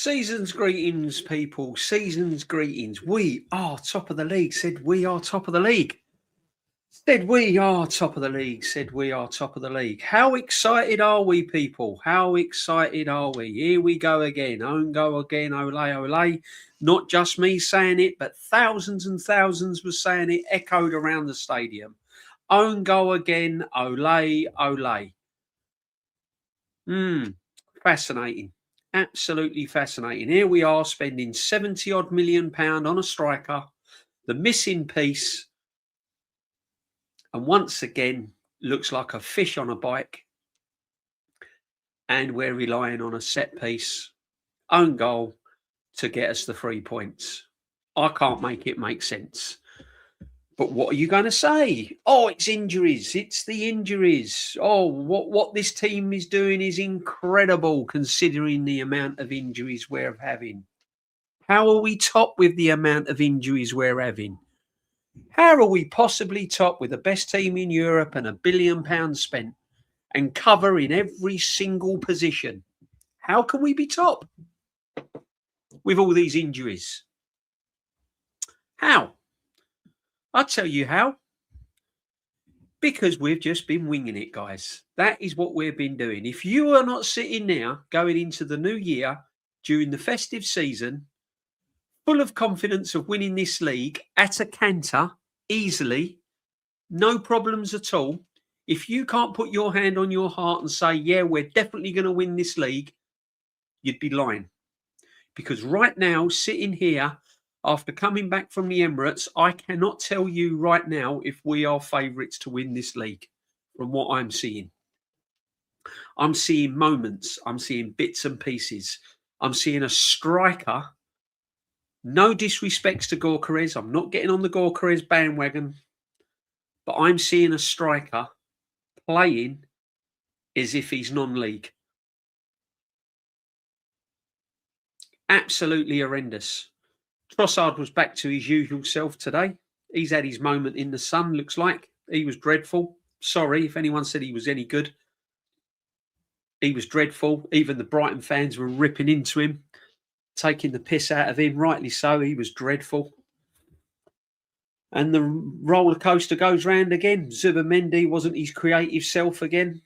Season's greetings, people. Season's greetings. We are top of the league. Said we are top of the league. Said we are top of the league. Said we are top of the league. How excited are we, people? How excited are we? Here we go again. Own go again. Ole, ole. Not just me saying it, but thousands and thousands were saying it, echoed around the stadium. Own go again. Ole, ole. Fascinating. Absolutely fascinating. Here we are spending 70 odd million on a striker, the missing piece, and once again looks like a fish on a bike. And we're relying on a set piece, own goal to get us the 3 points. I can't make it make sense. But what are you going to say? Oh, it's injuries. It's the injuries. Oh, what this team is doing is incredible considering the amount of injuries we're having. How are we top with the amount of injuries we're having? How are we possibly top with the best team in Europe and £1 billion spent and cover in every single position? How can we be top with all these injuries? How? I'll tell you how. Because we've just been winging it, guys. That is what we've been doing. If you are not sitting there going into the new year during the festive season, full of confidence of winning this league at a canter, easily, no problems at all. If you can't put your hand on your heart and say, yeah, we're definitely going to win this league, you'd be lying. Because right now, sitting here, after coming back from the Emirates, I cannot tell you right now if we are favourites to win this league from what I'm seeing. I'm seeing moments. I'm seeing bits and pieces. I'm seeing a striker. No disrespects to Gyökeres. I'm not getting on the Gyökeres bandwagon. But I'm seeing a striker playing as if he's non-league. Absolutely horrendous. Trossard was back to his usual self today. He's had his moment in the sun, looks like. He was dreadful. Sorry if anyone said he was any good. He was dreadful. Even the Brighton fans were ripping into him, taking the piss out of him. Rightly so. He was dreadful. And the roller coaster goes round again. Zubimendi wasn't his creative self again.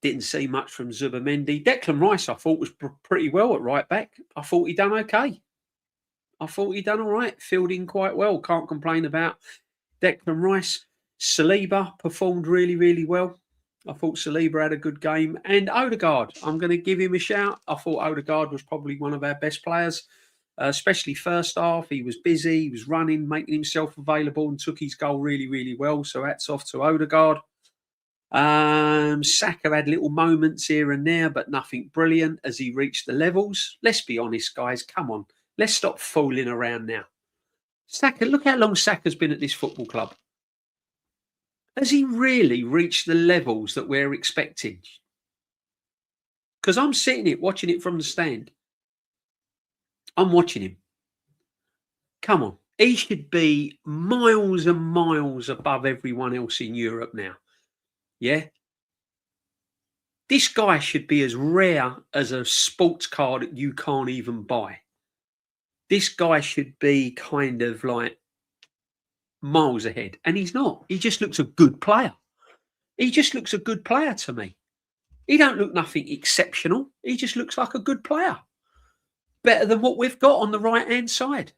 Didn't see much from Zubimendi. Declan Rice, I thought, was pretty well at right back. I thought he'd done okay. I thought he'd done all right. Filled in quite well. Can't complain about Declan Rice. Saliba performed really, really well. I thought Saliba had a good game. And Odegaard, I'm going to give him a shout. I thought Odegaard was probably one of our best players, especially first half. He was busy. He was running, making himself available and took his goal really, really well. So hats off to Odegaard. Saka had little moments here and there, but nothing brilliant as he reached the levels. Let's be honest, guys. Come on. Let's stop fooling around now. Saka, look how long Saka's been at this football club. Has he really reached the levels that we're expecting? Because I'm sitting it, watching it from the stand. I'm watching him. Come on. He should be miles and miles above everyone else in Europe now. Yeah? This guy should be as rare as a sports car that you can't even buy. This guy should be kind of like miles ahead. And he's not. He just looks a good player. He just looks a good player to me. He don't look nothing exceptional. He just looks like a good player. Better than what we've got on the right-hand side.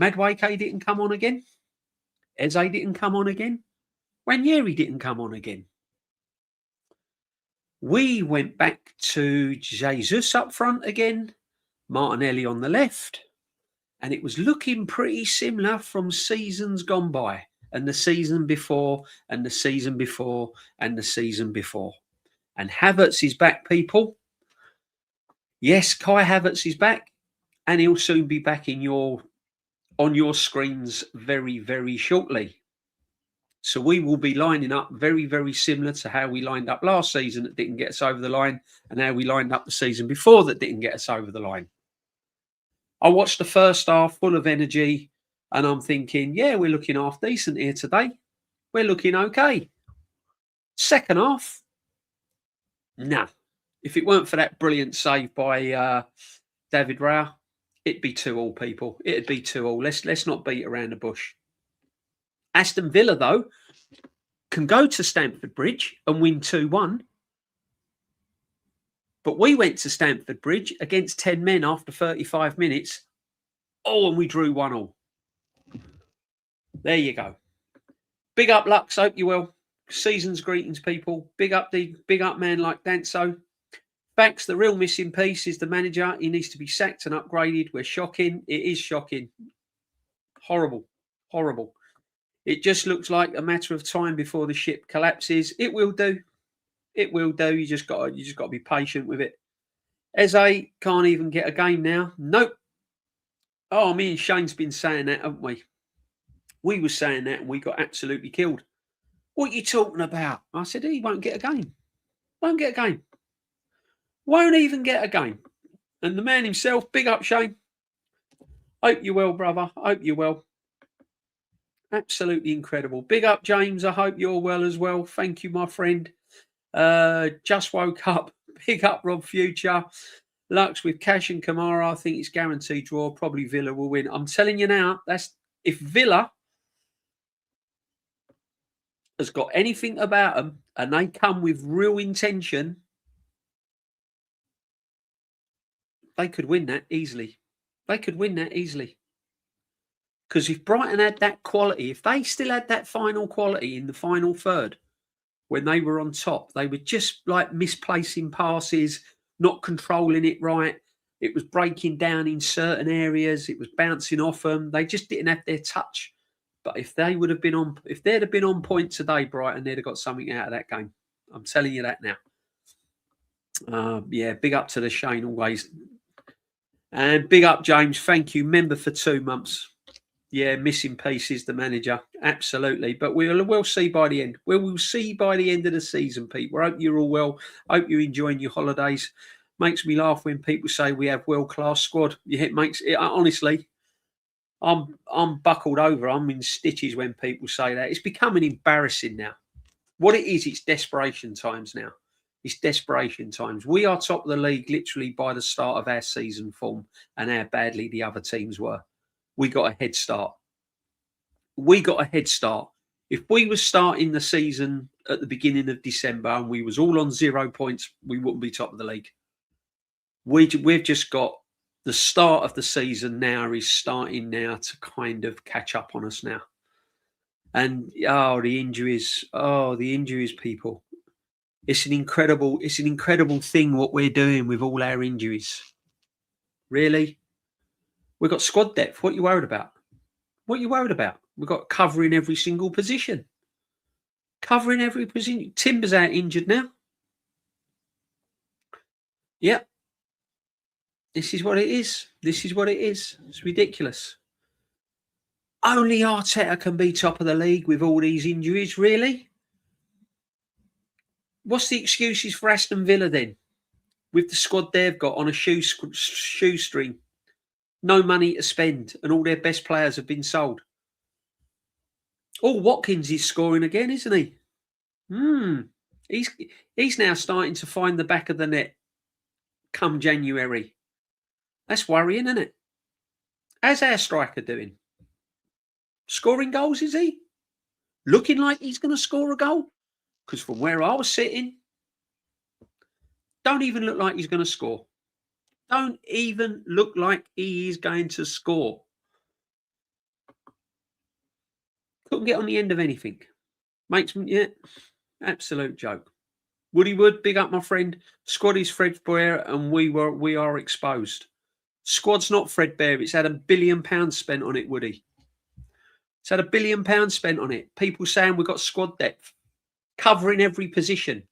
Madueke didn't come on again. Eze didn't come on again. Ranieri didn't come on again. We went back to Jesus up front again. Martinelli on the left. And it was looking pretty similar from seasons gone by. And the season before, and the season before, and the season before. And Havertz is back, people. Yes, Kai Havertz is back. And he'll soon be back on your screens very, very shortly. So we will be lining up very, very similar to how we lined up last season that didn't get us over the line, and how we lined up the season before that didn't get us over the line. I watched the first half full of energy, and I'm thinking, yeah, we're looking half decent here today. We're looking okay. Second half, nah. If it weren't for that brilliant save by David Raya, it'd be 2-2, people. It'd be 2-2. Let's not beat around the bush. Aston Villa, though, can go to Stamford Bridge and win 2-1. But we went to Stamford Bridge against 10 men after 35 minutes. Oh, and we drew 1-1. There you go. Big up, Lux. Hope you well. Season's greetings, people. Big up, man like Danso. Facts, the real missing piece is the manager. He needs to be sacked and upgraded. We're shocking. It is shocking. Horrible. Horrible. It just looks like a matter of time before the ship collapses. It will do. It will do. You just got to be patient with it. Eze can't even get a game now. Nope. Oh, me and Shane's been saying that, haven't we? We were saying that and we got absolutely killed. What are you talking about? I said, he won't get a game. Won't get a game. Won't even get a game. And the man himself, big up, Shane. Hope you're well, brother. Hope you're well. Absolutely incredible. Big up, James. I hope you're well as well. Thank you, my friend. Just woke up. Big up, Rob Future. Lux with Cash and Kamara. I think it's guaranteed draw. Probably Villa will win. I'm telling you now, that's if Villa has got anything about them and they come with real intention, they could win that easily. They could win that easily. Because if Brighton had that quality, if they still had that final quality in the final third, when they were on top, they were just like misplacing passes, not controlling it right. It was breaking down in certain areas. It was bouncing off them. They just didn't have their touch. But if they would have been on, if they'd have been on point today, Brighton, they'd have got something out of that game. I'm telling you that now. Yeah, big up to the Shane always. And big up, James. Thank you. Member for 2 months. Yeah, missing pieces, the manager. Absolutely. But we'll see by the end. We'll see by the end of the season, people. I hope you're all well. I hope you're enjoying your holidays. Makes me laugh when people say we have world-class squad. Yeah, it makes it, honestly, I'm buckled over. I'm in stitches when people say that. It's becoming embarrassing now. What it is, it's desperation times now. It's desperation times. We are top of the league literally by the start of our season form and how badly the other teams were. We got a head start. We got a head start. If we were starting the season at the beginning of December and we was all on 0 points, we wouldn't be top of the league. We've just got the start of the season now is starting now to kind of catch up on us now. And the injuries, people. It's an incredible thing what we're doing with all our injuries. Really? We've got squad depth. What are you worried about? What are you worried about? We've got covering every single position. Covering every position. Timber's out injured now. Yep. This is what it is. This is what it is. It's ridiculous. Only Arteta can be top of the league with all these injuries, really? What's the excuses for Aston Villa then? With the squad they've got on a shoestring. No money to spend and all their best players have been sold. Oh, Watkins is scoring again, isn't he? He's now starting to find the back of the net come January. That's worrying, isn't it? How's our striker doing? Scoring goals, is he? Looking like he's going to score a goal? Because from where I was sitting, don't even look like he's going to score. Don't even look like he is going to score. Couldn't get on the end of anything. Makes me, yeah, absolute joke. Woody Wood, big up my friend. Squad is Fredbear and we are exposed. Squad's not Fredbear. It's had £1 billion spent on it, Woody. It's had £1 billion spent on it. People saying we've got squad depth. Covering every position.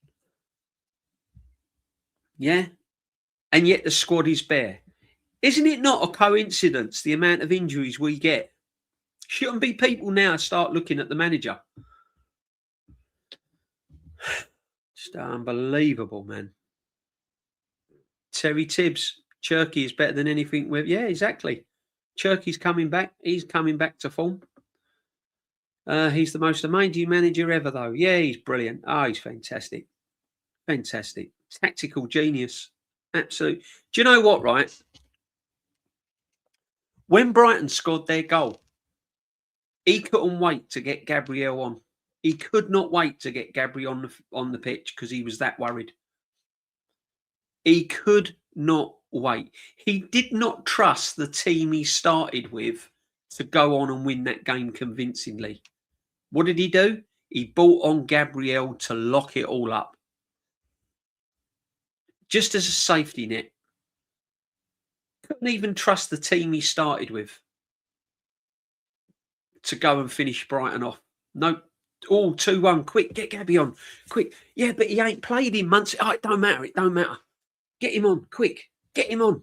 Yeah. And yet the squad is bare. Isn't it not a coincidence, the amount of injuries we get? Shouldn't be people now start looking at the manager. Just unbelievable, man. Terry Tibbs, Cherky is better than anything with. Yeah, exactly. Cherky's coming back. He's coming back to form. He's the most amazing manager ever, though. Yeah, he's brilliant. Oh, he's fantastic. Fantastic. Tactical genius. Absolute. Do you know what, right? When Brighton scored their goal, he couldn't wait to get Gabriel on. He could not wait to get Gabriel on the pitch because he was that worried. He could not wait. He did not trust the team he started with to go on and win that game convincingly. What did he do? He brought on Gabriel to lock it all up. Just as a safety net. Couldn't even trust the team he started with to go and finish Brighton off. No, all 2-1. Quick, get Gabby on. Quick. Yeah, but he ain't played in months. Oh, it don't matter. It don't matter. Get him on. Quick. Get him on.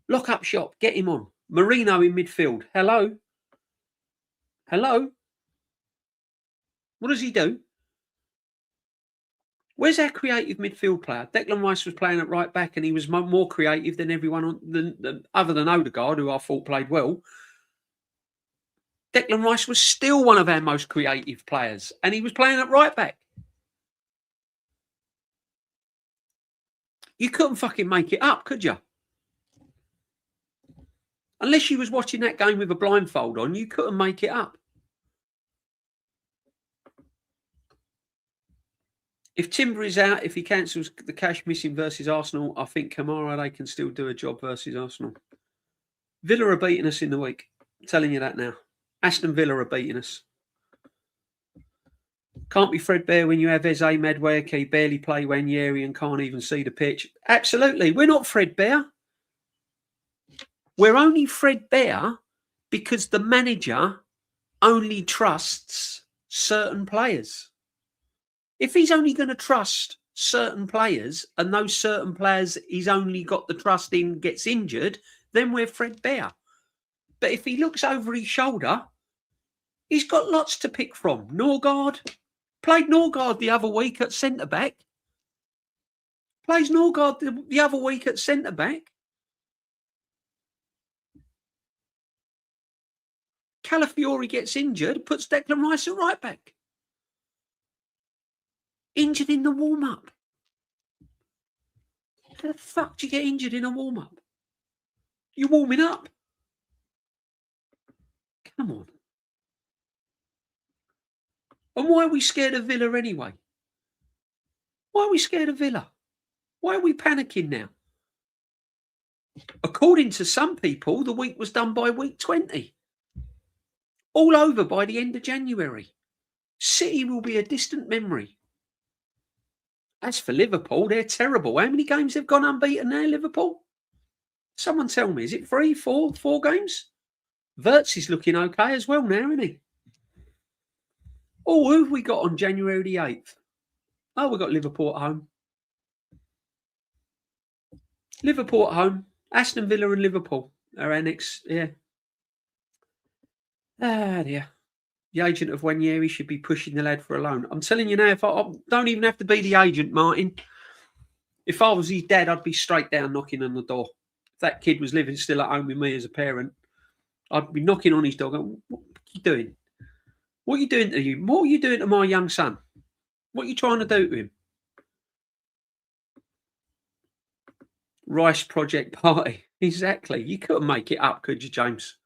Lock up shop. Get him on. Marino in midfield. Hello? Hello? What does he do? Where's our creative midfield player? Declan Rice was playing at right back and he was more creative than everyone other than Odegaard, who I thought played well. Declan Rice was still one of our most creative players and he was playing at right back. You couldn't fucking make it up, could you? Unless you was watching that game with a blindfold on, you couldn't make it up. If Timber is out, if he cancels the cash missing versus Arsenal, I think Kamara, they can still do a job versus Arsenal. Villa are beating us in the week. I'm telling you that now. Aston Villa are beating us. Can't be threadbare when you have Eze, Madueke, barely play Wanyeri and can't even see the pitch. Absolutely. We're not threadbare. We're only threadbare because the manager only trusts certain players. If he's only going to trust certain players and those certain players he's only got the trust in gets injured, then we're threadbare. But if he looks over his shoulder, he's got lots to pick from. Norgard. Played Norgard the other week at centre-back. Plays Norgard the other week at centre-back. Calafiori gets injured, puts Declan Rice at right-back. Injured in the warm-up. How the fuck do you get injured in a warm-up? You're warming up. Come on. And why are we scared of Villa anyway? Why are we scared of Villa? Why are we panicking now? According to some people, the week was done by week 20. All over by the end of January. City will be a distant memory. As for Liverpool, they're terrible. How many games have gone unbeaten now, Liverpool? Someone tell me, is it 3, 4 games? Wirtz is looking okay as well now, isn't he? Oh, who have we got on January the 8th? Oh, we've got Liverpool at home. Liverpool at home. Aston Villa and Liverpool are our next, yeah. Ah, dear. The agent of Wanyeri should be pushing the lad for a loan. I'm telling you now, if I don't even have to be the agent, Martin. If I was his dad, I'd be straight down knocking on the door. If that kid was living still at home with me as a parent, I'd be knocking on his door going, what are you doing? What are you doing to you? What are you doing to my young son? What are you trying to do to him? Rice Project Party. Exactly. You couldn't make it up, could you, James?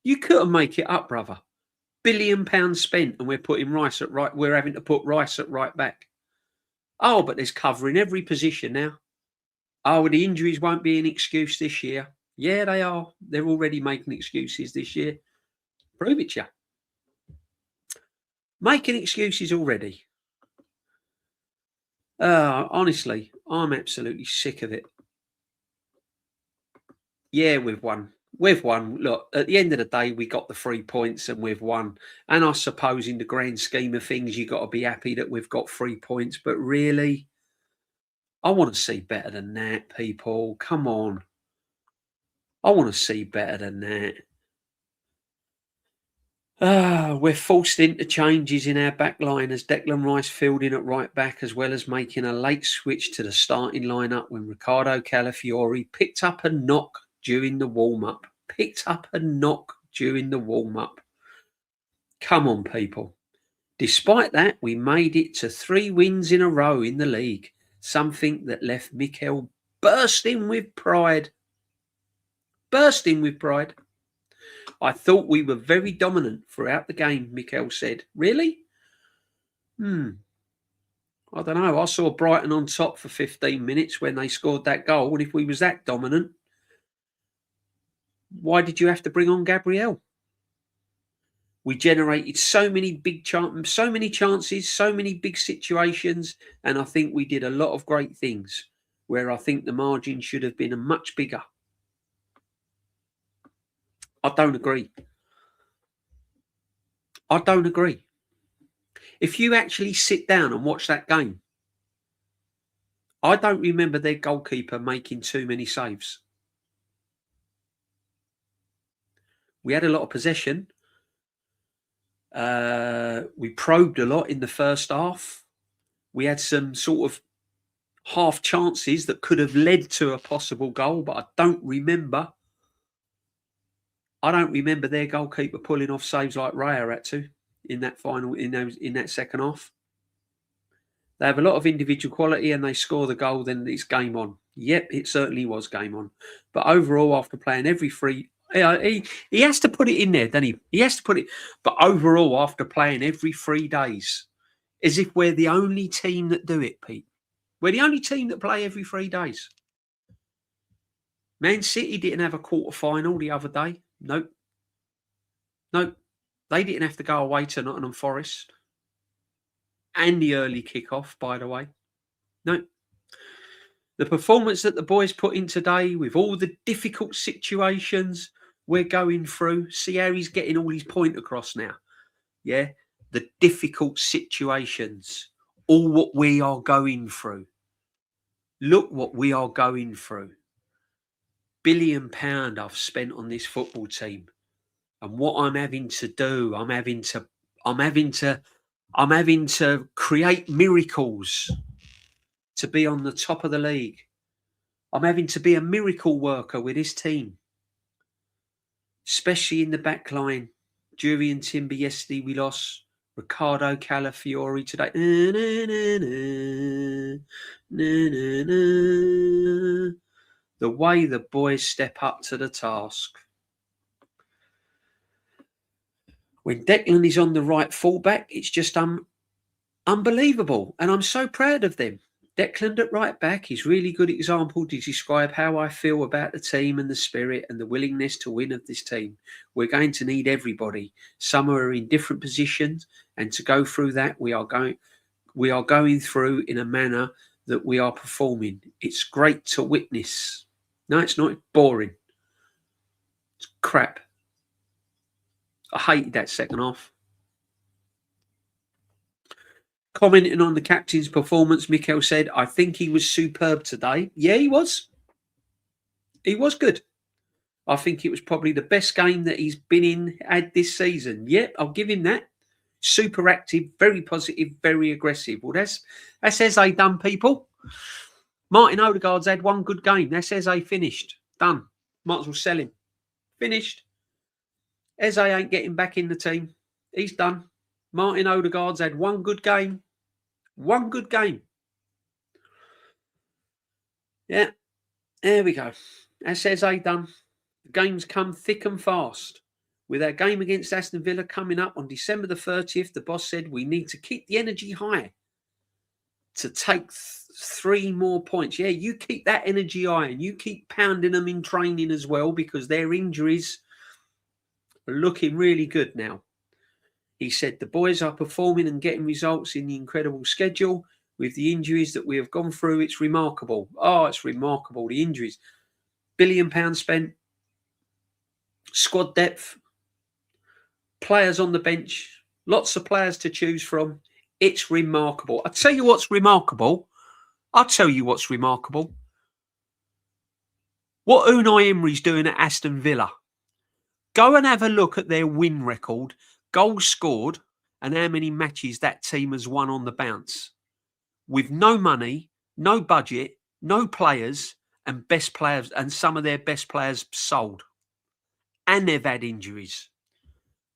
You couldn't make it up, brother. £1 billion spent and we're putting Rice at right. We're having to put Rice at right back. Oh, but there's cover in every position now. Oh, the injuries won't be an excuse this year. Yeah, they are. They're already making excuses this year. Prove it, yeah. Making excuses already. Honestly, I'm absolutely sick of it. Yeah, we've won. We've won. Look, at the end of the day, we got the 3 points and we've won. And I suppose in the grand scheme of things, you've got to be happy that we've got 3 points. But really, I want to see better than that, people. Come on. I want to see better than that. We're forced into changes in our back line as Declan Rice filled in at right back, as well as making a late switch to the starting lineup when Ricardo Calafiori picked up a knock during the warm-up. Come on, people. Despite that, we made it to 3 wins in a row in the league, something that left Mikel bursting with pride. I thought we were very dominant throughout the game, Mikel said. Really? I don't know. I saw Brighton on top for 15 minutes when they scored that goal. And if we was that dominant, why did you have to bring on Gabriel? We generated so many chances, so many big situations. And I think we did a lot of great things where I think the margin should have been much bigger. I don't agree. I don't agree. If you actually sit down and watch that game, I don't remember their goalkeeper making too many saves. We had a lot of possession. We probed a lot in the first half. We had some sort of half chances that could have led to a possible goal, but I don't remember their goalkeeper pulling off saves like Raya had to in that in that second half. They have a lot of individual quality and they score the goal, then it's game on. Yep, it certainly was game on. But overall, after playing every he has to put it in there, doesn't he? He has to put it. But overall, after playing every 3 days, as if we're the only team that do it, Pete. We're the only team that play every 3 days. Man City didn't have a quarter-final the other day. Nope. They didn't have to go away to Nottingham Forest. And the early kickoff, by the way. No. The performance that the boys put in today with all the difficult situations we're going through. See how he's getting all his point across now. Yeah. The difficult situations. All what we are going through. Look what we are going through. £1 billion I've spent on this football team. And what I'm having to do, I'm having to create miracles to be on the top of the league. I'm having to be a miracle worker with this team, especially in the back line. Jurriën Timber yesterday we lost. Ricardo Calafiori today. The way the boys step up to the task. When Declan is on the right fullback, it's just unbelievable. And I'm so proud of them. Declan at right back is really good example to describe how I feel about the team and the spirit and the willingness to win of this team. We're going to need everybody. Some are in different positions, and to go through that, we are going through in a manner that we are performing. It's great to witness. No, it's not. It's boring. It's crap. I hated that second half. Commenting on the captain's performance, Mikel said, I think he was superb today. Yeah, he was. He was good. I think it was probably the best game that he's had this season. Yep, I'll give him that. Super active, very positive, very aggressive. Well, that's Eze done, people. Martin Odegaard's had one good game. That's Eze finished. Done. Might as well sell him. Finished. Eze ain't getting back in the team. He's done. Martin Odegaard's had one good game. One good game. Yeah. There we go. That's Eze done. The game's come thick and fast. With our game against Aston Villa coming up on December the 30th, the boss said we need to keep the energy high to take 3 more points. Yeah, you keep that energy high and you keep pounding them in training as well, because their injuries are looking really good now. He said the boys are performing and getting results in the incredible schedule. With the injuries that we have gone through, it's remarkable. Oh, it's remarkable, the injuries. £1 billion spent, squad depth, players on the bench, lots of players to choose from. It's remarkable. I'll tell you what's remarkable. What Unai Emery's doing at Aston Villa. Go and have a look at their win record, goals scored, and how many matches that team has won on the bounce. With no money, no budget, no players, and best players, and some of their best players sold. And they've had injuries.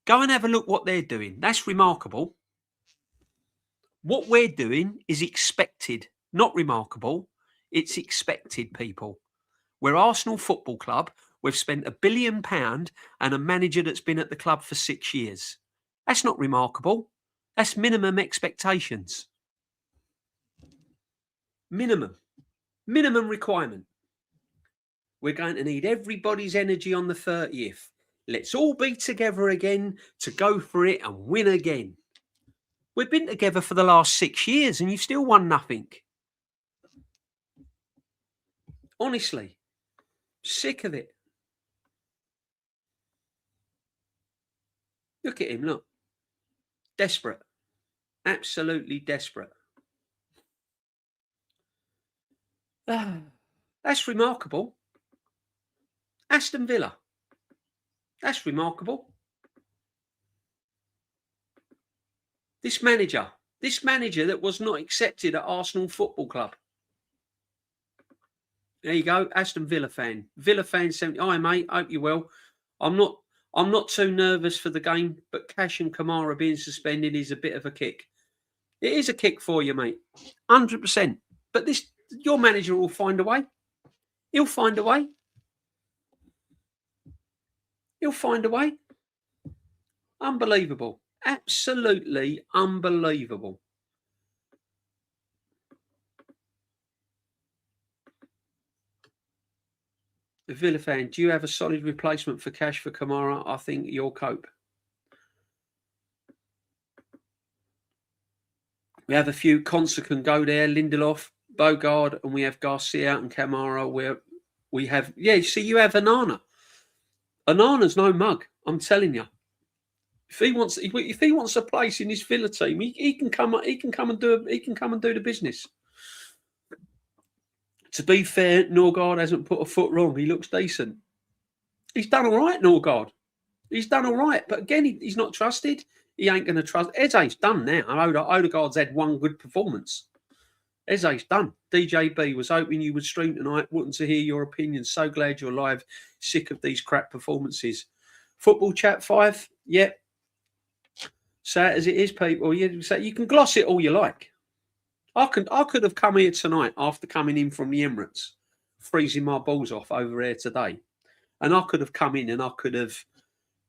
Go and have a look what they're doing. That's remarkable. What we're doing is expected, not remarkable. It's expected, people. We're Arsenal Football Club. We've spent £1 billion and a manager that's been at the club for 6 years. That's not remarkable. That's minimum expectations. Minimum requirement. We're going to need everybody's energy on the 30th. Let's all be together again to go for it and win again. We've been together for the last 6 years and you've still won nothing. Honestly, sick of it. Look at him, look. Desperate. Absolutely desperate. That's remarkable. Aston Villa. That's remarkable. This manager that was not accepted at Arsenal Football Club. There you go, Aston Villa fan. Villa fan 70. Hi, mate. Hope you're well. I'm not too nervous for the game, but Cash and Kamara being suspended is a bit of a kick. It is a kick for you, mate. 100%. But your manager will find a way. He'll find a way. He'll find a way. Unbelievable. Absolutely unbelievable. The Villa fan, do you have a solid replacement for Cash for Kamara? I think you'll cope. We have a few. Conser can go there. Lindelof, Bogard, and we have Garcia and Kamara. Where we have, see, you have Onana. Onana's no mug. I'm telling you. If he wants a place in his Villa team, he can come and do the business. To be fair, Norgard hasn't put a foot wrong. He looks decent. He's done all right, Norgard. He's done all right. But again, he's not trusted. He ain't going to trust. Eze's done now. Odegaard's had one good performance. Eze's done. DJB was hoping you would stream tonight. Wanting to hear your opinion. So glad you're live. Sick of these crap performances. Football chat 5. Yep. Sad as it is, people. You can gloss it all you like. I could have come here tonight after coming in from the Emirates, freezing my balls off over here today. And I could have come in and I could have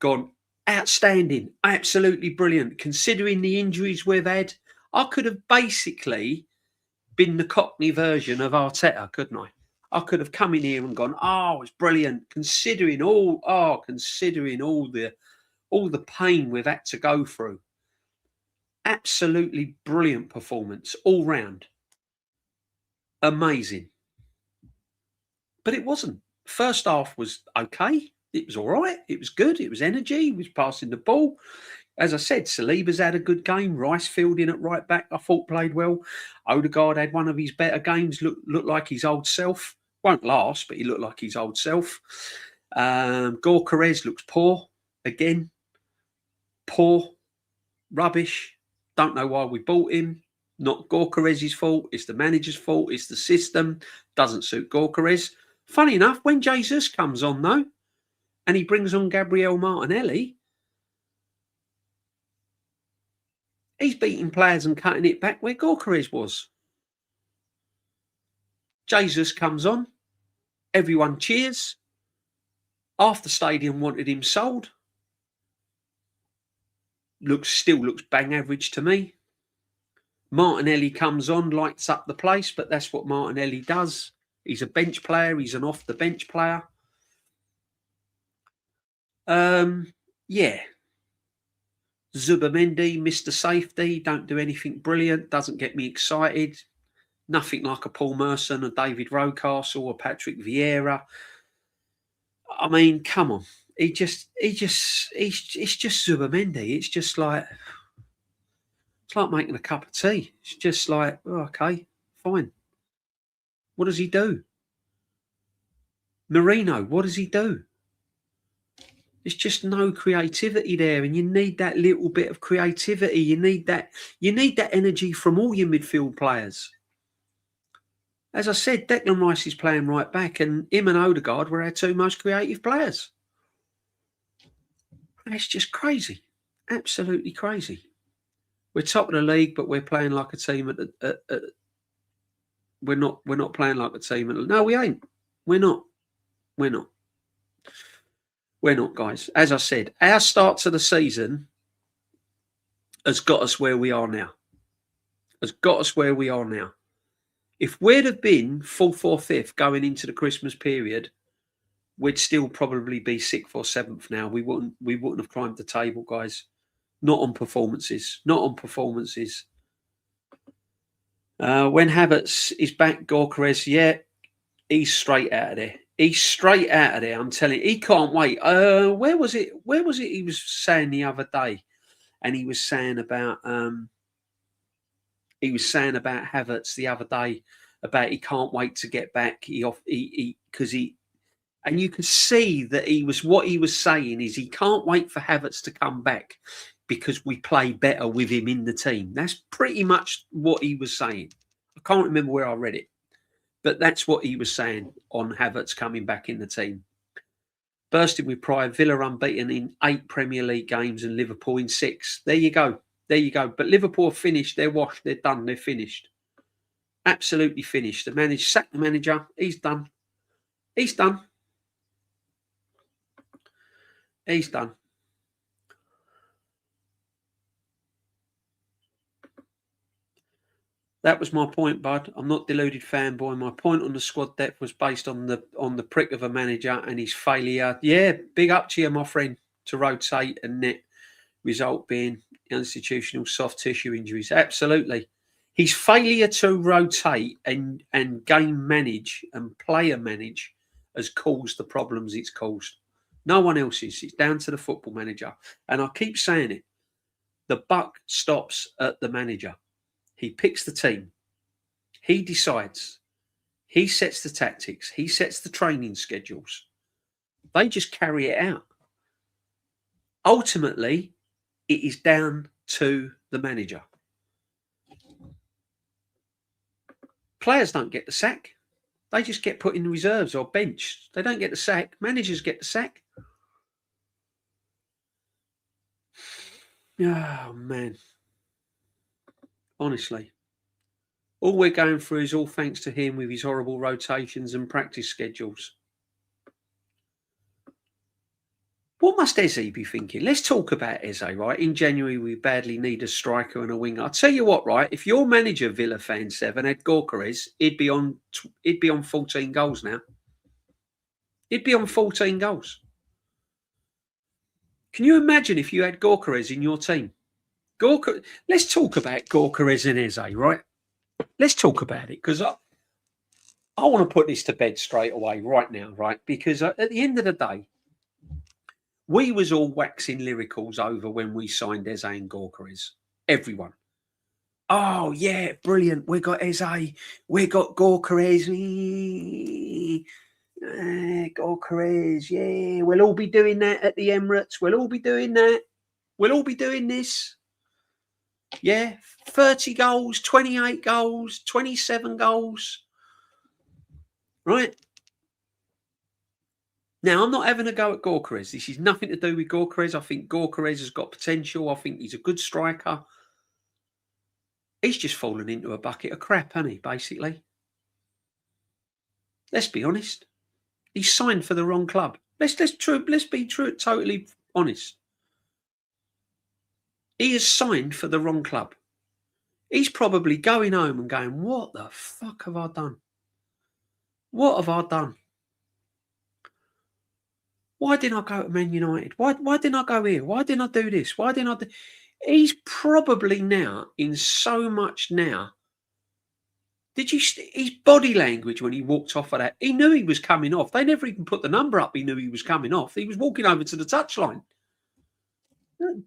gone, outstanding, absolutely brilliant. Considering the injuries we've had, I could have basically been the Cockney version of Arteta, couldn't I? I could have come in here and gone, oh, it's brilliant. Considering all the pain we've had to go through. Absolutely brilliant performance all round. Amazing. But it wasn't. First half was okay. It was all right. It was good. It was energy. He was passing the ball. As I said, Saliba's had a good game. Rice fielding at right back, I thought played well. Odegaard had one of his better games. Looked like his old self. Won't last, but he looked like his old self. Gyökeres looks poor. Again, poor. Rubbish. Don't know why we bought him. Not Gyökeres' fault. It's the manager's fault. It's the system. Doesn't suit Gyökeres. Funny enough, when Jesus comes on, though, and he brings on Gabriel Martinelli, he's beating players and cutting it back where Gyökeres was. Jesus comes on. Everyone cheers. Half the stadium wanted him sold. Still looks bang average to me. Martinelli comes on, lights up the place, but that's what Martinelli does. He's a bench player. He's an off the bench player. Zubimendi, Mr. Safety, don't do anything brilliant. Doesn't get me excited. Nothing like a Paul Merson, a David Rocastle, or Patrick Vieira. I mean, come on. It's just Zubimendi. It's just like, it's like making a cup of tea. It's just like, oh, okay, fine. What does he do? Merino, what does he do? There's just no creativity there, and you need that little bit of creativity. You need that energy from all your midfield players. As I said, Declan Rice is playing right back, and him and Odegaard were our two most creative players. It's just crazy, absolutely crazy. We're top of the league, but we're playing like a team we're not playing like a team. No, we ain't. We're not. We're not, guys. As I said, our start to the season has got us where we are now. Has got us where we are now. If we'd have been fourth or fifth going into the Christmas period, we'd still probably be sixth or seventh now. We wouldn't have climbed the table, guys. Not on performances. Not on performances. When Havertz is back, Gyökeres, yeah, he's straight out of there. He's straight out of there. I'm telling you, he can't wait. Where was it? Where was it? He was saying the other day, and he was saying about Havertz the other day about he can't wait to get back. And you can see that what he was saying is he can't wait for Havertz to come back because we play better with him in the team. That's pretty much what he was saying. I can't remember where I read it, but that's what he was saying on Havertz coming back in the team. Bursting with pride, Villa unbeaten in 8 Premier League games and Liverpool in 6. There you go. There you go. But Liverpool have finished. They're washed. They're done. They're finished. Absolutely finished. Sack the manager. He's done. He's done. He's done. That was my point, bud. I'm not deluded fanboy. My point on the squad depth was based on the prick of a manager and his failure. Yeah, big up to you, my friend, to rotate and net result being institutional soft tissue injuries. Absolutely. His failure to rotate and game manage and player manage has caused the problems it's caused. No one else's. It's down to the football manager. And I keep saying it. The buck stops at the manager. He picks the team. He decides. He sets the tactics. He sets the training schedules. They just carry it out. Ultimately, it is down to the manager. Players don't get the sack. They just get put in the reserves or bench. They don't get the sack. Managers get the sack. Oh, man. Honestly. All we're going through is all thanks to him with his horrible rotations and practice schedules. What must Eze be thinking? Let's talk about Eze, right? In January, we badly need a striker and a winger. I'll tell you what, right? If your manager, Villa fan 7, had Gyökeres, he'd be on 14 goals now. He'd be on 14 goals. Can you imagine if you had Gyökeres in your team? Let's talk about Gyökeres and Eze, right? Let's talk about it because I want to put this to bed straight away right now, right? Because at the end of the day, we was all waxing lyricals over when we signed Eze and Gyökeres. Everyone. Oh, yeah, brilliant. We got Eze. We got Gyökeres. Gyökeres, yeah. We'll all be doing that at the Emirates. We'll all be doing that. We'll all be doing this. Yeah, 30 goals, 28 goals, 27 goals. Right? Now, I'm not having a go at Gyökeres. This is nothing to do with Gyökeres. I think Gyökeres has got potential. I think he's a good striker. He's just fallen into a bucket of crap, hasn't he, basically? Let's be honest. He's signed for the wrong club. Let's be totally honest. He is signed for the wrong club. He's probably going home and going, what the fuck have I done? What have I done? Why didn't I go to Man United? Why didn't I go here? Why didn't I do this? Why didn't I do... He's probably now in so much now. Did you his body language when he walked off of that? He knew he was coming off. They never even put the number up. He knew he was coming off. He was walking over to the touchline.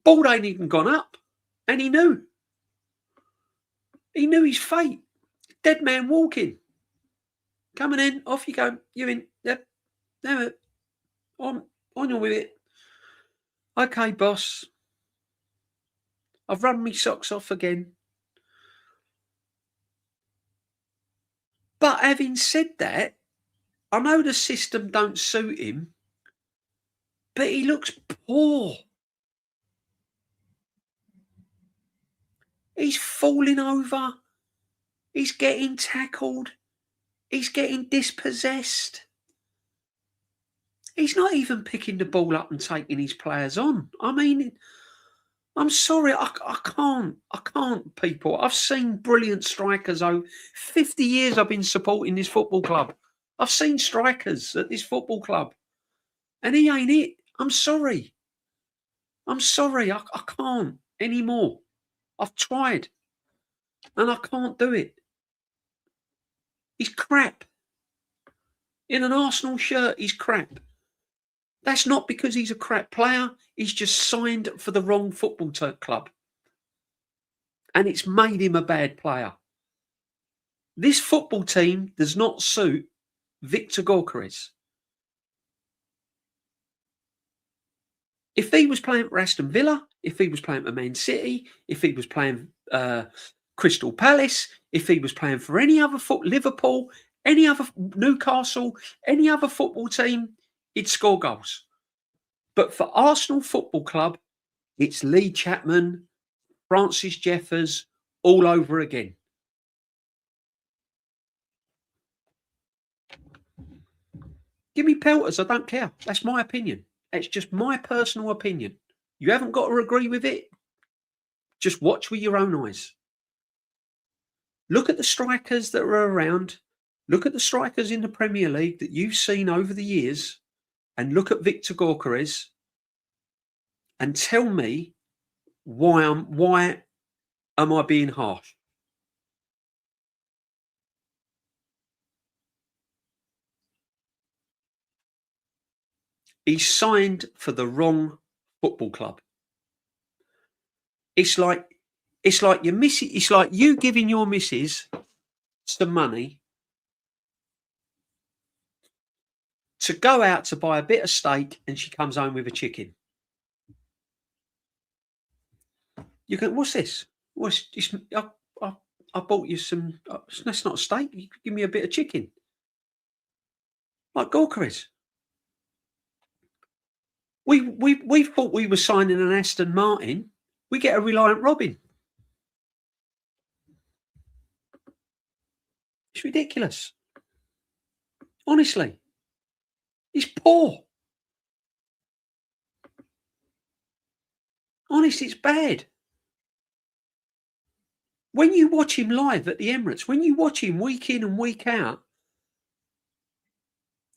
Ball ain't even gone up. And he knew. He knew his fate. Dead man walking. Coming in, off you go. You're in. Yep. No, on with it. Okay, boss. I've run me socks off again. But having said that, I know the system don't suit him, but he looks poor. He's falling over. He's getting tackled. He's getting dispossessed. He's not even picking the ball up and taking his players on. I mean, I'm sorry, I can't, people. I've seen brilliant strikers over 50 years I've been supporting this football club. I've seen strikers at this football club, and he ain't it. I'm sorry. I can't anymore. I've tried, and I can't do it. He's crap. In an Arsenal shirt, he's crap. That's not because he's a crap player. He's just signed for the wrong football club. And it's made him a bad player. This football team does not suit Victor Gyökeres. If he was playing for Aston Villa, if he was playing for Man City, if he was playing Crystal Palace, if he was playing for any other Liverpool, any other Newcastle, any other football team, he'd score goals. But for Arsenal Football Club, it's Lee Chapman, Francis Jeffers, all over again. Give me pelters, I don't care. That's my opinion. It's just my personal opinion. You haven't got to agree with it. Just watch with your own eyes. Look at the strikers that are around. Look at the strikers in the Premier League that you've seen over the years, and look at Victor Gyökeres and tell me why am I being harsh? He's signed for the wrong football club. It's like your missus. It's like you giving your missus some money to go out to buy a bit of steak, and she comes home with a chicken. You go, what's this? I bought you some. That's not a steak. You give me a bit of chicken. Like Gyökeres. We thought we were signing an Aston Martin. We get a Reliant Robin. It's ridiculous. Honestly. He's poor. Honestly, it's bad. When you watch him live at the Emirates, when you watch him week in and week out,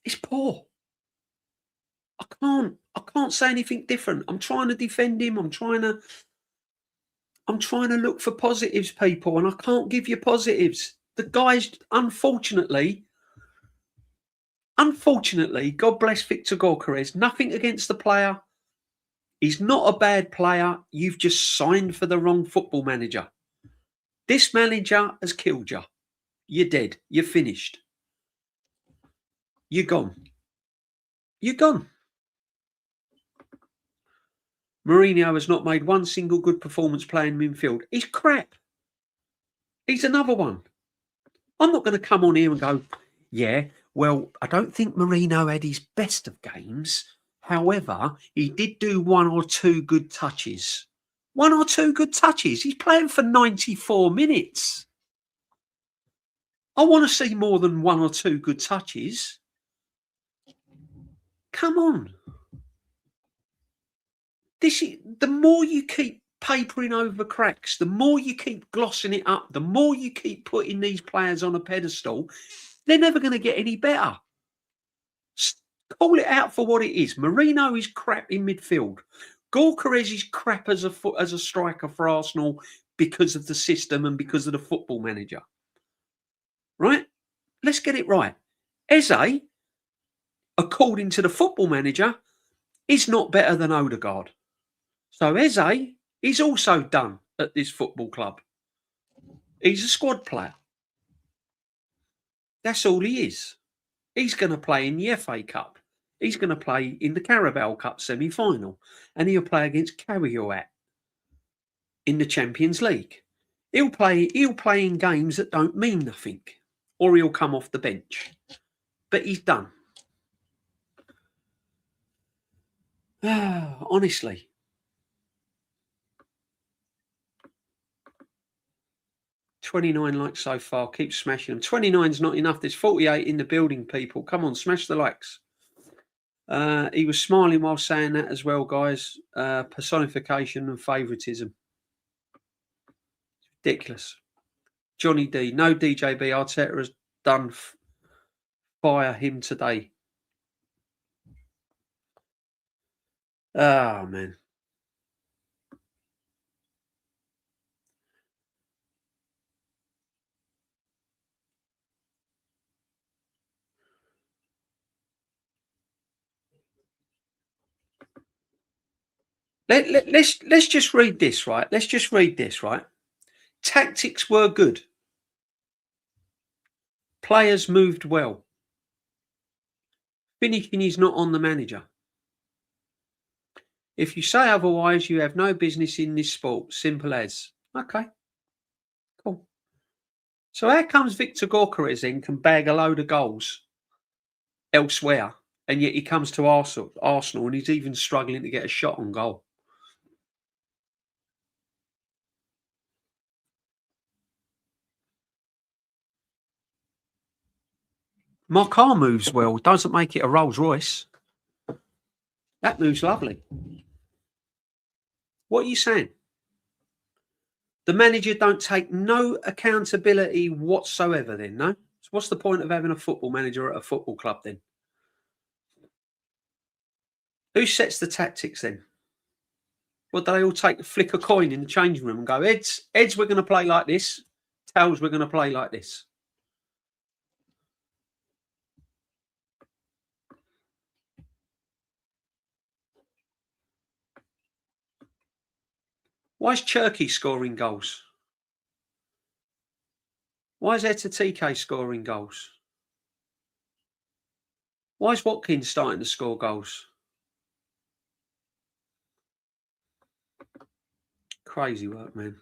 it's poor. I can't say anything different. I'm trying to defend him. I'm trying to look for positives, people, and I can't give you positives. The guy's unfortunately, God bless Victor Gyökeres. Nothing against the player. He's not a bad player. You've just signed for the wrong football manager. This manager has killed you. You're dead. You're finished. You're gone. You're gone. Mourinho has not made one single good performance playing midfield. He's crap. He's another one. I'm not going to come on here and go, yeah, well, I don't think Mourinho had his best of games. However, he did do one or two good touches. One or two good touches. He's playing for 94 minutes. I want to see more than one or two good touches. Come on. The more you keep papering over cracks, the more you keep glossing it up, the more you keep putting these players on a pedestal, they're never going to get any better. Call it out for what it is. Mourinho is crap in midfield. Gyökeres is crap as a striker for Arsenal because of the system and because of the football manager. Right? Let's get it right. Eze, according to the football manager, is not better than Odegaard. So Eze is also done at this football club. He's a squad player. That's all he is. He's going to play in the FA Cup. He's going to play in the Carabao Cup semi-final. And he'll play against Carioat in the Champions League. He'll play in games that don't mean nothing. Or he'll come off the bench. But he's done. Honestly. $29 likes so far. Keep smashing them. 29's not enough. There's 48 in the building, people. Come on, smash the likes. He was smiling while saying that as well, guys. Personification and favouritism. Ridiculous. Johnny D. No DJB. Arteta has done fire him today. Oh, man. Let's just read this, right? Let's just read this, right? Tactics were good. Players moved well. Finishing is not on the manager. If you say otherwise, you have no business in this sport. Simple as. Okay. Cool. So how comes Victor Gyökeres then can bag a load of goals elsewhere, and yet he comes to Arsenal and he's even struggling to get a shot on goal? My car moves well. Doesn't make it a Rolls Royce. That moves lovely. What are you saying? The manager don't take no accountability whatsoever then, no? So what's the point of having a football manager at a football club then? Who sets the tactics then? Well, they all flick a coin in the changing room and go, heads, we're going to play like this. Tails, we're going to play like this. Why is Cherki scoring goals? Why is Etatike scoring goals? Why is Watkins starting to score goals? Crazy work, man.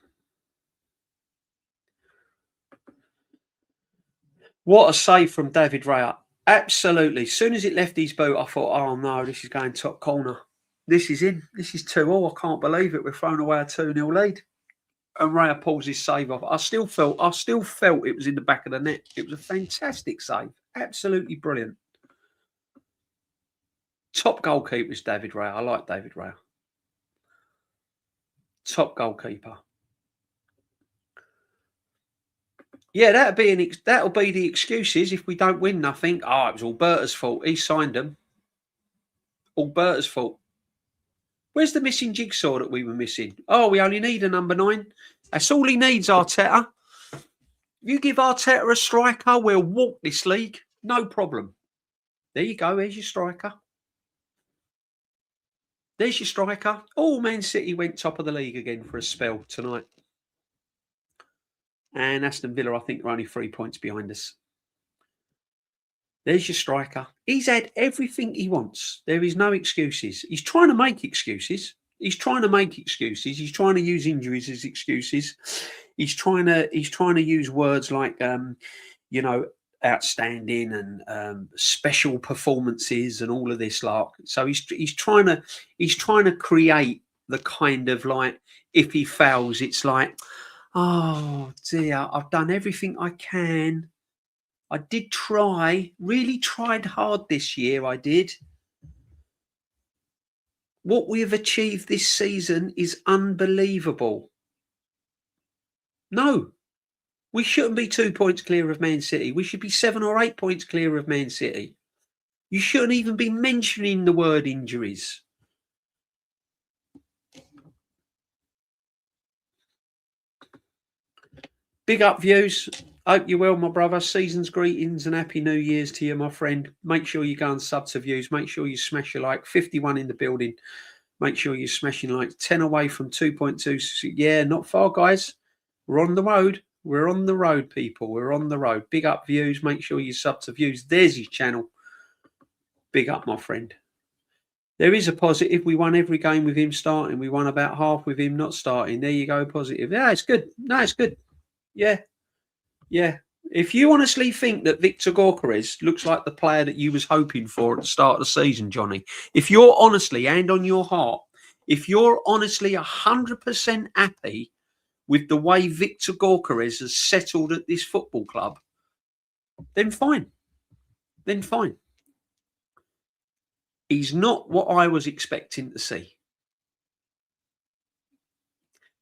What a save from David Raya. Absolutely. As soon as it left his boot, I thought, oh no, this is going top corner. This is in. This is 2-2. I can't believe it. We're throwing away a 2-0 lead. And Raya pulls his save off. I still felt it was in the back of the net. It was a fantastic save. Absolutely brilliant. Top goalkeeper is David Raya. I like David Raya. Top goalkeeper. Yeah, that'll be the excuses if we don't win nothing. Oh, it was Alberta's fault. He signed them. Alberta's fault. Where's the missing jigsaw that we were missing? Oh, we only need a number 9. That's all he needs, Arteta. You give Arteta a striker, we'll walk this league. No problem. There you go. There's your striker. There's your striker. Oh, Man City went top of the league again for a spell tonight. And Aston Villa, I think, are only 3 points behind us. There's your striker. He's had everything he wants. There is no excuses. He's trying to make excuses. He's trying to use injuries as excuses. He's trying to use words like, outstanding and special performances and all of this lark. So he's trying to create the kind of like, if he fails, it's like, oh dear, I've done everything I can. I did try, really tried hard this year. I did. What we have achieved this season is unbelievable. No, we shouldn't be 2 points clear of Man City. We should be 7 or 8 points clear of Man City. You shouldn't even be mentioning the word injuries. Big up Views. Hope you're well, my brother. Season's greetings and happy New Year's to you, my friend. Make sure you go and sub to Views. Make sure you smash your like. 51 in the building. Make sure you're smashing like 10 away from 2.2. Yeah, not far, guys. We're on the road. We're on the road, people. We're on the road. Big up Views. Make sure you sub to Views. There's his channel. Big up, my friend. There is a positive. We won every game with him starting. We won about half with him not starting. There you go, positive. Yeah, it's good. No, it's good. Yeah. Yeah. If you honestly think that Victor Gyökeres looks like the player that you was hoping for at the start of the season, Johnny, if you're honestly, hand on your heart, if you're honestly 100% happy with the way Victor Gyökeres has settled at this football club, then fine. Then fine. He's not what I was expecting to see.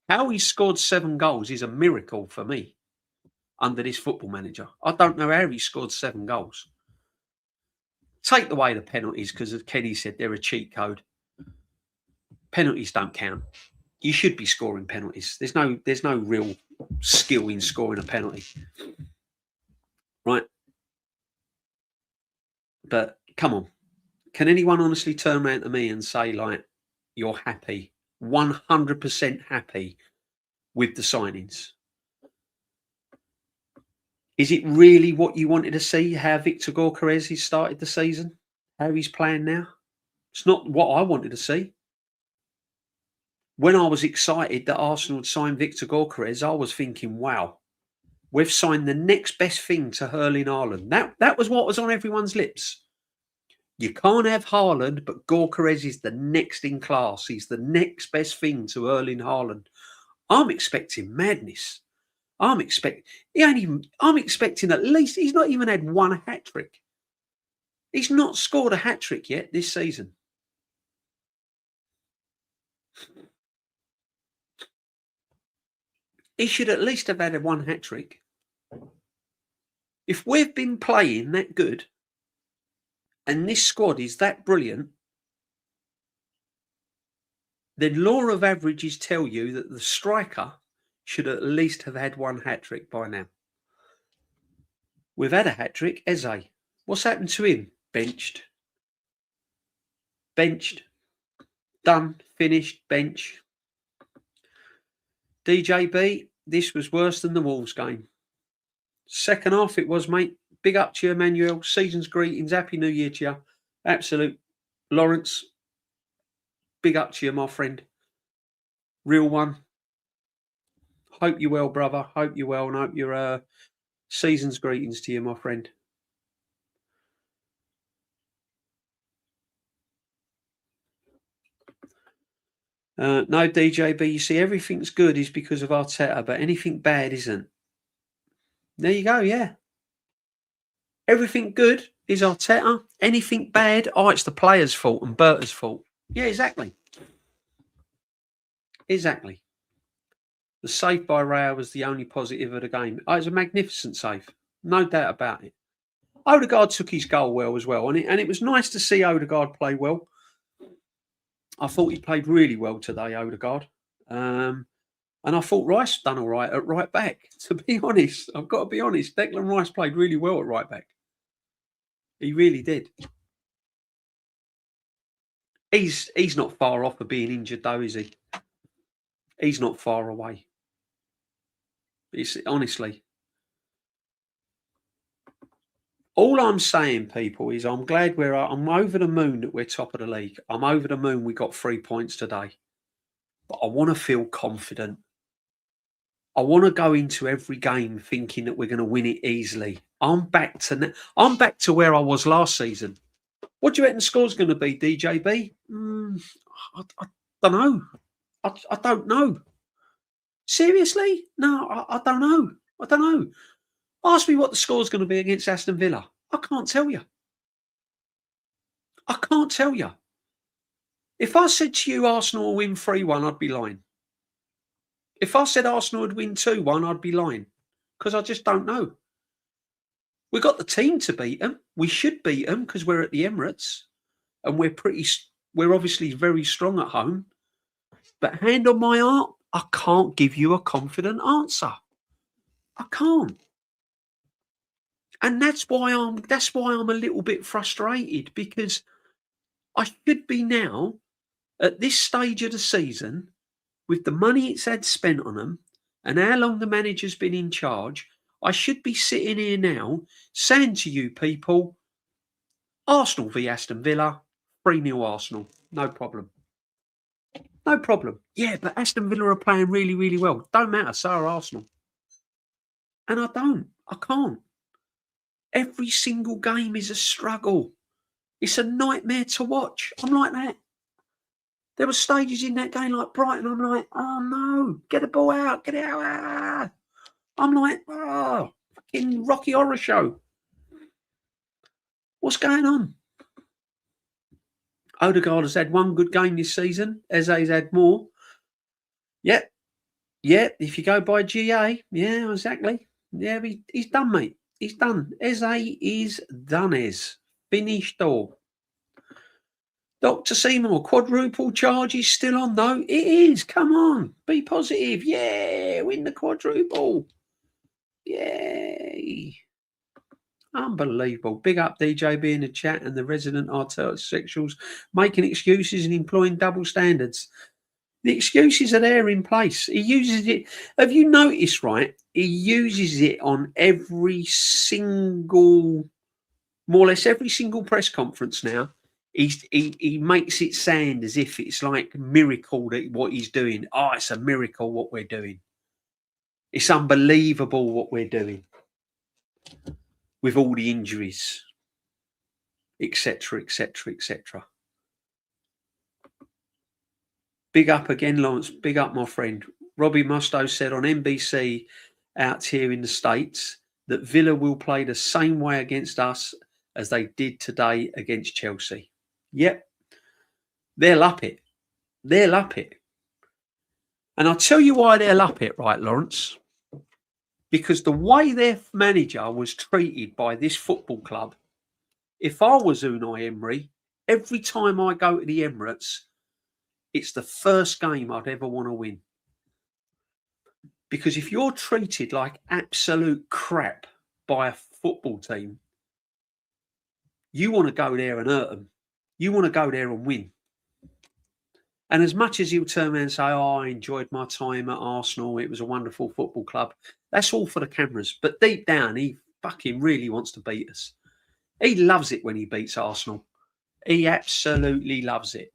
How he scored 7 goals is a miracle for me under this football manager. I don't know how he scored 7 goals. Take away the penalties because, as Kenny said, they're a cheat code. Penalties don't count. You should be scoring penalties. There's no real skill in scoring a penalty, right? But come on, can anyone honestly turn around to me and say, like, you're happy, 100% happy with the signings? Is it really what you wanted to see, how Victor Gyökeres has started the season, how he's playing now? It's not what I wanted to see. When I was excited that Arsenal had signed Victor Gyökeres, I was thinking, wow, we've signed the next best thing to Erling Haaland. That was what was on everyone's lips. You can't have Haaland, but Gyökeres is the next in class. He's the next best thing to Erling Haaland. I'm expecting madness. I'm expecting at least, he's not even had one hat trick. He's not scored a hat trick yet this season. He should at least have had one hat trick. If we've been playing that good and this squad is that brilliant, then law of averages tell you that the striker should at least have had one hat trick by now. We've had a hat trick, Eze. What's happened to him? Benched. Done. Finished. Bench. DJB, this was worse than the Wolves game. Second half it was, mate. Big up to you, Emmanuel. Season's greetings. Happy New Year to you. Absolute. Lawrence, big up to you, my friend. Real one. Hope you're well, brother. Hope you're well, and hope your season's greetings to you, my friend. No, DJB, you see, everything's good is because of Arteta, but anything bad isn't. There you go, yeah. Everything good is Arteta. Anything bad, it's the players' fault and Berta's fault. Yeah, exactly. Exactly. The save by Raya was the only positive of the game. It was a magnificent save. No doubt about it. Odegaard took his goal well as well. And it was nice to see Odegaard play well. I thought he played really well today, Odegaard. And I thought Rice done all right at right back. To be honest, I've got to be honest. Declan Rice played really well at right back. He really did. He's not far off of being injured, though, is he? He's not far away. It's honestly. All I'm saying, people, is I'm glad I'm over the moon that we're top of the league. I'm over the moon we got 3 points today. But I want to feel confident. I want to go into every game thinking that we're going to win it easily. I'm back to where I was last season. What do you reckon the score's going to be, DJB? I don't know. I don't know. Seriously? No, I don't know. I don't know. Ask me what the score's going to be against Aston Villa. I can't tell you. I can't tell you. If I said to you Arsenal will win 3-1, I'd be lying. If I said Arsenal would win 2-1, I'd be lying. Because I just don't know. We've got the team to beat them. We should beat them because we're at the Emirates. And we're obviously very strong at home. But hand on my heart, I can't give you a confident answer. I can't. And that's why I'm a little bit frustrated, because I should be now at this stage of the season, with the money it's had spent on them and how long the manager's been in charge, I should be sitting here now saying to you people, Arsenal v Aston Villa, 3-0 Arsenal, no problem. No problem. Yeah, but Aston Villa are playing really, really well. Don't matter, so are Arsenal. And I can't. Every single game is a struggle. It's a nightmare to watch. I'm like that. There were stages in that game like Brighton. I'm like, oh no, get the ball out, get it out. Ah. I'm like, oh, fucking Rocky Horror Show. What's going on? Odegaard has had one good game this season. Eze's had more. Yep. Yeah, if you go by GA, yeah, exactly. Yeah, he's done, mate. He's done. Eze is done, finished all. Dr. Seymour, quadruple charge is still on, though. It is. Come on. Be positive. Yeah, win the quadruple. Yay. Unbelievable. Big up DJB in the chat and the resident arterial making excuses and employing double standards. The excuses are there in place. He uses it. Have you noticed, right? He uses it on every single, more or less every single press conference now. He makes it sound as if it's like a miracle that what he's doing. Oh, it's a miracle what we're doing. It's unbelievable what we're doing with all the injuries, etc., etc., etc. Big up again, Lawrence. Big up, my friend. Robbie Mustoe said on NBC out here in the States that Villa will play the same way against us as they did today against Chelsea. Yep. They'll up it. They'll up it. And I'll tell you why they'll up it, right, Lawrence? Because the way their manager was treated by this football club, if I was Unai Emery, every time I go to the Emirates, it's the first game I'd ever want to win. Because if you're treated like absolute crap by a football team, you want to go there and hurt them. You want to go there and win. And as much as he'll turn around and say, oh, I enjoyed my time at Arsenal, it was a wonderful football club, that's all for the cameras. But deep down, he fucking really wants to beat us. He loves it when he beats Arsenal. He absolutely loves it.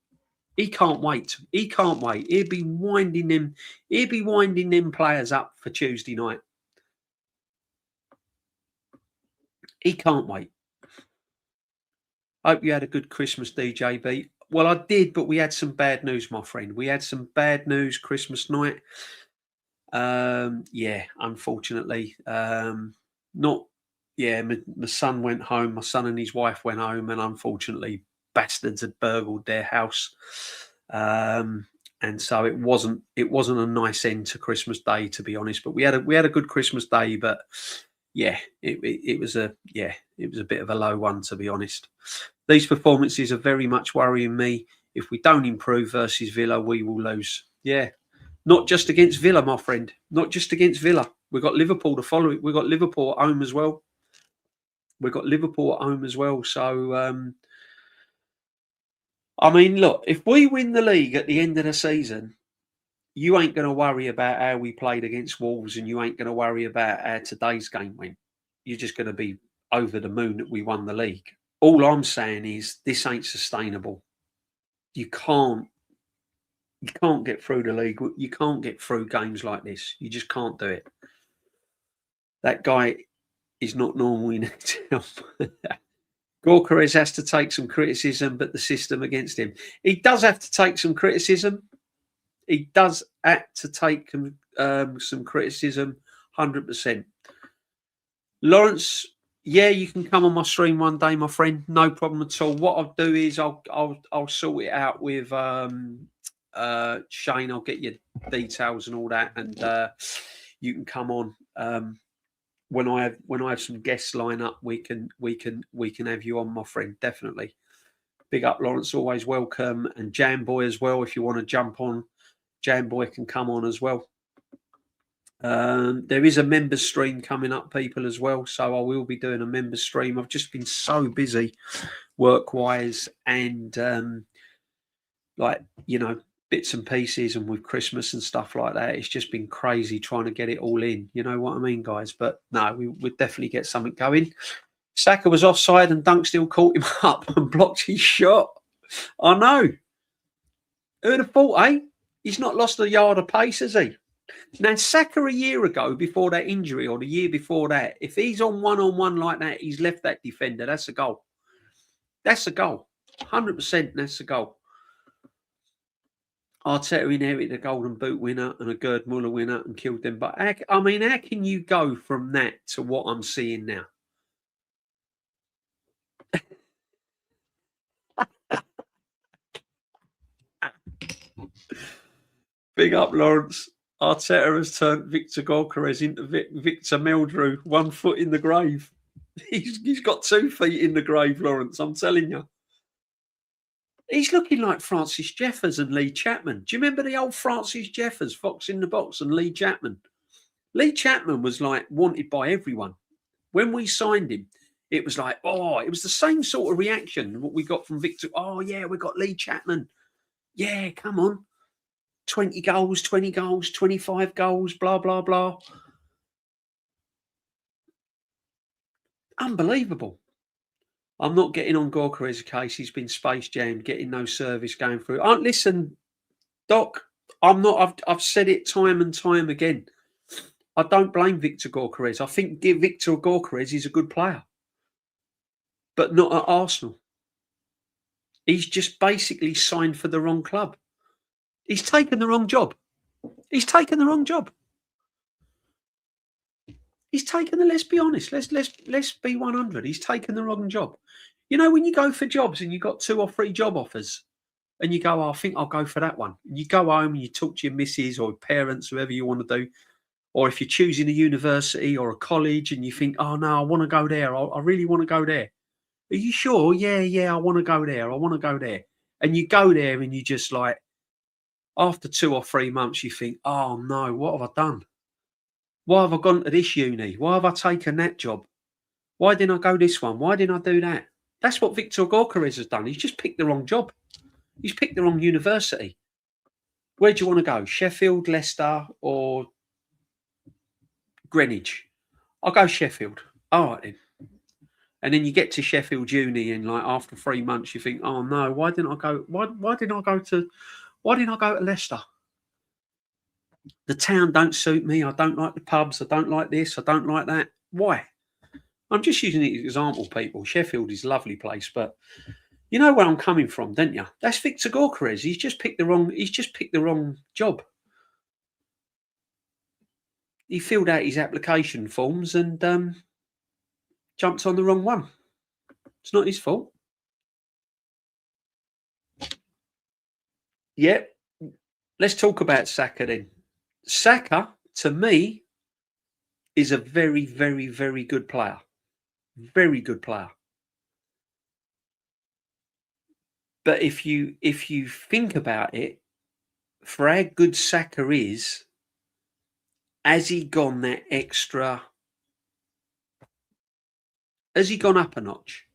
He can't wait. He can't wait. He'll be winding them players up for Tuesday night. He can't wait. Hope you had a good Christmas, DJB. Well, I did, but we had some bad news, my friend. We had some bad news Christmas night. Yeah, unfortunately. My son went home. My son and his wife went home, and unfortunately, bastards had burgled their house. And so it wasn't a nice end to Christmas Day, to be honest. But we had a good Christmas Day, but yeah, it was a bit of a low one, to be honest. These performances are very much worrying me. If we don't improve versus Villa, we will lose. Yeah, not just against Villa, my friend. Not just against Villa. We've got Liverpool to follow it. We've got Liverpool at home as well. So, I mean, look, if we win the league at the end of the season, you ain't going to worry about how we played against Wolves, and you ain't going to worry about how today's game went. You're just going to be over the moon that we won the league. All I'm saying is this ain't sustainable. You can't get through the league. You can't get through games like this. You just can't do it. That guy is not normal in itself. Gorka has to take some criticism, but the system against him. He does have to take some criticism. He does have to take some criticism, 100%. Lawrence, yeah, you can come on my stream one day, my friend. No problem at all. What I'll do is I'll sort it out with Shane. I'll get your details and all that, and you can come on. When I have some guests line up, we can have you on, my friend. Definitely. Big up, Lawrence. Always welcome, and Jamboy as well. If you want to jump on, Jamboy can come on as well. There is a members stream coming up, people, as well. So I will be doing a members stream. I've just been so busy work-wise and bits and pieces, and with Christmas and stuff like that. It's just been crazy trying to get it all in. You know what I mean, guys? But no, we would definitely get something going. Saka was offside and Dunk still caught him up and blocked his shot. I know. Who'd have thought, eh? He's not lost a yard of pace, has he? Now, Saka a year ago, before that injury, or the year before that, if he's on one-on-one like that, he's left that defender. That's a goal. That's a goal. 100% that's a goal. Arteta inherited a Golden Boot winner and a Gerd Muller winner and killed them. But, how can you go from that to what I'm seeing now? Big up, Lawrence. Arteta has turned Victor Gorkarez into Victor Meldrew, 1 foot in the grave. He's got 2 feet in the grave, Lawrence, I'm telling you. He's looking like Francis Jeffers and Lee Chapman. Do you remember the old Francis Jeffers, Fox in the Box, and Lee Chapman? Lee Chapman was like wanted by everyone. When we signed him, it was like, oh, it was the same sort of reaction what we got from Victor. Oh, yeah, we got Lee Chapman. Yeah, come on. 20 goals, 20 goals, 25 goals, blah, blah, blah. Unbelievable. I'm not getting on Gorkarez's case. He's been space jammed, getting no service going through. Listen, Doc, I'm not. I've said it time and time again. I don't blame Victor Gorkarez. I think Victor Gorkarez is a good player, but not at Arsenal. He's just basically signed for the wrong club. He's taken the wrong job. He's taken the wrong job. He's taken the. Let's be honest. Let's be 100. He's taken the wrong job. You know, when you go for jobs and you've got 2 or 3 job offers, and you go, oh, I think I'll go for that one. And you go home and you talk to your missus or parents, whoever you want to do. Or if you're choosing a university or a college and you think, oh, no, I want to go there. I really want to go there. Are you sure? Yeah, I want to go there. I want to go there. And you go there and you just like, after 2 or 3 months, you think, oh, no, what have I done? Why have I gone to this uni? Why have I taken that job? Why didn't I go this one? Why didn't I do that? That's what Victor Gorkarez has done. He's just picked the wrong job. He's picked the wrong university. Where do you want to go? Sheffield, Leicester, or Greenwich? I'll go Sheffield. All right then. And then you get to Sheffield Uni, and like after 3 months, you think, oh no, why didn't I go? Why didn't I go to Leicester? The town don't suit me. I don't like the pubs. I don't like this. I don't like that. Why? I'm just using it as an example, people. Sheffield is a lovely place, but you know where I'm coming from, don't you? That's Victor Gorkarez. He's just picked the wrong job. He filled out his application forms and jumped on the wrong one. It's not his fault. Yeah. Let's talk about Saka then. Saka, to me, is a very, very, very good player. Very good player. But if you think about it, for how good Saka is, has he gone that extra? Has he gone up a notch?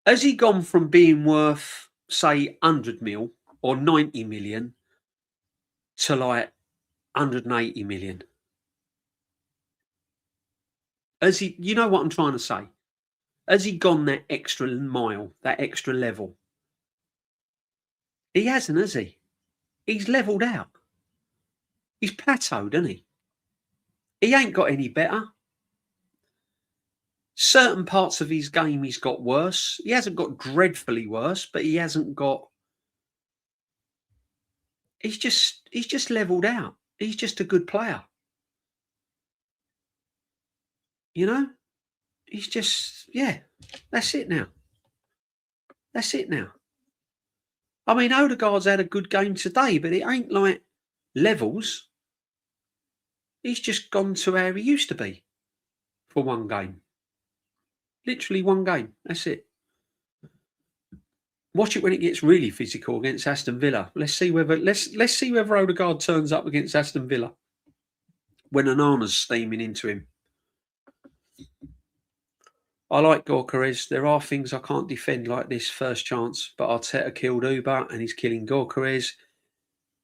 Has he gone from being worth, say, 100 mil or 90 million to like 180 million? Has he, you know what I'm trying to say? Has he gone that extra mile, that extra level? He hasn't, has he? He's levelled out. He's plateaued, hasn't he? He ain't got any better. Certain parts of his game he's got worse. He hasn't got dreadfully worse, but he hasn't got. He's just levelled out. He's just a good player. You know? He's just, yeah, that's it now. That's it now. I mean, Odegaard's had a good game today, but it ain't like levels. He's just gone to where he used to be for one game. Literally one game. That's it. Watch it when it gets really physical against Aston Villa. Let's see whether Odegaard turns up against Aston Villa when Onana's steaming into him. I like Gorkarez. There are things I can't defend like this first chance, but Arteta killed Uber and he's killing Gorkarez.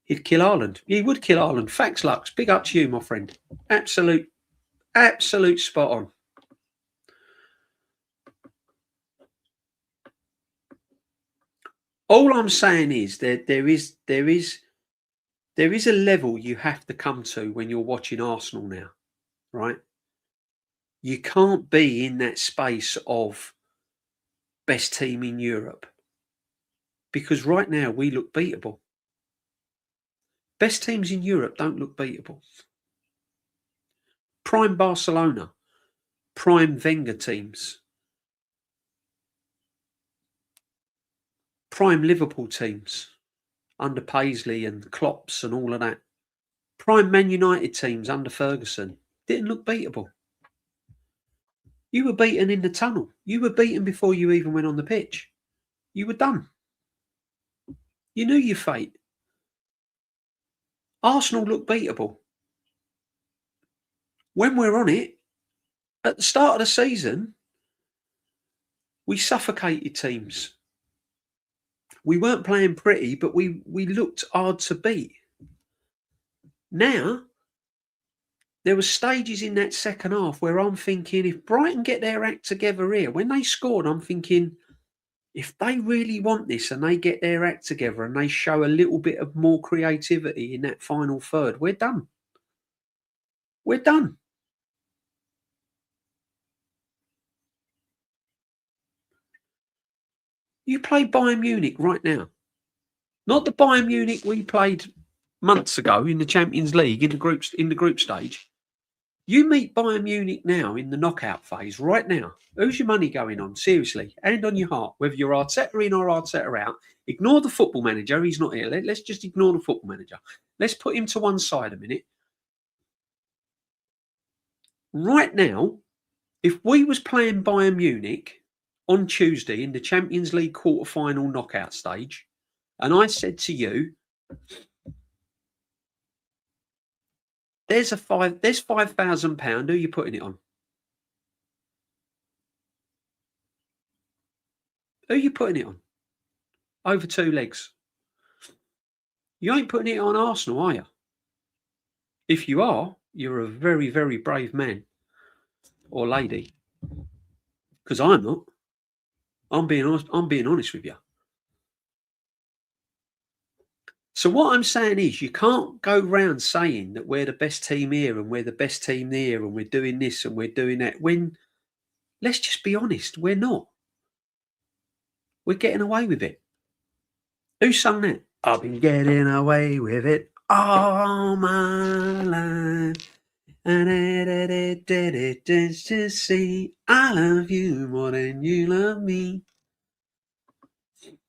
He'd kill Haaland. He would kill Haaland. Facts, Lux. Big up to you, my friend. Absolute spot on. All I'm saying is there is a level you have to come to when you're watching Arsenal now, right? You can't be in that space of best team in Europe because right now we look beatable. Best teams in Europe don't look beatable. Prime Barcelona, prime Wenger teams. Prime Liverpool teams under Paisley and Klopps and all of that. Prime Man United teams under Ferguson didn't look beatable. You were beaten in the tunnel. You were beaten before you even went on the pitch. You were done. You knew your fate. Arsenal look beatable. When we're on it, at the start of the season, we suffocated teams. We weren't playing pretty, but we looked hard to beat. Now, there were stages in that second half where I'm thinking, if Brighton get their act together here, when they scored, I'm thinking, if they really want this and they get their act together and they show a little bit of more creativity in that final third, we're done. We're done. You play Bayern Munich right now. Not the Bayern Munich we played months ago in the Champions League in the group stage. You meet Bayern Munich now in the knockout phase right now. Who's your money going on? Seriously, hand on your heart. Whether you're Arteta in or Arteta out, ignore the football manager. He's not here. Let's just ignore the football manager. Let's put him to one side a minute. Right now, if we was playing Bayern Munich on Tuesday in the Champions League quarter-final knockout stage, and I said to you, there's £5,000. Who are you putting it on? Who are you putting it on? Over 2 legs. You ain't putting it on Arsenal, are you? If you are, you're a very, very brave man or lady. Because I'm not. I'm being honest with you. So what I'm saying is, you can't go round saying that we're the best team here and we're the best team there and we're doing this and we're doing that, when, let's just be honest, we're not. We're getting away with it. Who sung that? I've been getting away with it all my life. And to see I love you more than you love me.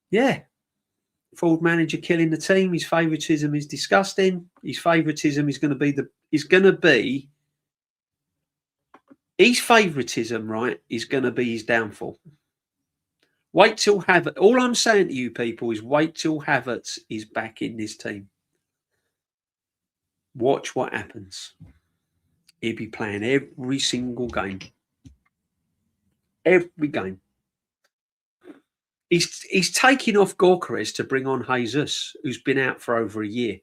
Yeah. Forward manager killing the team. His favouritism is disgusting. His favouritism is going to be his favouritism, right, is going to be his downfall. Wait till Havertz. All I'm saying to you people is wait till Havertz is back in this team. Watch what happens. He'll be playing every single game. Every game. He's taking off Gyökeres to bring on Jesus, who's been out for over a year,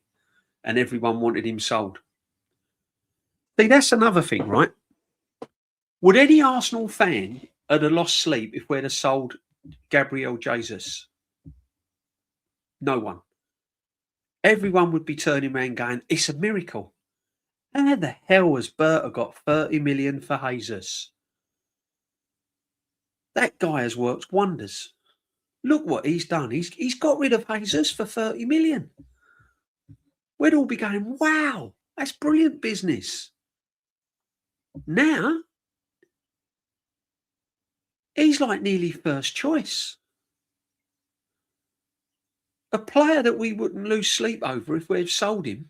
and everyone wanted him sold. See, that's another thing, right? Would any Arsenal fan have lost sleep if we'd have sold Gabriel Jesus? No one. Everyone would be turning around going, it's a miracle. How the hell has Berta got 30 million for Jesus? That guy has worked wonders. Look what he's done. He's got rid of Jesus for 30 million. We'd all be going, wow, that's brilliant business. Now, he's like nearly first choice. A player that we wouldn't lose sleep over if we'd sold him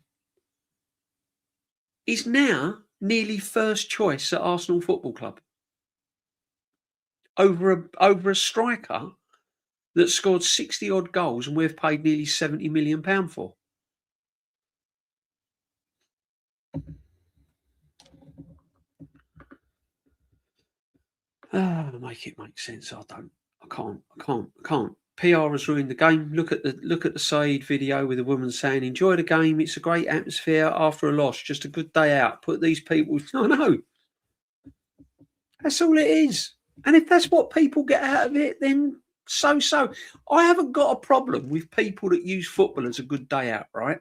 is now nearly first choice at Arsenal Football Club. Over a striker that scored 60-odd goals and we've paid nearly £70 million for. Make it make sense. I can't. PR has ruined the game. Look at the Saeed video with the woman saying, enjoy the game. It's a great atmosphere after a loss. Just a good day out. Put these people... No. That's all it is. And if that's what people get out of it, then so. I haven't got a problem with people that use football as a good day out, right?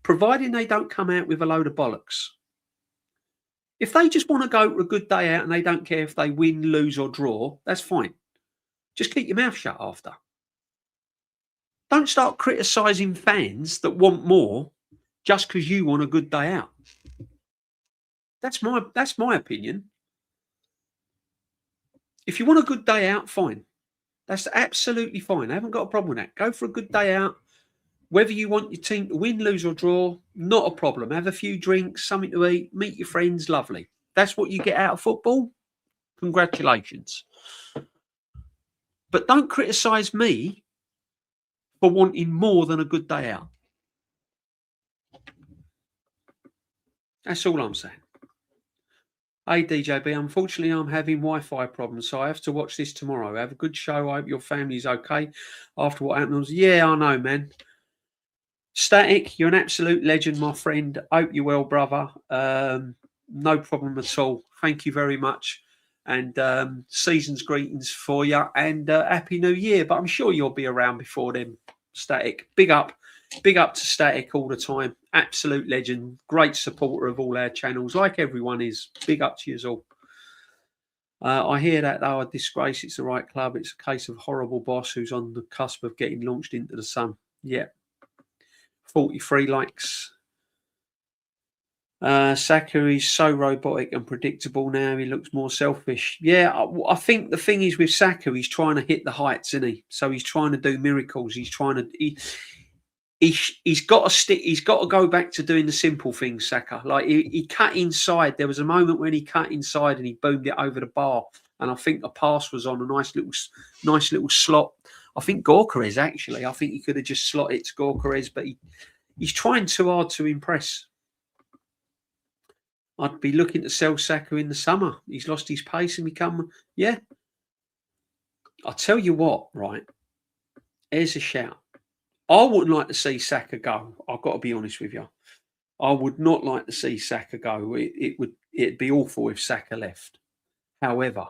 Providing they don't come out with a load of bollocks. If they just want to go for a good day out and they don't care if they win, lose or draw, that's fine. Just keep your mouth shut after. Don't start criticising fans that want more just because you want a good day out. That's my opinion. If you want a good day out, fine. That's absolutely fine. I haven't got a problem with that. Go for a good day out. Whether you want your team to win, lose, or draw, not a problem. Have a few drinks, something to eat, meet your friends, lovely. That's what you get out of football. Congratulations. But don't criticise me for wanting more than a good day out. That's all I'm saying. Hey, DJB, unfortunately, I'm having Wi-Fi problems, so I have to watch this tomorrow. Have a good show. I hope your family's okay after what happened. Yeah, I know, man. Static, you're an absolute legend, my friend. Hope you're well, brother. No problem at all. Thank you very much. And season's greetings for you, and Happy New Year. But I'm sure you'll be around before then. Static, big up to Static all the time. Absolute legend, great supporter of all our channels, like everyone is. Big up to you all. I hear that though, a disgrace. It's the right club. It's a case of horrible boss who's on the cusp of getting launched into the sun. Yeah. 43 likes. Saka is so robotic and predictable now. He looks more selfish. Yeah, I think the thing is with Saka, he's trying to hit the heights, isn't he? So he's trying to do miracles. He's trying to. He's got to stick. He's got to go back to doing the simple things. Saka, like he cut inside. There was a moment when he cut inside and he boomed it over the bar, and I think the pass was on a nice little slot. I think Gyökeres actually. I think he could have just slotted it to Gyökeres, but he's trying too hard to impress. I'd be looking to sell Saka in the summer. He's lost his pace and become, yeah. I'll tell you what, right? Here's a shout. I wouldn't like to see Saka go. I've got to be honest with you. I would not like to see Saka go. It'd be awful if Saka left. However,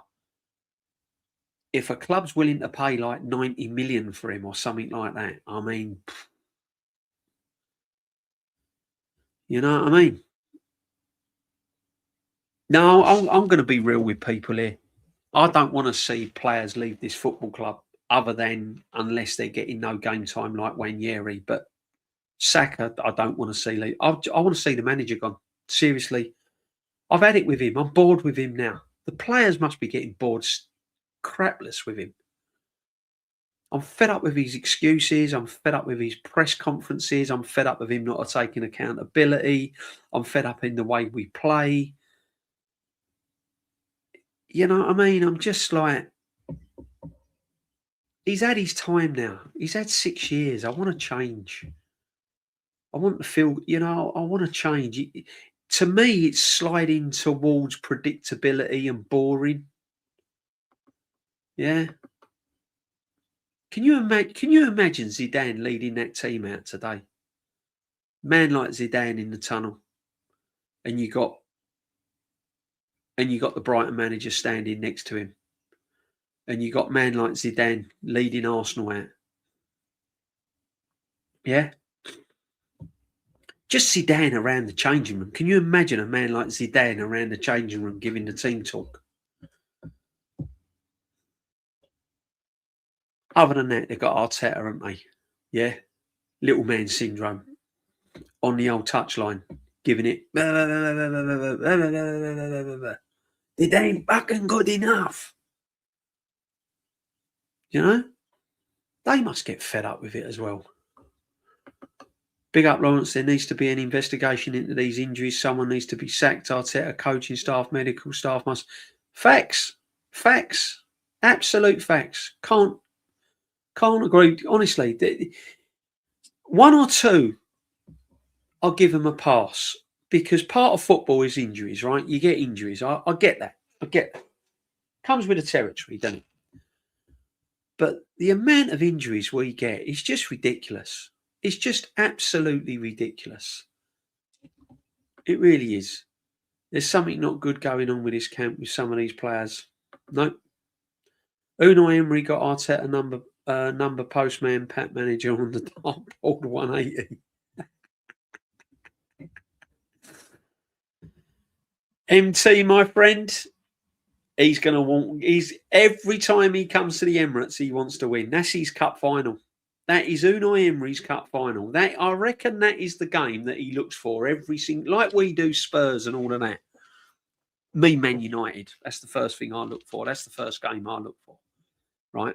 if a club's willing to pay like 90 million for him or something like that, I mean, you know what I mean? No, I'm going to be real with people here. I don't want to see players leave this football club other than unless they're getting no game time like Wanyeri. But Saka, I don't want to see leave. I want to see the manager gone. Seriously. I've had it with him. I'm bored with him now. The players must be getting bored crapless with him. I'm fed up with his excuses. I'm fed up with his press conferences. I'm fed up with him not taking accountability. I'm fed up in the way we play. You know what I mean? I'm just like, he's had his time now. He's had 6 years. I want to change. I want to feel, I want to change. To me, it's sliding towards predictability and boring. Yeah. Can you imagine Zidane leading that team out today? Man like Zidane in the tunnel, and you got the Brighton manager standing next to him, and you got man like Zidane leading Arsenal out. Yeah. Just Zidane around the changing room. Can you imagine a man like Zidane around the changing room giving the team talk? Other than that, they've got Arteta, haven't they? Yeah. Little man syndrome on the old touchline, giving it. It ain't fucking good enough. You know? They must get fed up with it as well. Big up, Lawrence. There needs to be an investigation into these injuries. Someone needs to be sacked. Arteta, coaching staff, medical staff must. Facts. Absolute facts. Can't agree. Honestly, one or two, I'll give them a pass because part of football is injuries, right? You get injuries. I get that. Comes with the territory, doesn't it? But the amount of injuries we get is just ridiculous. It's just absolutely ridiculous. It really is. There's something not good going on with this camp with some of these players. No. Unai Emery got Arteta number postman, Pat manager on the dartboard 180. MT, my friend, he's going to want. Every time he comes to the Emirates, he wants to win. That's his cup final. That is Unai Emery's cup final. I reckon that is the game that he looks for every single, like we do Spurs and all of that. Me, Man United. That's the first thing I look for. That's the first game I look for. Right.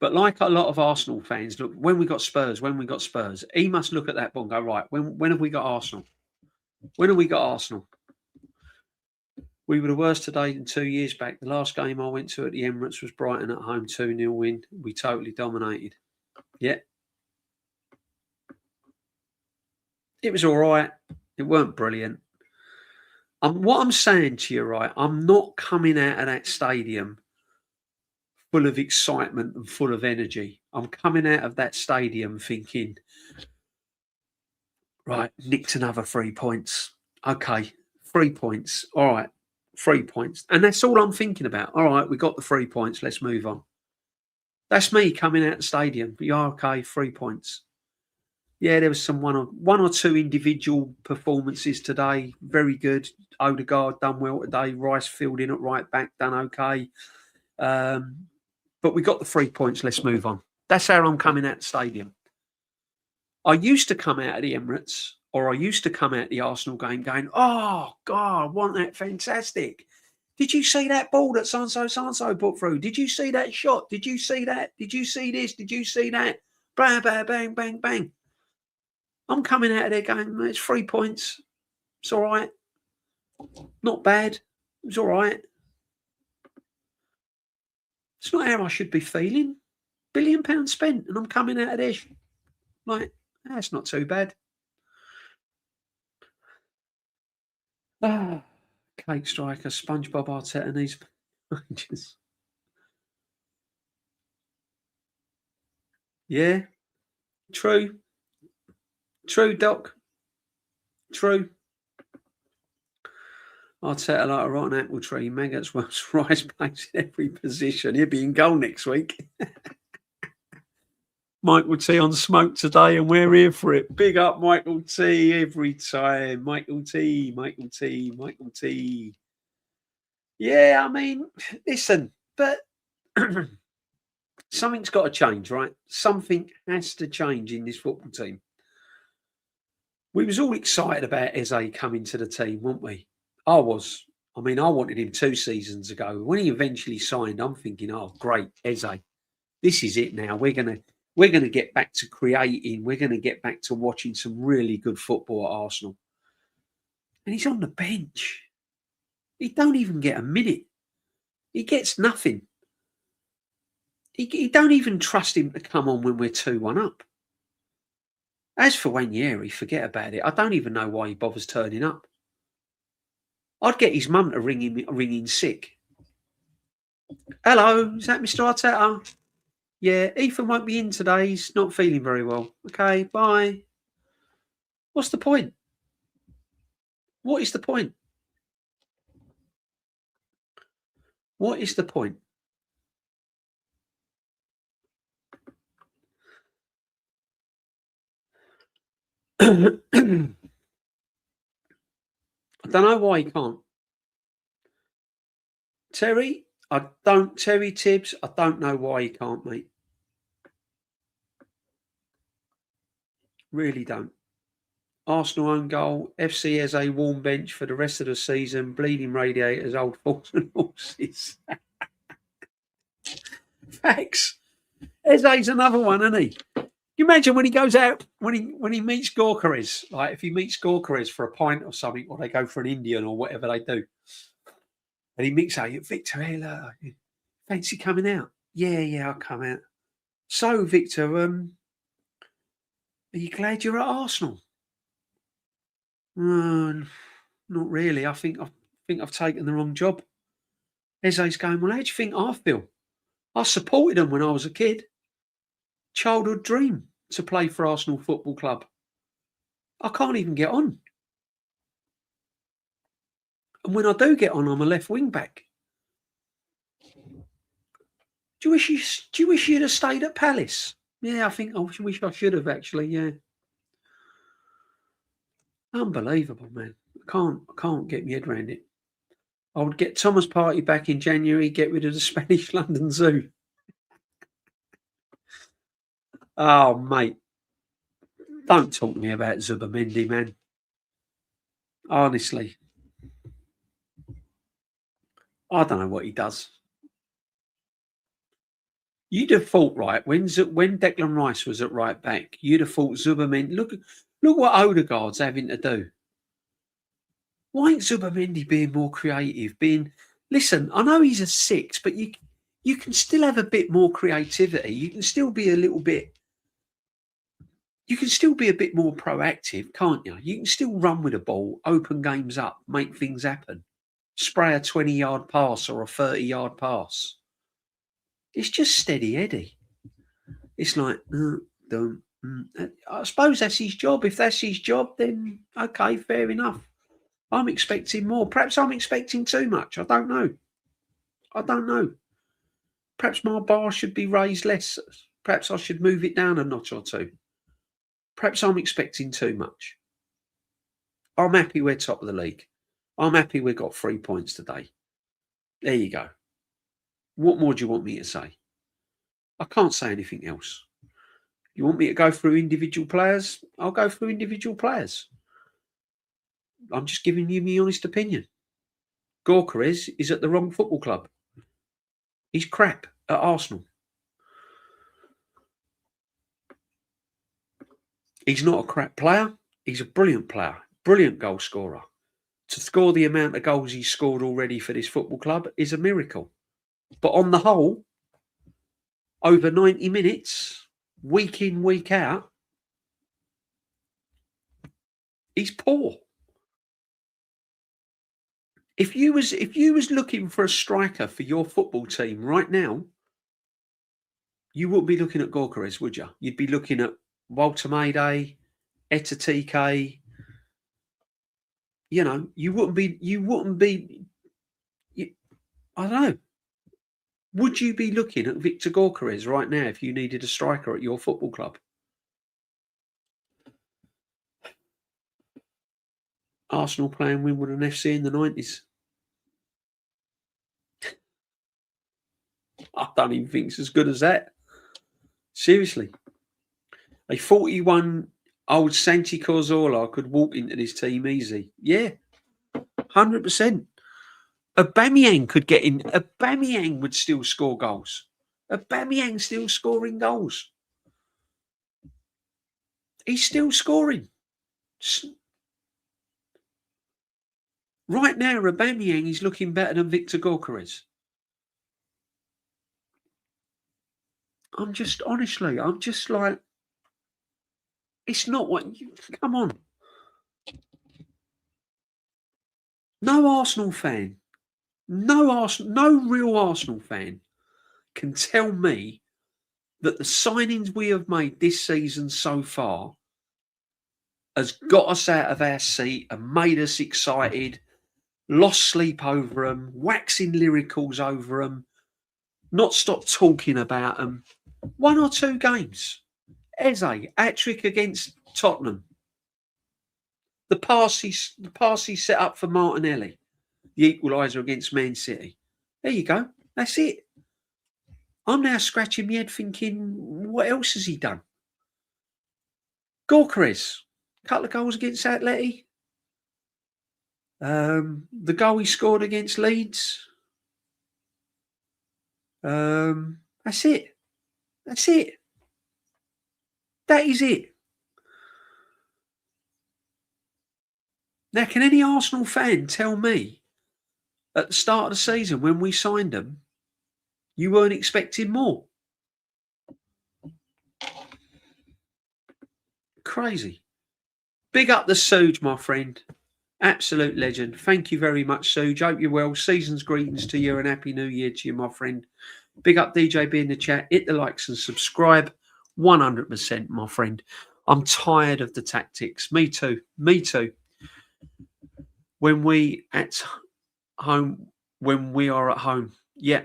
But like a lot of Arsenal fans, look, when we got Spurs, he must look at that ball and go, right, when have we got Arsenal? When have we got Arsenal? We were the worst today than 2 years back. The last game I went to at the Emirates was Brighton at home, 2-0 win. We totally dominated. Yeah. It was all right. It weren't brilliant. What I'm saying to you, right, I'm not coming out of that stadium full of excitement and full of energy. I'm coming out of that stadium thinking, right, nicked another 3 points. Okay, 3 points. All right, 3 points. And that's all I'm thinking about. All right, we got the 3 points. Let's move on. That's me coming out the stadium. Yeah, okay, 3 points. Yeah, there was some one or two individual performances today. Very good. Odegaard done well today. Rice fielding at right back, done okay. But we got the 3 points. Let's move on. That's how I'm coming out the stadium. I used to come out of the Emirates, or I used to come out the Arsenal game going, oh, God, wasn't that fantastic? Did you see that ball that so-and-so put through? Did you see that shot? Did you see that? Did you see this? Did you see that? Bang, bang, bang, bang, bang. I'm coming out of there going, it's 3 points. It's all right. Not bad. It's all right. It's not how I should be feeling. £1 billion spent, and I'm coming out of there like, that's not too bad. Cake Striker, SpongeBob Arteta and these managers. Yeah, true. True, Doc. True. Arteta like a rotten apple tree. Maggots Wells Rice plays in every position. He'll be in goal next week. Michael T on smoke today, and we're here for it. Big up Michael T every time. Michael T. Yeah, I mean, listen, but something's got to change, right? Something has to change in this football team. We was all excited about Eze coming to the team, weren't we? I was. I mean, I wanted him 2 seasons ago. When he eventually signed, I'm thinking, oh, great, Eze. This is it now. We're gonna get back to creating. We're gonna get back to watching some really good football at Arsenal. And he's on the bench. He don't even get a minute. He gets nothing. He don't even trust him to come on when we're 2-1 up. As for Wanyeri, forget about it. I don't even know why he bothers turning up. I'd get his mum to ring in sick. Hello, is that Mr. Arteta? Yeah, Ethan won't be in today. He's not feeling very well. Okay, bye. What's the point? What is the point? What is the point? I don't know why he can't. Terry Tibbs, I don't know why he can't, mate. Really don't. Arsenal own goal. FC has a warm bench for the rest of the season. Bleeding radiators, old fools and horses. Facts. Eze's another one, isn't he? You imagine when he goes out, when he meets Gorkarez, like if he meets Gorkarez for a pint or something, or they go for an Indian or whatever they do, and he meets out, Victor, hey, look, fancy coming out? Yeah, I'll come out. So, Victor, are you glad you're at Arsenal? Not really. I think I've taken the wrong job. Eze's going, well, how do you think I feel? I supported them when I was a kid. Childhood dream to play for Arsenal Football Club. I can't even get on. And when I do get on, I'm a left wing back. Do you wish you'd have stayed at Palace? Yeah, I wish I should have actually, yeah. Unbelievable, man. I can't get my head around it. I would get Thomas Partey back in January, get rid of the Spanish London Zoo. Oh, mate. Don't talk to me about Zubamendi, man. Honestly. I don't know what he does. You'd have thought, right, when Declan Rice was at right back, you'd have thought Zuberman. Look what Odegaard's having to do. Why ain't Zubermendi being more creative? Listen, I know he's a 6, but you can still have a bit more creativity. You can still be a little bit. You can still be a bit more proactive, can't you? You can still run with the ball, open games up, make things happen. Spray a 20-yard pass or a 30-yard pass. It's just steady Eddie. It's like, I suppose that's his job. If that's his job, then okay, fair enough. I'm expecting more. Perhaps I'm expecting too much. I don't know. Perhaps my bar should be raised less. Perhaps I should move it down a notch or two. Perhaps I'm expecting too much. I'm happy we're top of the league. I'm happy we've got 3 points today. There you go. What more do you want me to say? I can't say anything else. You want me to go through individual players? I'll go through individual players. I'm just giving you my honest opinion. Gyökeres is at the wrong football club. He's crap at Arsenal. He's not a crap player. He's a brilliant player. Brilliant goal scorer. To score the amount of goals he's scored already for this football club is a miracle. But on the whole, over 90 minutes, week in, week out, he's poor. If you was looking for a striker for your football team right now, you wouldn't be looking at Gyökeres, would you? You'd be looking at Walter Mayday, Etatike. You know, you wouldn't be. I don't know. Would you be looking at Victor Gyökeres right now if you needed a striker at your football club? Arsenal playing Wimbledon FC in the 90s. I don't even think it's as good as that. Seriously. A 41-old Santi Cazorla could walk into this team easy. Yeah, 100%. Aubameyang could get in. Aubameyang would still score goals. Aubameyang still scoring goals. He's still scoring. Right now, Aubameyang is looking better than Victor Gyökeres. I'm just like, it's not what you, come on. No Arsenal fan, no real Arsenal fan can tell me that the signings we have made this season so far has got us out of our seat and made us excited, lost sleep over them, waxing lyricals over them, not stop talking about them. 1 or 2 games. Eze, hat-trick against Tottenham. The pass he set up for Martinelli, the equaliser against Man City. There you go. That's it. I'm now scratching my head thinking, what else has he done? Gyökeres, a couple of goals against Atleti. The goal he scored against Leeds. That's it. That's it. That is it. Now, can any Arsenal fan tell me at the start of the season when we signed them, you weren't expecting more? Crazy. Big up the Suge, my friend. Absolute legend. Thank you very much, Suge. Hope you're well. Season's greetings to you and Happy New Year to you, my friend. Big up DJB in the chat. Hit the likes and subscribe. 100%, my friend. I'm tired of the tactics. Me too. Me too. When we are at home, yeah.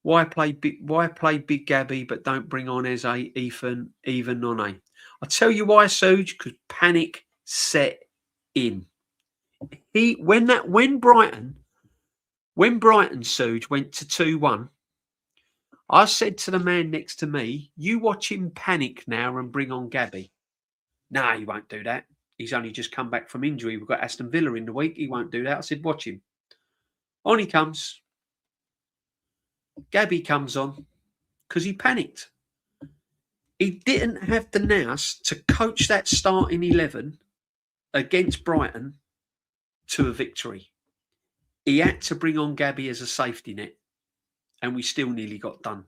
Why play Big Gabby but don't bring on Eze, Ethan, even Nonne? I'll tell you why, Suge, because panic set in. When Brighton, Suge, went to 2-1, I said to the man next to me, you watch him panic now and bring on Gabby. Nah, he won't do that. He's only just come back from injury. We've got Aston Villa in the week. He won't do that. I said, watch him. On he comes. Gabby comes on. because he panicked. He didn't have the nous to coach that starting 11 against Brighton to a victory. He had to bring on Gabby as a safety net, and we still nearly got done.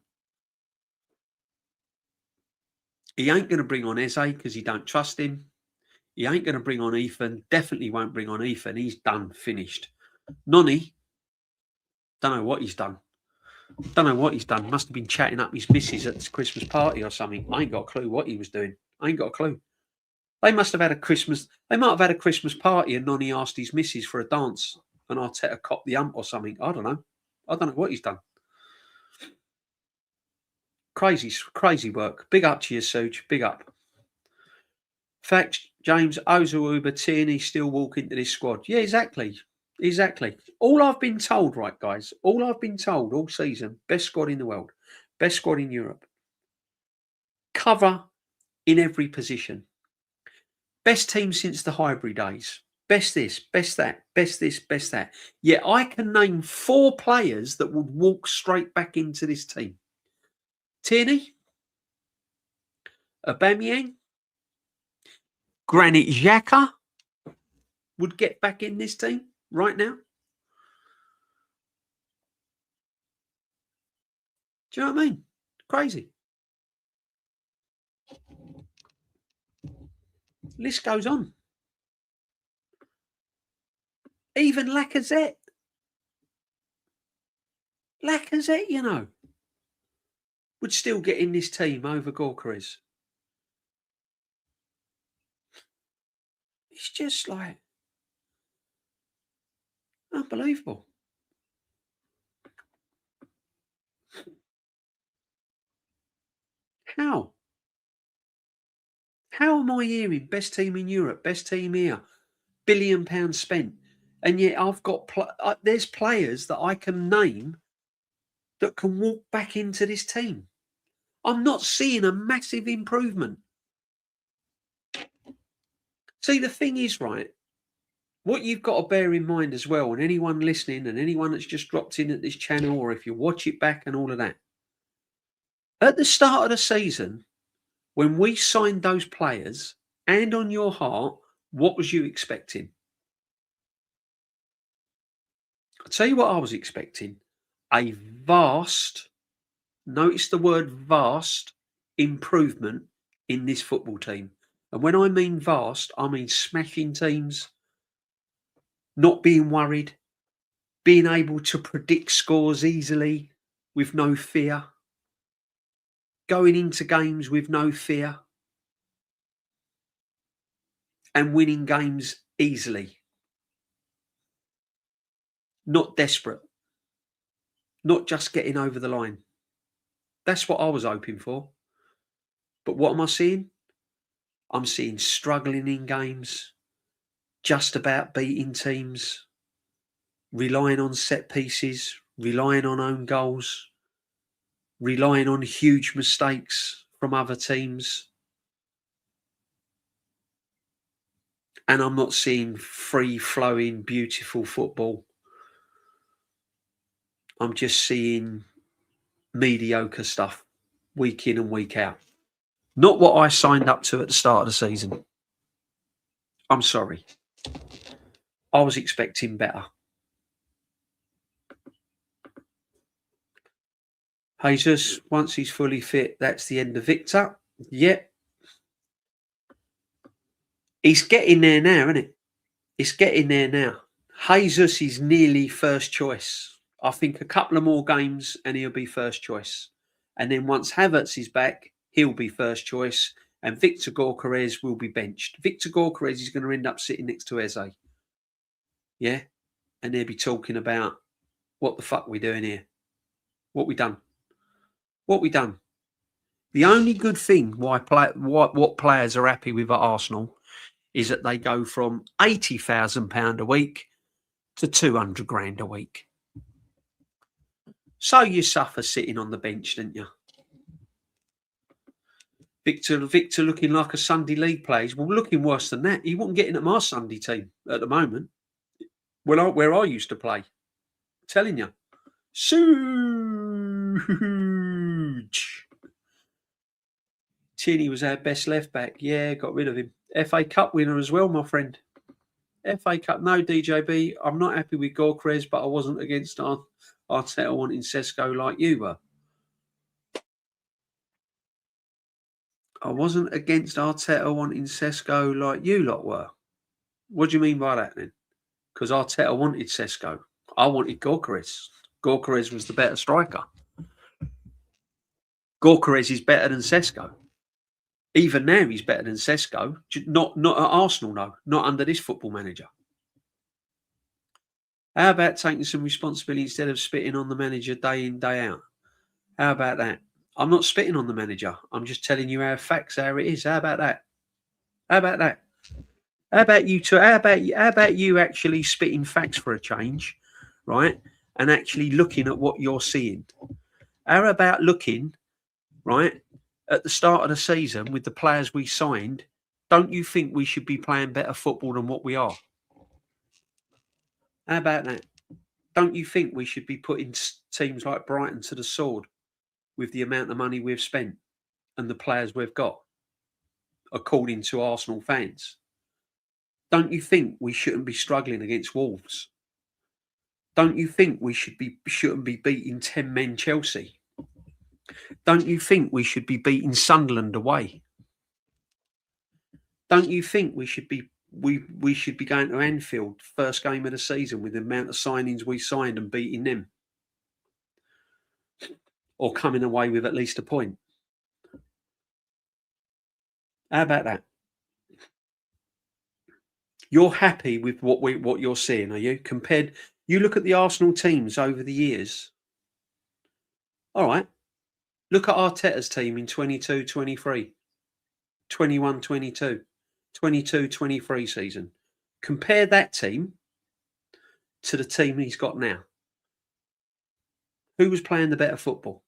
He ain't going to bring on Eze because he don't trust him. He ain't going to bring on Ethan. Definitely won't bring on Ethan. He's done, finished. Nonny, don't know what he's done. Don't know what he's done. Must have been chatting up his missus at this Christmas party or something. I ain't got a clue what he was doing. I ain't got a clue. They must have had a Christmas. They might have had a Christmas party and Nonny asked his missus for a dance and Arteta copped the ump or something. I don't know. I don't know what he's done. Crazy work. Big up to you, Suge. Big up. Fact, James, Ozuuba, Tierney still walk into this squad. Yeah, exactly. All I've been told, right, guys, all I've been told all season, best squad in the world, best squad in Europe. Cover in every position. Best team since the Highbury days. Best this, best that, best this, best that. Yeah, I can name 4 players that would walk straight back into this team. Tierney, Aubameyang, Granit Xhaka would get back in this team right now. Do you know what I mean? Crazy. List goes on. Even Lacazette, you know, would still get in this team over Gyökeres. It's just like unbelievable. How? How am I hearing best team in Europe, best team here, £1 billion spent, and yet I've got there's players that I can name that can walk back into this team. I'm not seeing a massive improvement. See, the thing is, right, what you've got to bear in mind as well, and anyone listening and anyone that's just dropped in at this channel, or if you watch it back and all of that, at the start of the season, when we signed those players, and on your heart, what was you expecting? I'll tell you what I was expecting. A vast, notice the word vast, improvement in this football team. And when I mean vast, I mean smashing teams, not being worried, being able to predict scores easily with no fear, going into games with no fear, and winning games easily. Not desperate. Not just getting over the line. That's what I was hoping for. But what am I seeing? I'm seeing struggling in games, just about beating teams, relying on set pieces, relying on own goals, relying on huge mistakes from other teams. And I'm not seeing free-flowing, beautiful football. I'm just seeing mediocre stuff week in and week out. Not what I signed up to at the start of the season. I'm sorry. I was expecting better. Jesus, once he's fully fit, that's the end of Victor. Yep. He's getting there now, isn't it? It's getting there now. Jesus is nearly first choice. I think a couple of more games and he'll be first choice. And then once Havertz is back, he'll be first choice. And Victor Gyökeres will be benched. Victor Gyökeres is going to end up sitting next to Eze. Yeah? And they'll be talking about what the fuck we doing here. What we done. What we done. The only good thing what players are happy with at Arsenal is that they go from £80,000 a week to 200 grand a week. So you suffer sitting on the bench, didn't you? Victor looking like a Sunday league player. Well, looking worse than that. He wouldn't get in at my Sunday team at the moment. Where I used to play. I'm telling you. huge. Tierney was our best left back. Yeah, got rid of him. FA Cup winner as well, my friend. FA Cup. No, DJB. I'm not happy with Gorkrez, but I wasn't against Arteta wanting Sesko like you were. I wasn't against Arteta wanting Sesko like you lot were. What do you mean by that then? Because Arteta wanted Sesko. I wanted Gorkrez. Gorkrez was the better striker. Gorkrez is better than Sesko. Even now, he's better than Sesko. Not at Arsenal, no. Not under this football manager. How about taking some responsibility instead of spitting on the manager day in, day out? How about that? I'm not spitting on the manager. I'm just telling you how it is. How about that? How about that? How about you two? How about you actually spitting facts for a change, right? And actually looking at what you're seeing. How about looking, right, at the start of the season with the players we signed? Don't you think we should be playing better football than what we are? How about that? Don't you think we should be putting teams like Brighton to the sword with the amount of money we've spent and the players we've got, according to Arsenal fans? Don't you think we shouldn't be struggling against Wolves? Don't you think we shouldn't be beating 10-men Chelsea? Don't you think we should be beating Sunderland away? Don't you think we should be going to Anfield first game of the season with the amount of signings we signed and beating them? Or coming away with at least a point? How about that? You're happy with what you're seeing, are you? You look at the Arsenal teams over the years. All right. Look at Arteta's team in 22-23, 21-22, 22-23 season. Compare that team to the team he's got now. Who was playing the better football?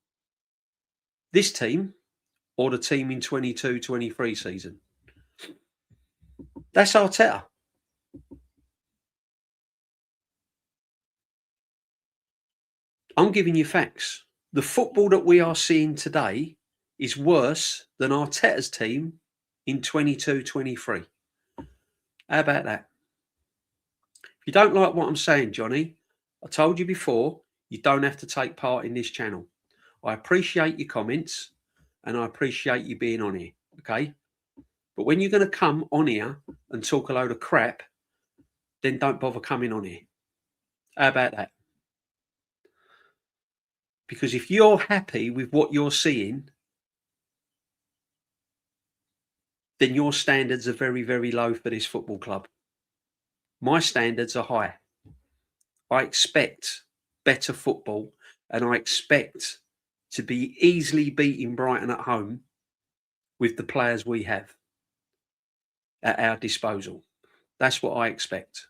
This team or the team in 22-23 season? That's Arteta. I'm giving you facts. The football that we are seeing today is worse than Arteta's team in 22-23. How about that? If you don't like what I'm saying, Johnny, I told you before, you don't have to take part in this channel. I appreciate your comments and I appreciate you being on here, okay? But when you're going to come on here and talk a load of crap, then don't bother coming on here. How about that? Because if you're happy with what you're seeing, then your standards are very, very low for this football club. My standards are high. I expect better football and I expect to be easily beating Brighton at home with the players we have at our disposal. That's what I expect.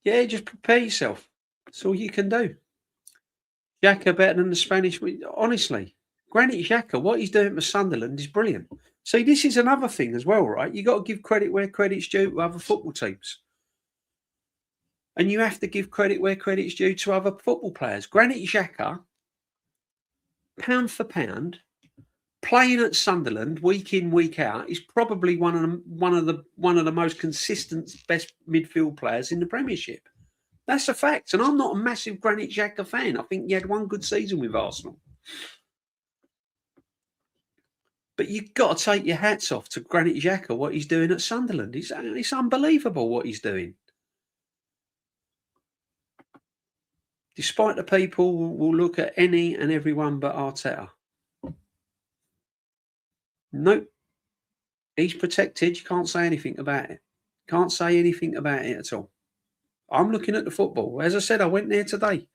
Yeah, just prepare yourself. That's all you can do. Xhaka better than the Spanish. Honestly, Granit Xhaka, what he's doing for Sunderland is brilliant. See, this is another thing as well, right? You got to give credit where credit's due to other football teams. And you have to give credit where credit's due to other football players. Granit Xhaka, pound for pound, playing at Sunderland week in, week out, is probably one of the most consistent, best midfield players in the Premiership. That's a fact. And I'm not a massive Granit Xhaka fan. I think he had one good season with Arsenal. But you've got to take your hats off to Granit Xhaka, what he's doing at Sunderland. It's unbelievable what he's doing. Despite the people will look at any and everyone but Arteta. Nope. He's protected. You can't say anything about it. Can't say anything about it at all. I'm looking at the football. As I said, I went there today.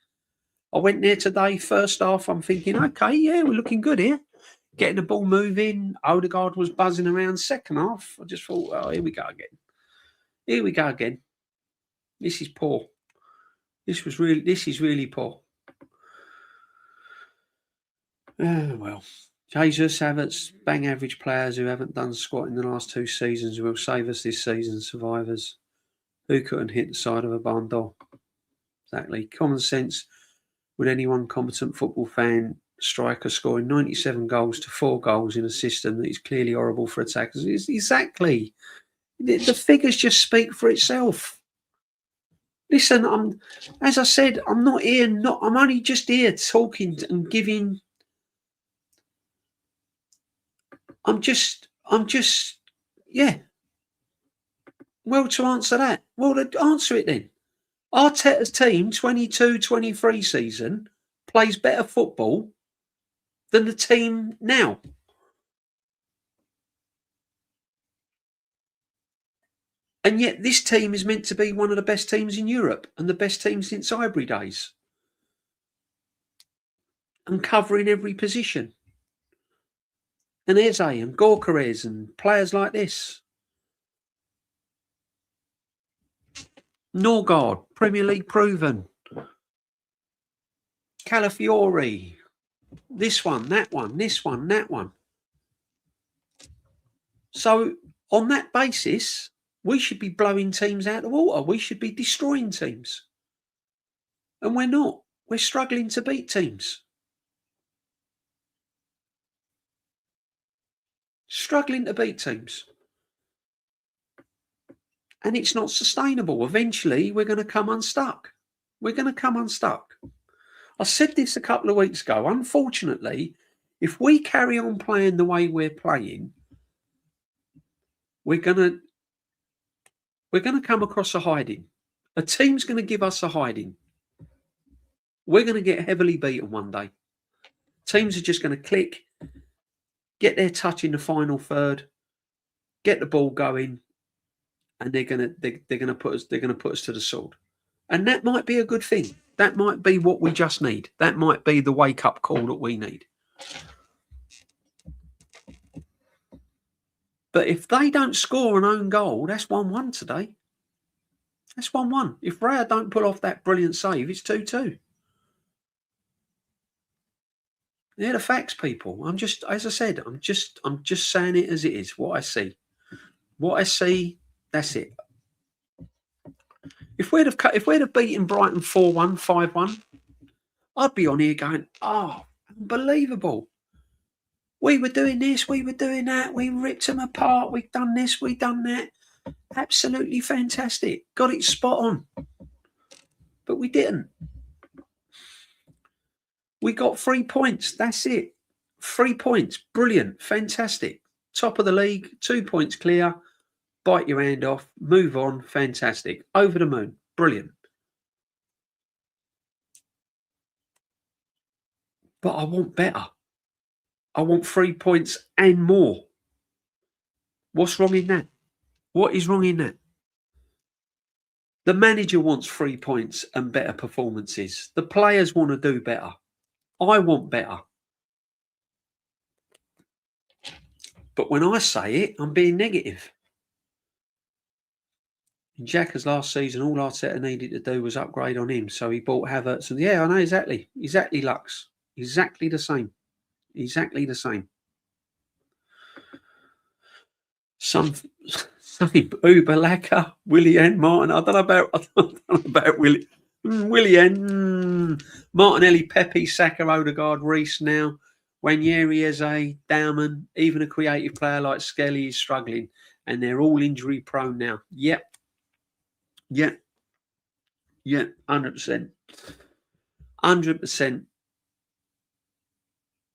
First half, I'm thinking, okay, yeah, we're looking good here. getting the ball moving. Odegaard was buzzing around. Second half, I just thought, oh, here we go again. Here we go again. This is poor. This is really poor. Well, Jesus, Havertz, bang average players who haven't done squat in the last 2 seasons will save us this season, survivors. Who couldn't hit the side of a barn door? Exactly. Common sense. Would anyone competent football fan striker scoring 97 goals to 4 goals in a system that is clearly horrible for attackers? Exactly. The figures just speak for itself. Listen, as I said, I'm not here. I'm only just here talking and giving. I'm just. Yeah. Well, to answer that, answer it then. Arteta's team, 22-23 season, plays better football than the team now. And yet this team is meant to be one of the best teams in Europe and the best team since Highbury days. And covering every position. And Eze and Gorkarez and players like this. Norgard, Premier League proven. Calafiori. This one, that one, this one, that one. So on that basis, we should be blowing teams out of the water. We should be destroying teams. And we're not. We're struggling to beat teams. Struggling to beat teams. And it's not sustainable. Eventually, we're going to come unstuck. We're going to come unstuck. I said this a couple of weeks ago. Unfortunately, if we carry on playing the way we're playing, we're going to come across a hiding. A team's going to give us a hiding. We're going to get heavily beaten one day. Teams are just going to click, get their touch in the final third, get the ball going, and they're going to put us to the sword. And that might be a good thing. That might be what we just need. That might be the wake-up call that we need. But if they don't score an own goal, that's 1-1 today. That's 1-1. If Raya don't pull off that brilliant save, it's 2-2. They're the facts, people. As I said, I'm just saying it as it is. What I see. What I see, that's it. If we'd have beaten Brighton 4-1, 5-1, I'd be on here going, oh, unbelievable. We were doing this, we were doing that, we ripped them apart, we've done this, we've done that. Absolutely fantastic. Got it spot on. But we didn't. We got 3 points. That's it. 3 points. Brilliant. Fantastic. Top of the league. 2 points clear. Bite your hand off. Move on. Fantastic. Over the moon. Brilliant. But I want better. I want 3 points and more. What's wrong in that? What is wrong in that? The manager wants 3 points and better performances. The players want to do better. I want better. But when I say it, I'm being negative. In Xhaka's last season, all Arteta needed to do was upgrade on him. So he bought Havertz. And yeah, I know exactly. Exactly, Lux. Exactly the same. Exactly the same. Some Uber Lacquer, Willian, Martin. I don't know about Willian, Martinelli, Pepe, Saka, Odegaard, Reece now, Wanyeri, Eze, Dauman, even a creative player like Skelly is struggling, and they're all injury prone now. Yep. 100%. 100%.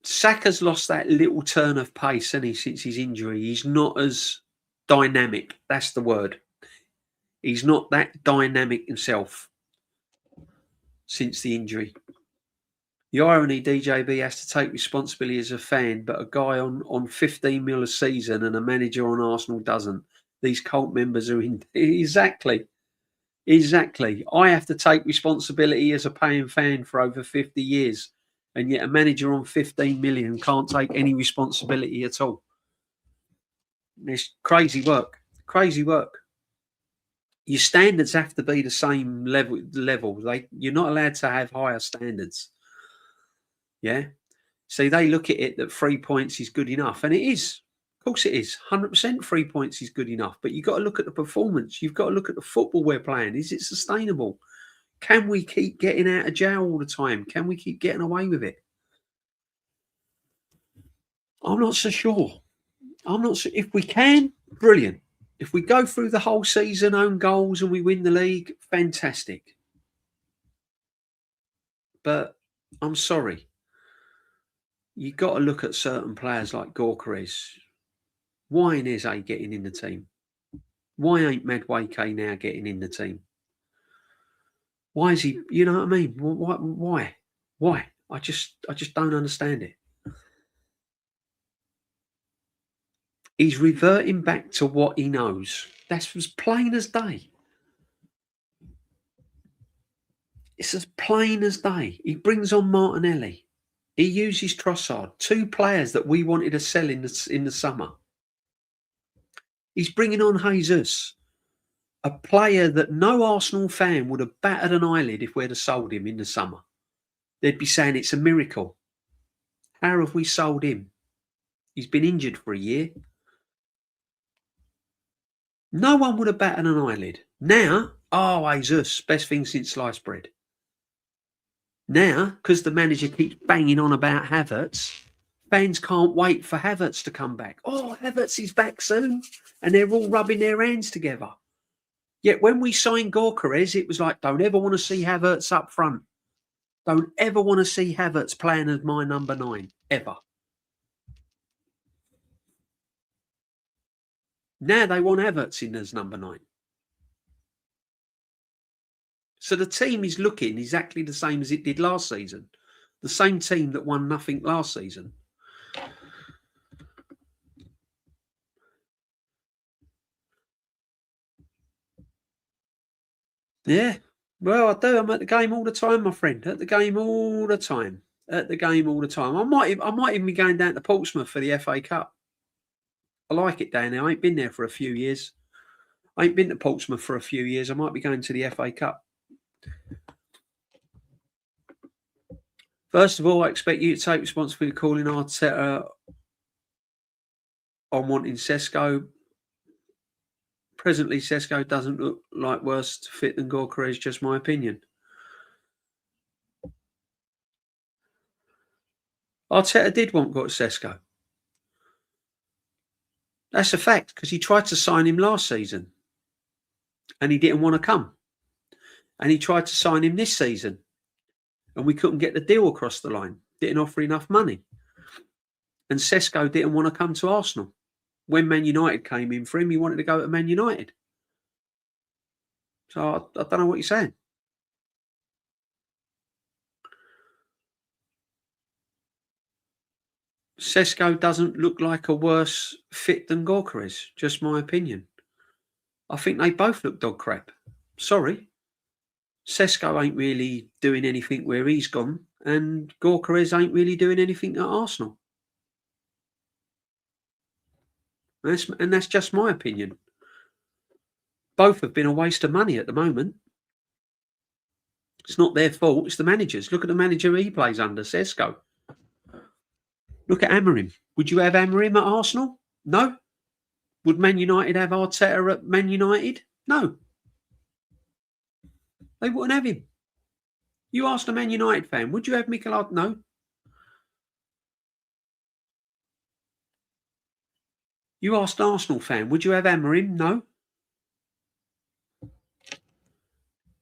Saka's lost that little turn of pace, hasn't he, since his injury? He's not as dynamic. That's the word. He's not that dynamic himself since the injury. The irony, DJB has to take responsibility as a fan, but a guy on 15 mil a season and a manager on Arsenal doesn't. These cult members are in. Exactly. I have to take responsibility as a paying fan for over 50 years. and yet a manager on 15 million can't take any responsibility at all. It's crazy work. Crazy work. Your standards have to be the same level. You're not allowed to have higher standards. Yeah. See, they look at it that 3 points is good enough, and it is. Of course, it is. 100% 3 points is good enough. But you've got to look at the performance. You've got to look at the football we're playing. Is it sustainable? Can we keep getting out of jail all the time? Can we keep getting away with it? I'm not so sure. I'm not sure. If we can, brilliant. If we go through the whole season, own goals, and we win the league, fantastic. But I'm sorry. You've got to look at certain players like Gyökeres. Why ain't Eze getting in the team? Why ain't Madueke now getting in the team? Why is he? You know what I mean? Why? I just don't understand it. He's reverting back to what he knows. That's as plain as day. It's as plain as day. He brings on Martinelli. He uses Trossard, 2 players that we wanted to sell in the summer. He's bringing on Jesus, a player that no Arsenal fan would have battered an eyelid if we'd have sold him in the summer. They'd be saying it's a miracle. How have we sold him? He's been injured for a year. No one would have batted an eyelid. Now, Jesus, best thing since sliced bread. Now, because the manager keeps banging on about Havertz, fans can't wait for Havertz to come back. Oh, Havertz is back soon. And they're all rubbing their hands together. Yet when we signed Gyökeres, it was like, don't ever want to see Havertz up front. Don't ever want to see Havertz playing as my number 9, ever. Now they want Havertz in as number 9. So the team is looking exactly the same as it did last season. The same team that won nothing last season. Yeah. Well, I do. I'm at the game all the time, my friend. At the game all the time. At the game all the time. I might even be going down to Portsmouth for the FA Cup. I like it down there. I ain't been there for a few years. I ain't been to Portsmouth for a few years. I might be going to the FA Cup. First of all, I expect you to take responsibility for calling Arteta on wanting Sesko. Presently, Sesko doesn't look like worse fit than Gyökeres, just my opinion. Arteta did want Sesko. That's a fact, because he tried to sign him last season and he didn't want to come. And he tried to sign him this season and we couldn't get the deal across the line. Didn't offer enough money. And Sesko didn't want to come to Arsenal. When Man United came in for him, he wanted to go to Man United. So I don't know what you're saying. Sesko doesn't look like a worse fit than Gyökeres, just my opinion. I think they both look dog crap. Sorry. Sesko ain't really doing anything where he's gone, and Gyökeres ain't really doing anything at Arsenal. And that's just my opinion. Both have been a waste of money at the moment. It's not their fault, it's the manager's. Look at the manager he plays under, Sesko. Look at Amorim. Would you have Amorim at Arsenal? No. Would Man United have Arteta at Man United? No. They wouldn't have him. You asked a Man United fan, would you have Mikel Arteta? No. You asked an Arsenal fan, would you have Amorim? No.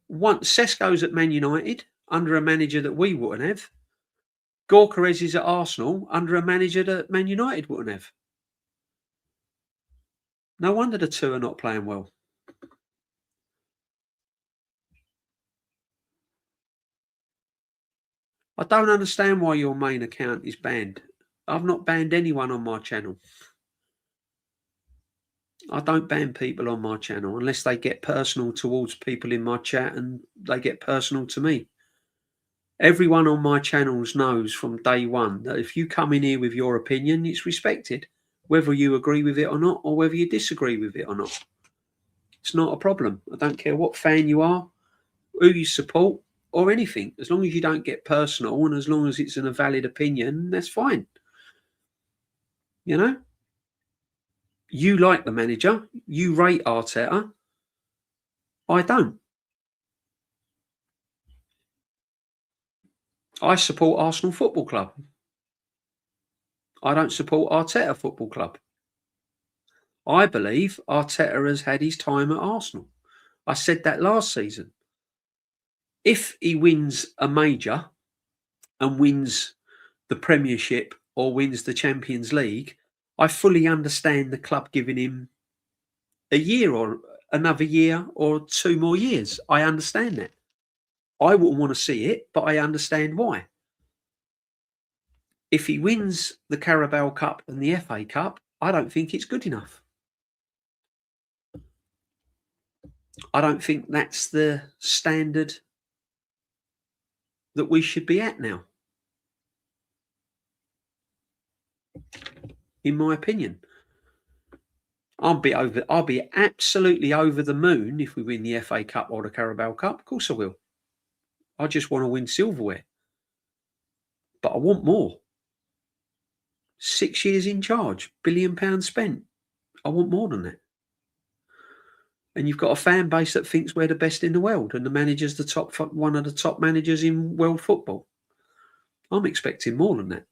Once Sesko's at Man United under a manager that we wouldn't have. Gyökeres is at Arsenal under a manager that Man United wouldn't have. No wonder the two are not playing well. I don't understand why your main account is banned. I've not banned anyone on my channel. I don't ban people on my channel unless they get personal towards people in my chat and they get personal to me. Everyone on my channels knows from day one that if you come in here with your opinion, it's respected, whether you agree with it or not, or whether you disagree with it or not. It's not a problem. I don't care what fan you are, who you support, or anything. As long as you don't get personal and as long as it's a valid opinion, that's fine. You know? You like the manager. You rate Arteta. I don't. I support Arsenal Football Club. I don't support Arteta Football Club. I believe Arteta has had his time at Arsenal. I said that last season. If he wins a major and wins the Premiership or wins the Champions League, I fully understand the club giving him a year or another year or 2 more years. I understand that. I wouldn't want to see it, but I understand why. If he wins the Carabao Cup and the FA Cup, I don't think it's good enough. I don't think that's the standard that we should be at now, in my opinion. I'll be absolutely over the moon if we win the FA Cup or the Carabao Cup. Of course I will. I just want to win silverware. But I want more. 6 years in charge, £1 billion spent. I want more than that. And you've got a fan base that thinks we're the best in the world and the manager's one of the top managers in world football. I'm expecting more than that.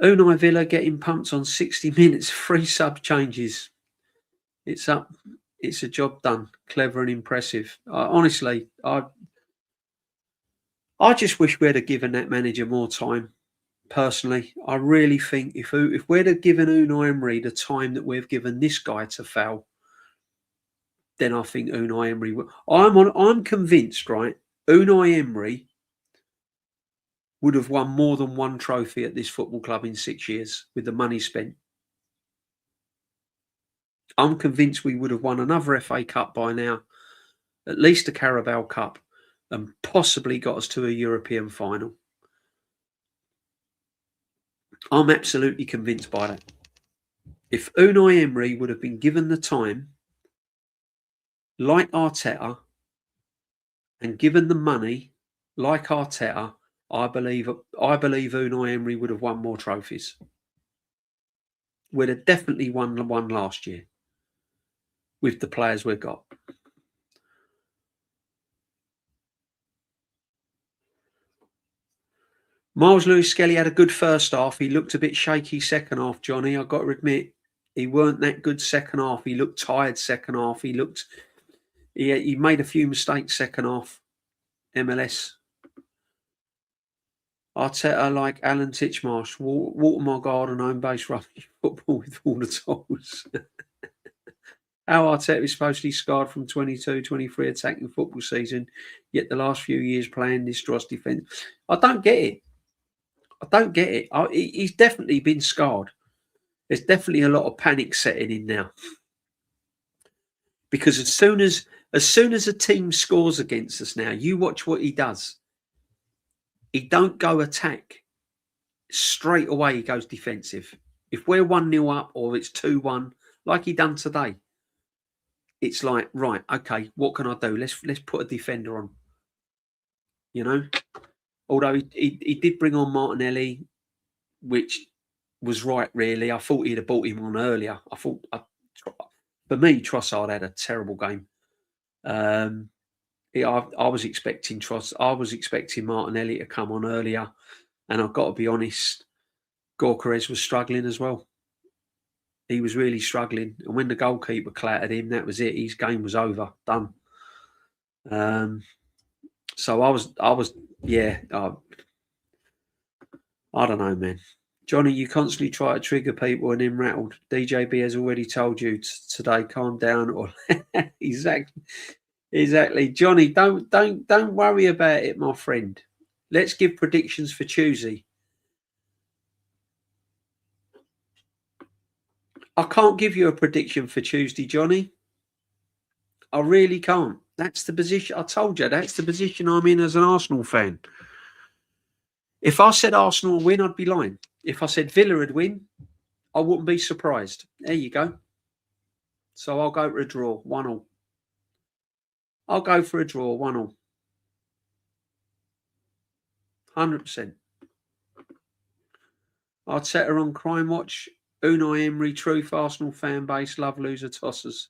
Unai Villa getting pumped on 60 minutes, 3 sub changes. It's up. It's a job done. Clever and impressive. Honestly, I just wish we'd have given that manager more time. Personally, I really think if we'd have given Unai Emery the time that we've given this guy to fail, then I think Unai Emery would. I'm convinced, right? Unai Emery would have won more than one trophy at this football club in 6 years with the money spent. I'm convinced we would have won another FA Cup by now, at least a Carabao Cup, and possibly got us to a European final. I'm absolutely convinced by that. If Unai Emery would have been given the time, like Arteta, and given the money, like Arteta, I believe Unai Emery would have won more trophies. We'd have definitely won one last year with the players we've got. Miles Lewis-Skelly had a good first half. He looked a bit shaky second half, Johnny. I've got to admit, he weren't that good second half. He looked tired second half. He made a few mistakes second half. MLS. Arteta like Alan Titchmarsh. Water my garden, home base rugby football with all the tools. How Arteta is supposedly scarred from 22-23 attacking football season, yet the last few years playing this Dross defence. I don't get it. He's definitely been scarred. There's definitely a lot of panic setting in now. Because as soon as a team scores against us now, you watch what he does. He don't go attack. Straight away he goes defensive. If we're 1-0 up or it's 2-1, like he done today, it's like, right, okay, what can I do? Let's put a defender on. You know? Although he did bring on Martinelli, which was right, really. I thought he'd have brought him on earlier. For me, Trossard had a terrible game. I was expecting Martinelli to come on earlier, and I've got to be honest, Gyökeres was struggling as well. He was really struggling, and when the goalkeeper clattered him, that was it. His game was over, done. So I was, yeah. I don't know, man. Johnny, you constantly try to trigger people and then rattled. DJB has already told you today, calm down. Or exactly. Johnny, don't worry about it, my friend. Let's give predictions for Tuesday. I can't give you a prediction for Tuesday, Johnny. I really can't. That's the position. I told you, that's the position I'm in as an Arsenal fan. If I said Arsenal would win, I'd be lying. If I said Villa would win, I wouldn't be surprised. There you go. So I'll go for a draw, 1-1. I'll go for a draw, 1-1. 100%. Arteta on Crime Watch. Unai Emery, truth, Arsenal fan base, love loser tossers.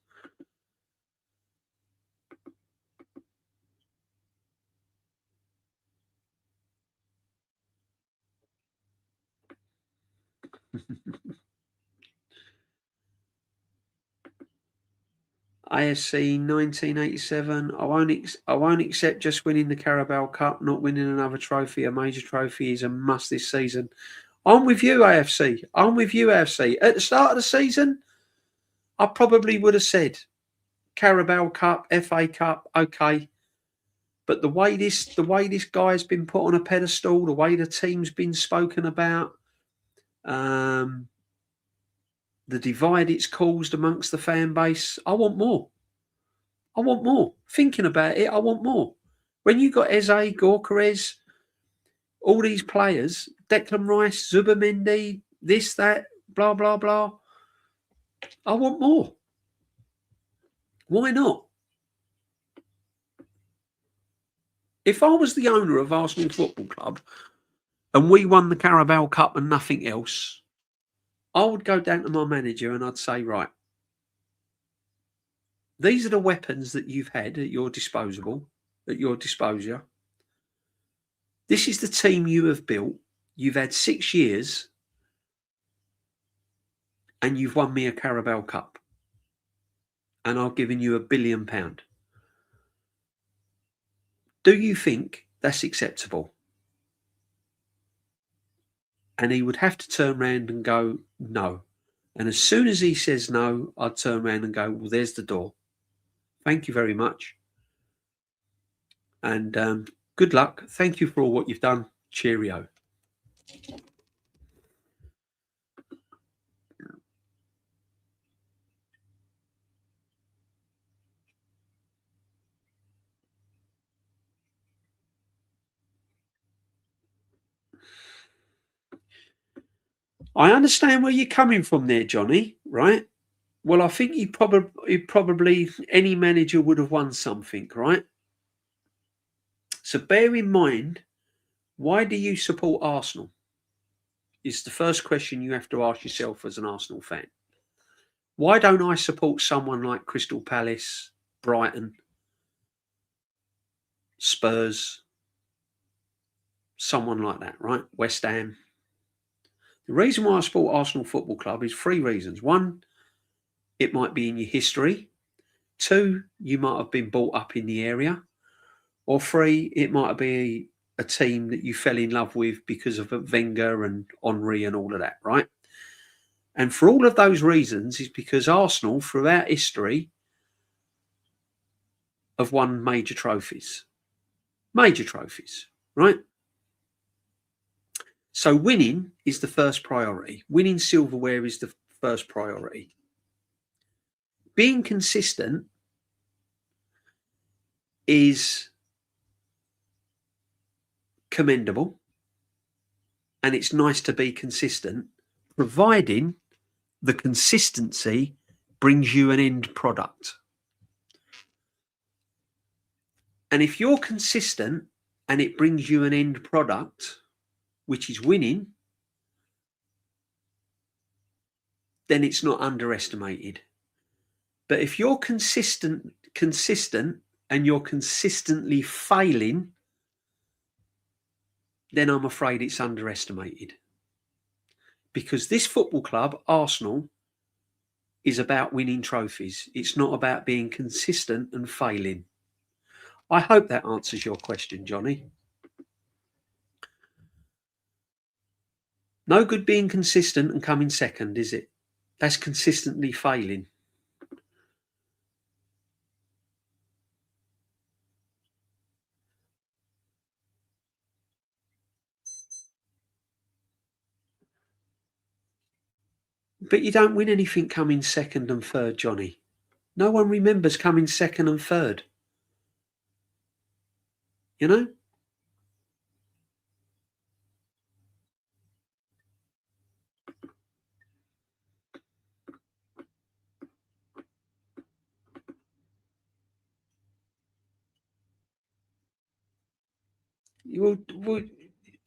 AFC 1987. I won't accept just winning the Carabao Cup, not winning another trophy. A major trophy is a must this season. I'm with you, AFC. I'm with you, AFC. At the start of the season, I probably would have said Carabao Cup, FA Cup, okay. But the way this guy's been put on a pedestal, the way the team's been spoken about, the divide it's caused amongst the fan base, I want more. I want more. Thinking about it, I want more. When you got Eze, Gyökeres, all these players, Declan Rice, Zubimendi, this, that, blah, blah, blah, I want more. Why not? If I was the owner of Arsenal Football Club and we won the Carabao Cup and nothing else, I would go down to my manager and I'd say, right, these are the weapons that you've had at your disposal. This is the team you have built. You've had 6 years and you've won me a Carabao Cup. And I've given you £1 billion. Do you think that's acceptable? And he would have to turn around and go, no. And as soon as he says no, I'd turn around and go, well, there's the door. Thank you very much. And good luck. Thank you for all what you've done. Cheerio. I understand where you're coming from there, Johnny, right? Well, I think he probably any manager would have won something, right? So bear in mind, why do you support Arsenal? Is the first question you have to ask yourself as an Arsenal fan. Why don't I support someone like Crystal Palace, Brighton, Spurs, someone like that, right? West Ham. The reason why I support Arsenal Football Club is 3 reasons. 1, it might be in your history. 2, you might have been brought up in the area. Or 3, it might be a team that you fell in love with because of Wenger and Henry and all of that, right? And for all of those reasons is because Arsenal, throughout history, have won major trophies. Major trophies, right? So winning is the first priority. Winning silverware is the first priority. Being consistent is commendable, and it's nice to be consistent, providing the consistency brings you an end product. And if you're consistent and it brings you an end product, which is winning, then it's not underestimated. But if you're consistent and you're consistently failing, then I'm afraid it's underestimated. Because this football club, Arsenal, is about winning trophies. It's not about being consistent and failing. I hope that answers your question, Johnny. No good being consistent and coming second, is it? That's consistently failing. But you don't win anything coming second and third, Johnny. No one remembers coming second and third. You know?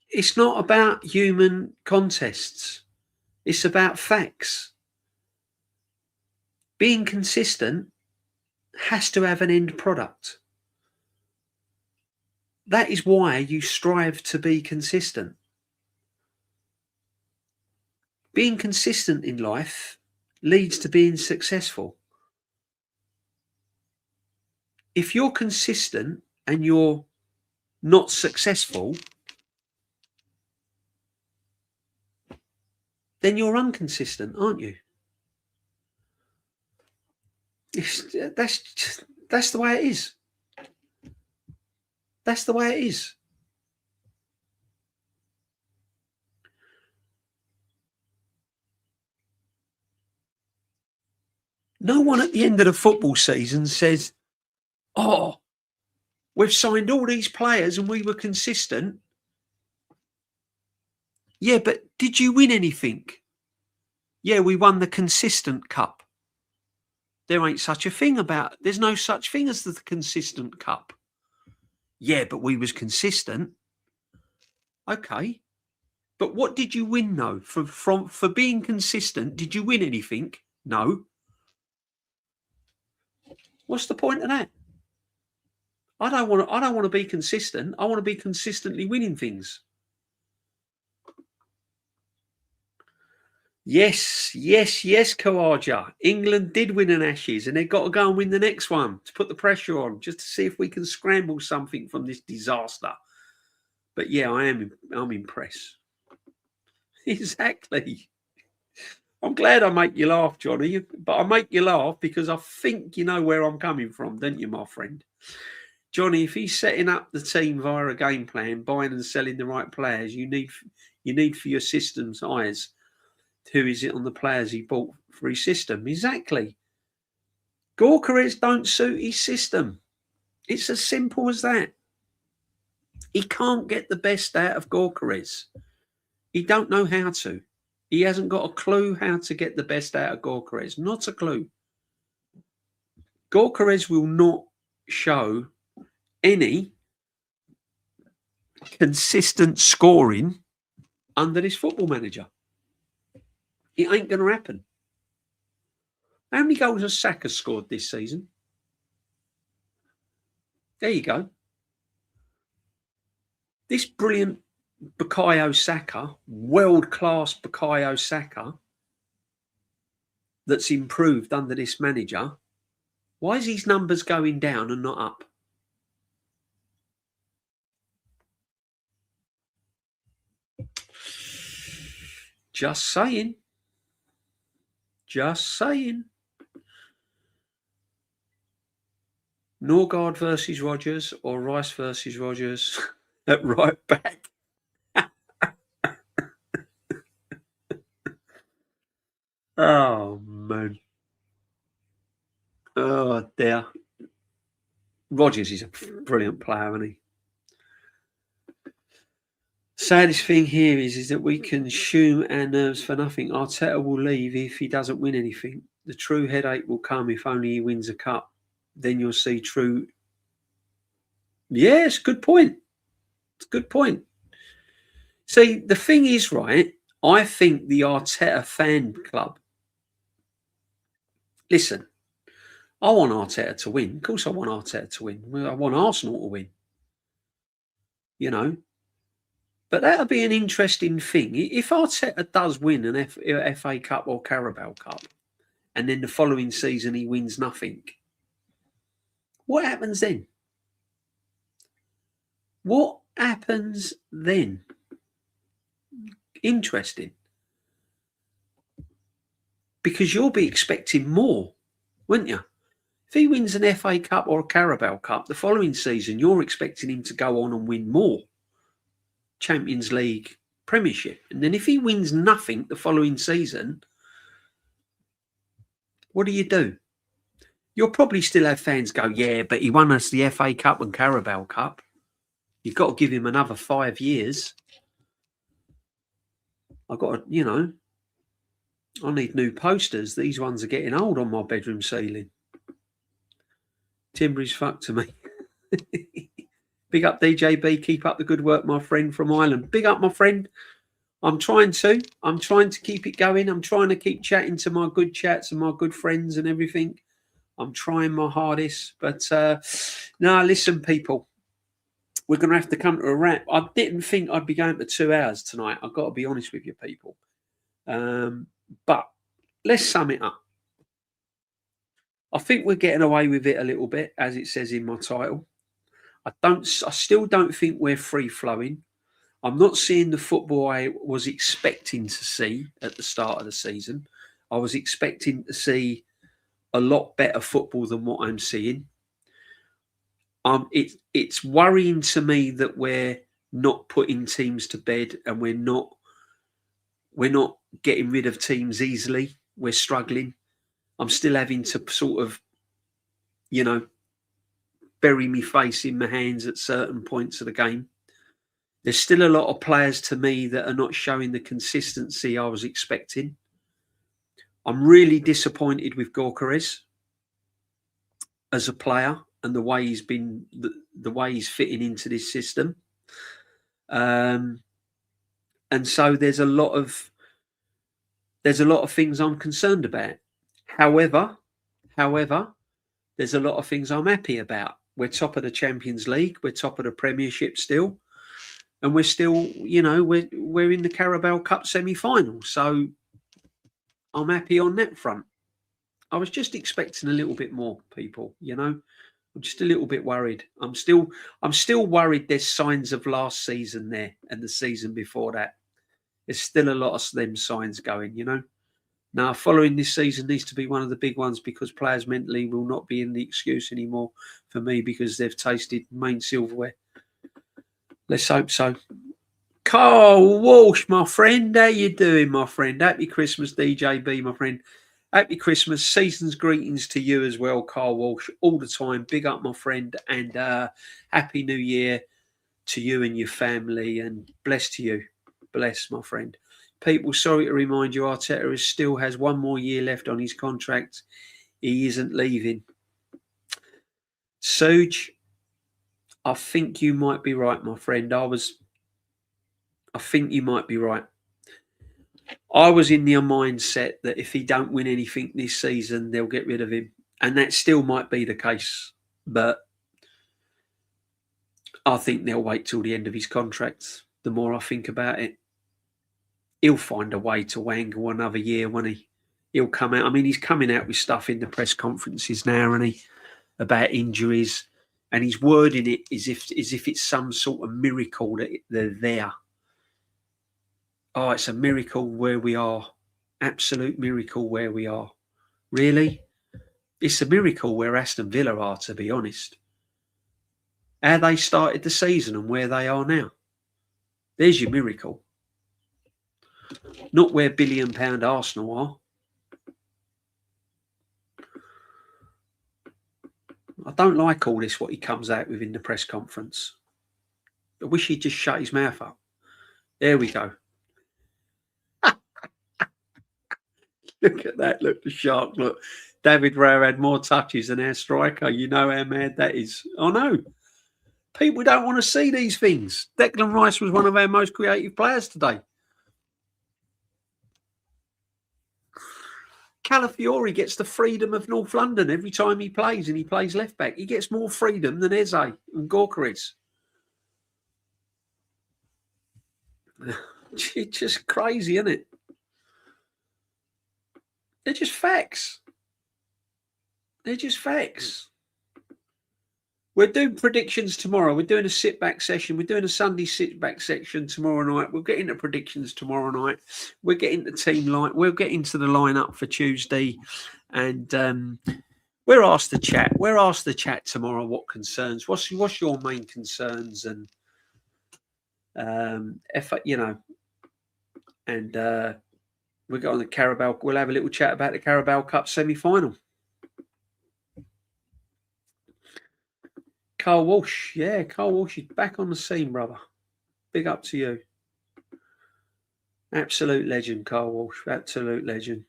It's not about human contests. It's about facts. Being consistent has to have an end product. That is why you strive to be consistent. Being consistent in life leads to being successful. If you're consistent and you're not successful, then you're inconsistent, aren't you? That's the way it is. That's the way it is. No one at the end of the football season says, "Oh, we've signed all these players and we were consistent." Yeah, but did you win anything? Yeah, we won the Consistent Cup. There ain't such a thing there's no such thing as the Consistent Cup. Yeah, but we was consistent. Okay. But what did you win though? For being consistent, did you win anything? No. What's the point of that? I don't want to be consistent. I want to be consistently winning things. Yes, Kawaja. England did win an Ashes and they've got to go and win the next one to put the pressure on, just to see if we can scramble something from this disaster. But yeah, I'm impressed. Exactly. I'm glad I make you laugh, Johnny, but I make you laugh because I think you know where I'm coming from, don't you, my friend? Johnny, if he's setting up the team via a game plan, buying and selling the right players, you need for your system's eyes, who is it on the players he bought for his system? Exactly. Gyökeres don't suit his system. It's as simple as that. He can't get the best out of Gyökeres. He don't know how to. He hasn't got a clue how to get the best out of Gyökeres. Not a clue. Gyökeres will not show any consistent scoring under this football manager. It ain't going to happen. How many goals has Saka scored this season? There you go. This brilliant Bukayo Saka, world-class Bukayo Saka, that's improved under this manager, why is his numbers going down and not up? Just saying. Just saying. Norgard versus Rodgers or Rice versus Rodgers at right back. Oh, man. Oh, dear. Rodgers is a brilliant player, isn't he? Saddest thing here is that we consume our nerves for nothing. Arteta will leave if he doesn't win anything. The true headache will come if only he wins a cup. Then you'll see true. Yes, good point. It's a good point. See, the thing is, right, I think the Arteta fan club. Listen, I want Arteta to win. Of course I want Arteta to win. I want Arsenal to win. You know. But that'll be an interesting thing. If Arteta does win an FA Cup or Carabao Cup, and then the following season he wins nothing, what happens then? What happens then? Interesting. Because you'll be expecting more, wouldn't you? If he wins an FA Cup or a Carabao Cup, the following season, you're expecting him to go on and win more. Champions League, Premiership. And then if he wins nothing the following season, what do? You'll probably still have fans go, yeah, but he won us the FA Cup and Carabao Cup. You've got to give him another 5 years. I've got to, you know, I need new posters. These ones are getting old on my bedroom ceiling. Timber is fucked to me. Big up DJB. Keep up the good work, my friend from Ireland. Big up, my friend. I'm trying to keep it going. I'm trying to keep chatting to my good chats and my good friends and everything. I'm trying my hardest. But no, listen, people. We're going to have to come to a wrap. I didn't think I'd be going for 2 hours tonight. I've got to be honest with you, people. But let's sum it up. I think we're getting away with it a little bit, as it says in my title. I still don't think we're free flowing. I'm not seeing the football I was expecting to see at the start of the season. I was expecting to see a lot better football than what I'm seeing. It's worrying to me that we're not putting teams to bed and we're not getting rid of teams easily. We're struggling. I'm still having to sort of, you know, bury my face in my hands at certain points of the game. There's still a lot of players to me that are not showing the consistency I was expecting. I'm really disappointed with Gyökeres as a player and the way he's been, the way he's fitting into this system. And so there's a lot of things I'm concerned about. However, there's a lot of things I'm happy about. We're top of the Champions League. We're top of the Premiership still. And we're still, you know, we're in the Carabao Cup semi-final. So I'm happy on that front. I was just expecting a little bit more, people, you know. I'm just a little bit worried. I'm still worried there's signs of last season there and the season before that. There's still a lot of them signs going, you know. Now, following this season needs to be one of the big ones because players mentally will not be in the excuse anymore for me because they've tasted main silverware. Let's hope so. Carl Walsh, my friend. How you doing, my friend? Happy Christmas, DJB, my friend. Happy Christmas. Season's greetings to you as well, Carl Walsh. All the time. Big up, my friend. And Happy New Year to you and your family. And bless to you. Bless, my friend. People, sorry to remind you, Arteta still has one more year left on his contract. He isn't leaving. Suge, I think you might be right, my friend. I think you might be right. I was in the mindset that if he don't win anything this season, they'll get rid of him. And that still might be the case. But I think they'll wait till the end of his contract. The more I think about it, he'll find a way to wangle another year, won't he? He'll come out. I mean, he's coming out with stuff in the press conferences now, and he about injuries, and he's wording it as if it's some sort of miracle that they're there. Oh, it's a miracle where we are. Absolute miracle where we are. Really? It's a miracle where Aston Villa are, to be honest. How they started the season and where they are now. There's your miracle. Not where £1 billion Arsenal are. I don't like all this, what he comes out with in the press conference. I wish he'd just shut his mouth up. There we go. Look at that. Look, the shark. Look, David Raya had more touches than our striker. You know how mad that is. I know. People don't want to see these things. Declan Rice was one of our most creative players today. Calafiori gets the freedom of North London every time he plays, and he plays left back. He gets more freedom than Eze and Gyökeres. It's just crazy, isn't it? They're just facts. They're just facts. We're doing predictions tomorrow. We're doing a sit-back session. We're doing a Sunday sit-back section tomorrow night. We'll get into predictions tomorrow night. We'll get into team line. We'll get into the lineup for Tuesday. And we're asked to chat. We're asked to chat tomorrow what concerns. What's your main concerns? And, if you know, and we'll go on the Carabao. We'll have a little chat about the Carabao Cup semi-final. Carl Walsh. Yeah, Carl Walsh is back on the scene, brother. Big up to you. Absolute legend, Carl Walsh. Absolute legend.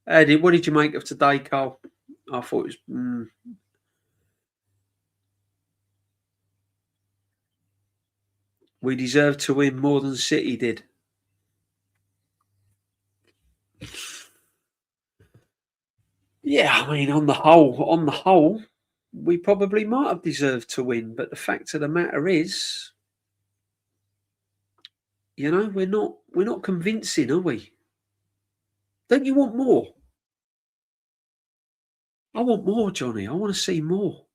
Eddie, what did you make of today, Carl? I thought it was... We deserved to win more than City did. Yeah, I mean, on the whole, we probably might have deserved to win. But the fact of the matter is, you know, we're not convincing, are we? Don't you want more? I want more, Johnny. I want to see more.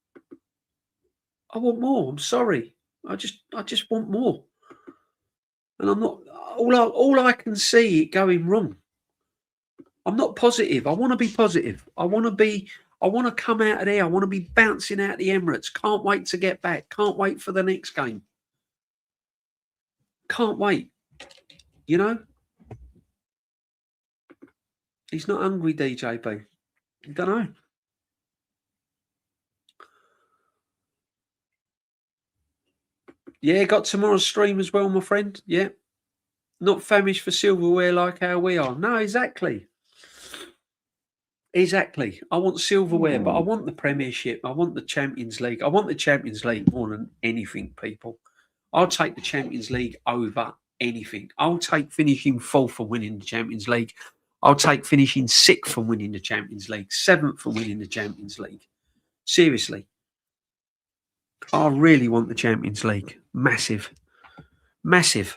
I want more. I'm sorry. I just want more. And I'm not all I can see it going wrong. I'm not positive. I want to be positive. I want to come out of there. I want to be bouncing out the Emirates. Can't wait to get back. Can't wait for the next game. Can't wait. You know? He's not hungry, DJB. I don't know. Yeah, got tomorrow's stream as well, my friend. Yeah. Not famished for silverware like how we are. No, exactly. Exactly. I want silverware, but I want the Premiership. I want the Champions League. I want the Champions League more than anything, people. I'll take the Champions League over anything. I'll take finishing fourth and winning the Champions League. I'll take finishing sixth and winning the Champions League, seventh and winning the Champions League. Seriously. I really want the Champions League. Massive. Massive.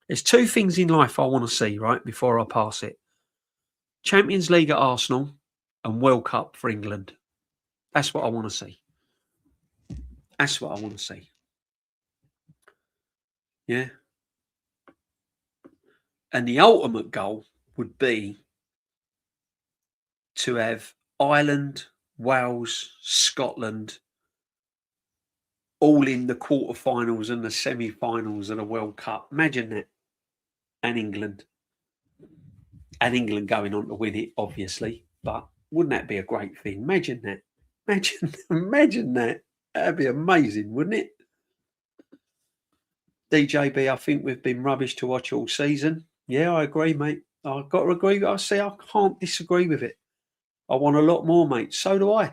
There's two things in life I want to see, right, before I pass it. Champions League at Arsenal and World Cup for England. That's what I want to see. That's what I want to see. Yeah. And the ultimate goal would be to have Ireland, Wales, Scotland all in the quarterfinals and the semi-finals of the World Cup. Imagine that. And England. And England going on to win it, obviously. But wouldn't that be a great thing? Imagine that. Imagine that. That'd be amazing, wouldn't it? DJB, I think we've been rubbish to watch all season. Yeah, I agree, mate. I've got to agree. I can't disagree with it. I want a lot more, mate. So do I.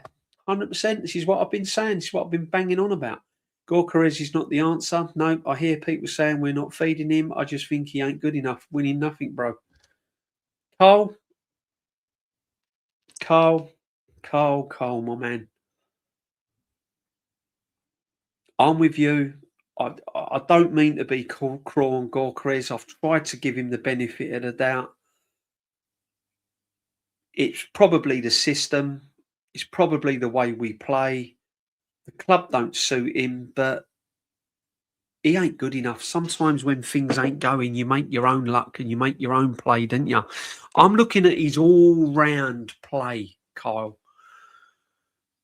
100%. This is what I've been saying. This is what I've been banging on about. Gyökeres is not the answer. No, I hear people saying we're not feeding him. I just think he ain't good enough. Winning nothing, bro. Carl, my man. I'm with you. I don't mean to be cruel on Gyökeres. I've tried to give him the benefit of the doubt. It's probably the system. It's probably the way we play. The club don't suit him, but he ain't good enough. Sometimes when things ain't going, you make your own luck and you make your own play, don't you? I'm looking at his all-round play, Kyle,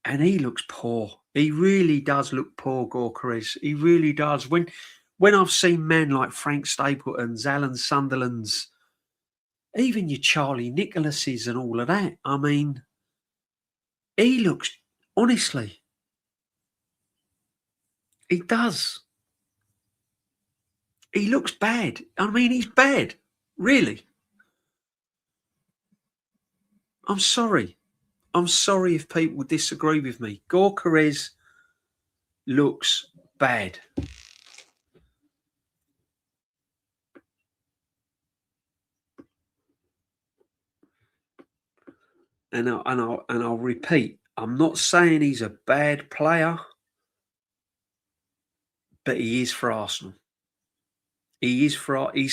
and he looks poor. He really does look poor, Gyökeres. He really does. When I've seen men like Frank Stapleton's, Alan Sunderland's, even your Charlie Nicholas's and all of that, I mean, he looks, honestly, he does. He looks bad. I mean, he's bad. Really. I'm sorry. I'm sorry if people disagree with me. Gyökeres looks bad. And I'll repeat, I'm not saying he's a bad player, but he is for Arsenal. He's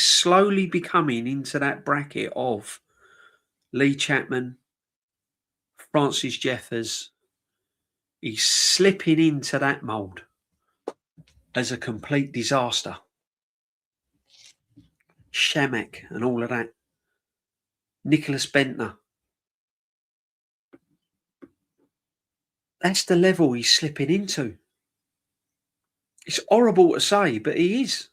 slowly becoming into that bracket of Lee Chapman, Francis Jeffers. He's slipping into that mould as a complete disaster. Shamek and all of that. Nicholas Bentner. That's the level he's slipping into. It's horrible to say, but he is.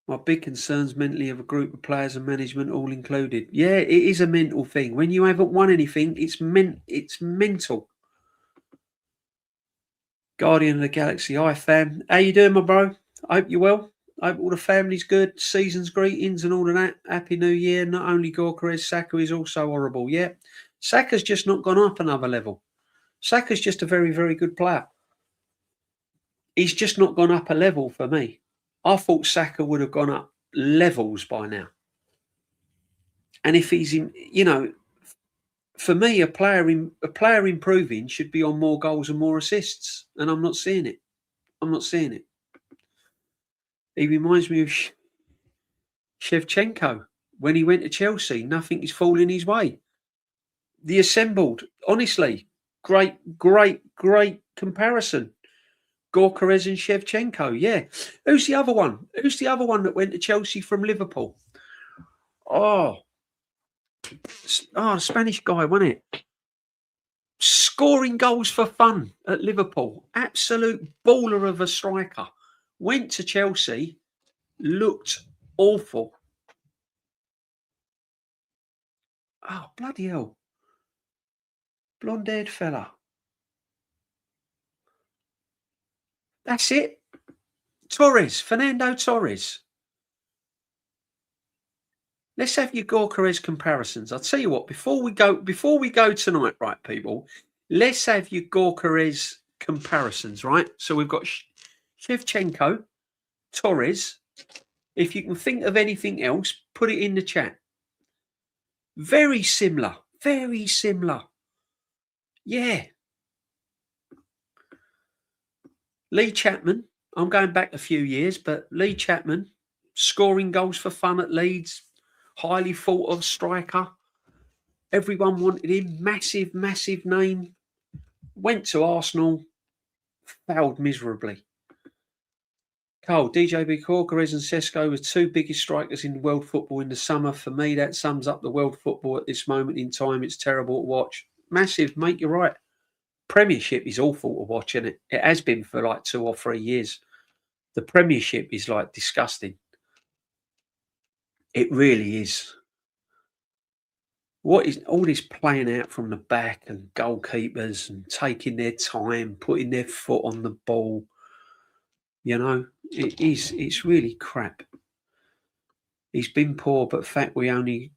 My big concerns mentally of a group of players and management all included. Yeah, it is a mental thing. When you haven't won anything, it's mental. Guardian of the Galaxy, hi fam. How you doing, my bro? I hope you're well. I hope all the family's good. Season's greetings and all of that. Happy New Year. Not only Gyökeres, Saka is also horrible. Yeah, Saka's just not gone up another level. Saka's just a very, very good player. He's just not gone up a level for me. I thought Saka would have gone up levels by now. And if he's in, for me, a player improving should be on more goals and more assists, and I'm not seeing it. I'm not seeing it. He reminds me of Shevchenko when he went to Chelsea. Nothing is falling his way. The assembled, honestly, great comparison. Gyökeres and Shevchenko, yeah. Who's the other one? Who's the other one that went to Chelsea from Liverpool? The Spanish guy, wasn't it? Scoring goals for fun at Liverpool. Absolute baller of a striker. Went to Chelsea, looked awful. Oh, bloody hell. Blonde-haired fella. That's it. Torres, Fernando Torres. Let's have your Gyökeres comparisons. I'll tell you what, before we go tonight, right, people, let's have your Gyökeres comparisons, right? So we've got Shevchenko, Torres. If you can think of anything else, put it in the chat. Very similar. Very similar. Yeah. Lee Chapman. I'm going back a few years, but Lee Chapman, scoring goals for fun at Leeds, highly thought of striker. Everyone wanted him. Massive, massive name. Went to Arsenal, failed miserably. Cole, DJB Gyökeres and Sesko were two biggest strikers in world football in the summer. For me, that sums up the world football at this moment in time. It's terrible to watch. Massive, mate, you're right. Premiership is awful to watch, isn't it? It has been for like 2 or 3 years. The Premiership is like disgusting. It really is. What is all this playing out from the back and goalkeepers and taking their time, putting their foot on the ball? It's really crap. He's been poor, but the fact we only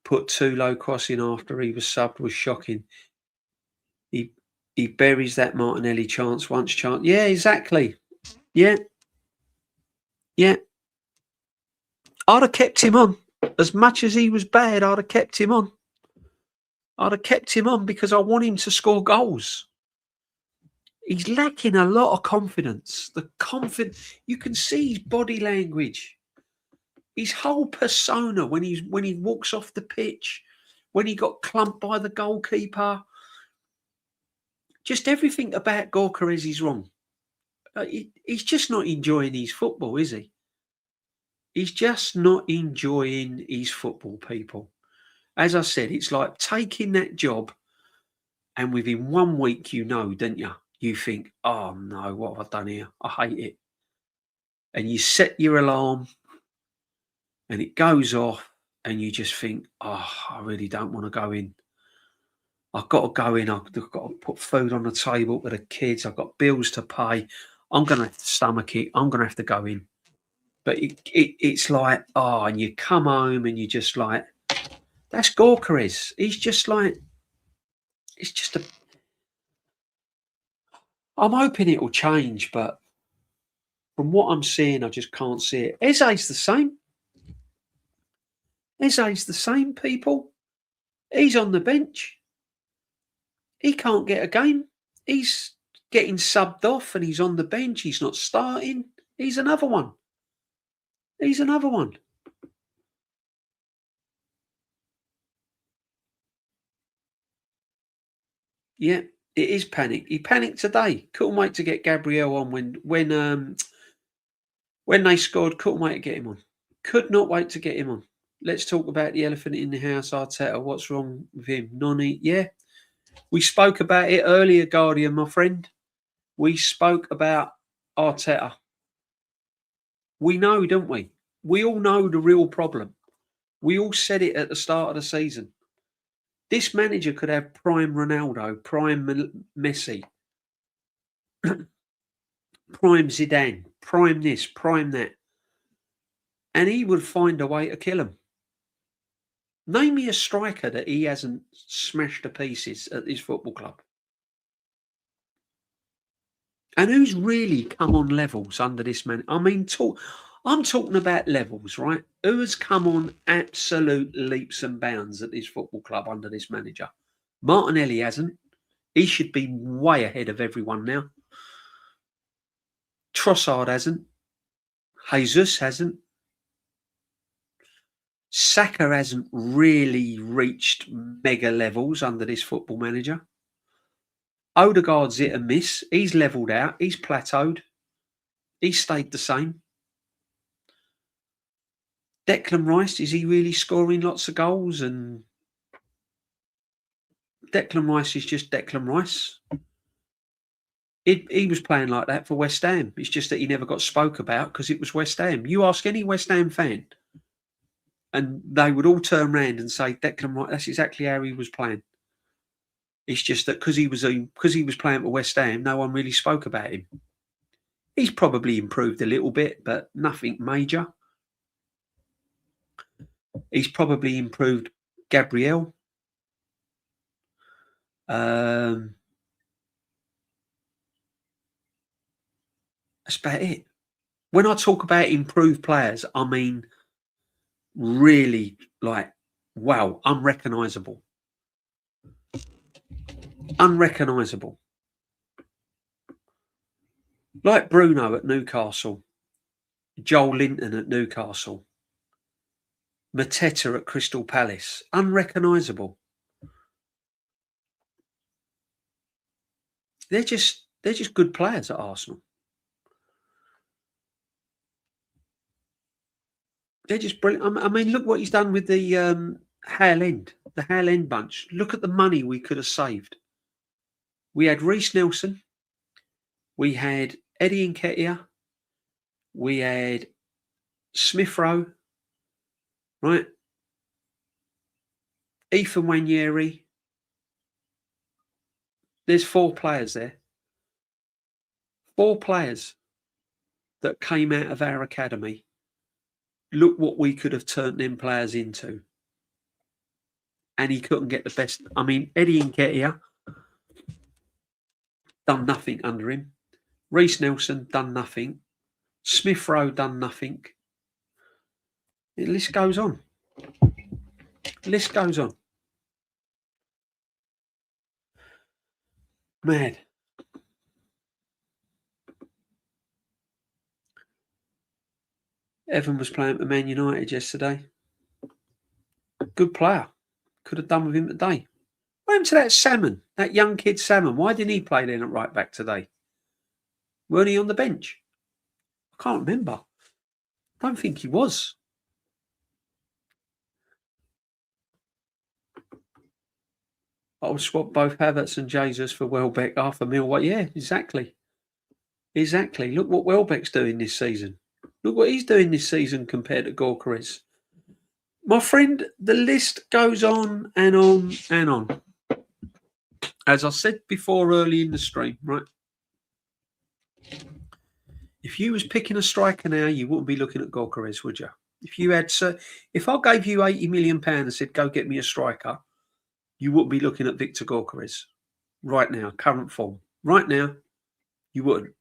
put 2 low crossing after he was subbed was shocking. He buries that Martinelli chance. Yeah, exactly. Yeah. I'd have kept him on. As much as he was bad, I'd have kept him on. Because I want him to score goals. He's lacking a lot of confidence. You can see his body language, his whole persona when he walks off the pitch, when he got clumped by the goalkeeper. Just everything about Gyökeres is wrong. He's just not enjoying his football, is he? He's just not enjoying his football, people. As I said, it's like taking that job and within 1 week, don't you? You think, oh no, what have I done here? I hate it. And you set your alarm and it goes off and you just think, oh, I really don't want to go in. I've got to go in. I've got to put food on the table for the kids. I've got bills to pay. I'm going to have to stomach it. I'm going to have to go in. But it's like, and you come home and you're just like, that's Gyökeres. He's just like, it's just I'm hoping it will change, but from what I'm seeing, I just can't see it. Eze's the same. Eze's the same, people. He's on the bench. He can't get a game. He's getting subbed off and he's on the bench. He's not starting. He's another one. Yeah, it is panic. He panicked today. Couldn't wait to get Gabriel on when they scored. Couldn't wait to get him on. Could not wait to get him on. Let's talk about the elephant in the house, Arteta. What's wrong with him? Noni, yeah. We spoke about it earlier, Guardian, my friend. We spoke about Arteta. We know, don't we? We all know the real problem. We all said it at the start of the season. This manager could have prime Ronaldo, prime Messi, prime Zidane, prime this, prime that, and he would find a way to kill him. Name me a striker that he hasn't smashed to pieces at this football club. And who's really come on levels under this man? I mean, I'm talking about levels, right? Who has come on absolute leaps and bounds at this football club under this manager? Martinelli hasn't. He should be way ahead of everyone now. Trossard hasn't. Jesus hasn't. Saka hasn't really reached mega levels under this football manager. Odegaard's hit and miss. He's levelled out. He's plateaued. He's stayed the same. Declan Rice, is he really scoring lots of goals? And Declan Rice is just Declan Rice. He was playing like that for West Ham. It's just that he never got spoke about because it was West Ham. You ask any West Ham fan, and they would all turn around and say, Declan Rice, that's exactly how he was playing. It's just that because he was playing for West Ham, no one really spoke about him. He's probably improved a little bit, but nothing major. He's probably improved Gabriel. That's about it. When I talk about improved players, I mean really like, wow, unrecognisable. Unrecognisable. Like Bruno at Newcastle, Joel Linton at Newcastle, Mateta at Crystal Palace. Unrecognisable. They're just good players at Arsenal. They're just brilliant. I mean, look what he's done with the Hale End, the Hale End bunch. Look at the money we could have saved. We had Reece Nelson. We had Eddie Nketiah. We had Smith Rowe. Right? Ethan Wanyeri. There's 4 players there. 4 players that came out of our academy. Look what we could have turned them players into. And he couldn't get the best. I mean, Eddie Nketiah done nothing under him. Reece Nelson done nothing. Smith Rowe done nothing. The list goes on. List goes on. Mad. Evan was playing for Man United yesterday. Good player. Could have done with him today. What happened to that Salmon? That young kid Salmon? Why didn't he play then at right back today? Weren't he on the bench? I can't remember. I don't think he was. I would swap both Havertz and Jesus for Welbeck, $500,000. What? Yeah, exactly. Exactly. Look what Welbeck's doing this season. Look what he's doing this season compared to Gyökeres. My friend, the list goes on and on and on. As I said before early in the stream, right? If you was picking a striker now, you wouldn't be looking at Gyökeres, would you? If you had, if I gave you £80 million and said, go get me a striker, you wouldn't be looking at Victor Gyökeres right now, current form. Right now, you wouldn't.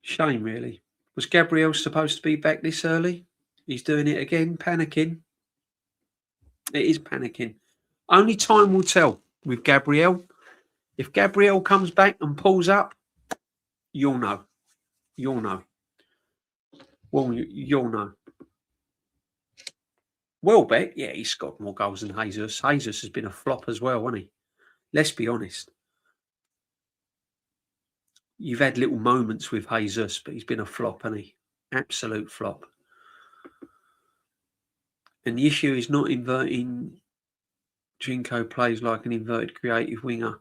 Shame, really. Was Gabriel supposed to be back this early? He's doing it again, panicking. It is panicking. Only time will tell with Gabriel. If Gabriel comes back and pulls up, you'll know. You'll know. Well, you'll know. Welbeck, yeah, he's got more goals than Jesus. Jesus has been a flop as well, hasn't he? Let's be honest. You've had little moments with Jesus, but he's been a flop, hasn't he? Absolute flop. And the issue is not inverting Jinko plays like an inverted creative winger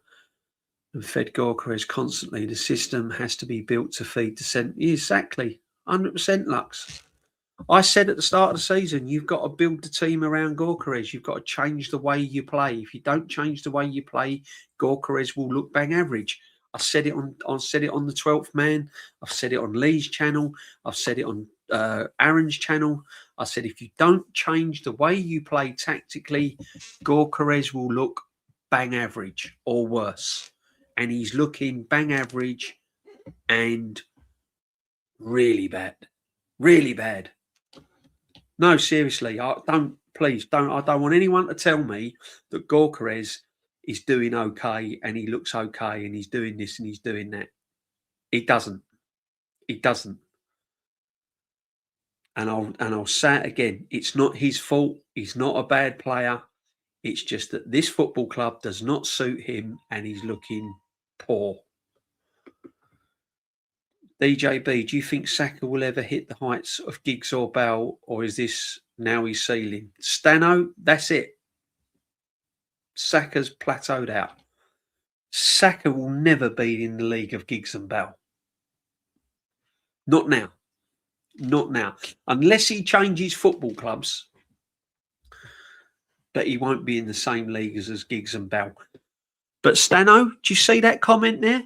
and fed Gorkarez constantly. The system has to be built to feed the centre. Exactly. 100% Lux. I said at the start of the season, you've got to build the team around Gorkarez. You've got to change the way you play. If you don't change the way you play, Gorkarez will look bang average. I said it on the 12th Man. I've said it on Lee's channel. I've said it on Aaron's channel. I said if you don't change the way you play tactically, Gorkarez will look bang average or worse. And he's looking bang average and really bad. Really bad. No, seriously, I don't want anyone to tell me that Gorkarez is doing okay and he looks okay and he's doing this and he's doing that. He doesn't. He doesn't. And I'll say it again. It's not his fault. He's not a bad player. It's just that this football club does not suit him and he's looking poor. DJB, do you think Saka will ever hit the heights of Giggs or Bell, or is this now his ceiling? Stano, that's it. Saka's plateaued out. Saka will never be in the league of Giggs and Bell. Not now. Not now. Unless he changes football clubs, but he won't be in the same league as Giggs and Bell. But Stano, do you see that comment there?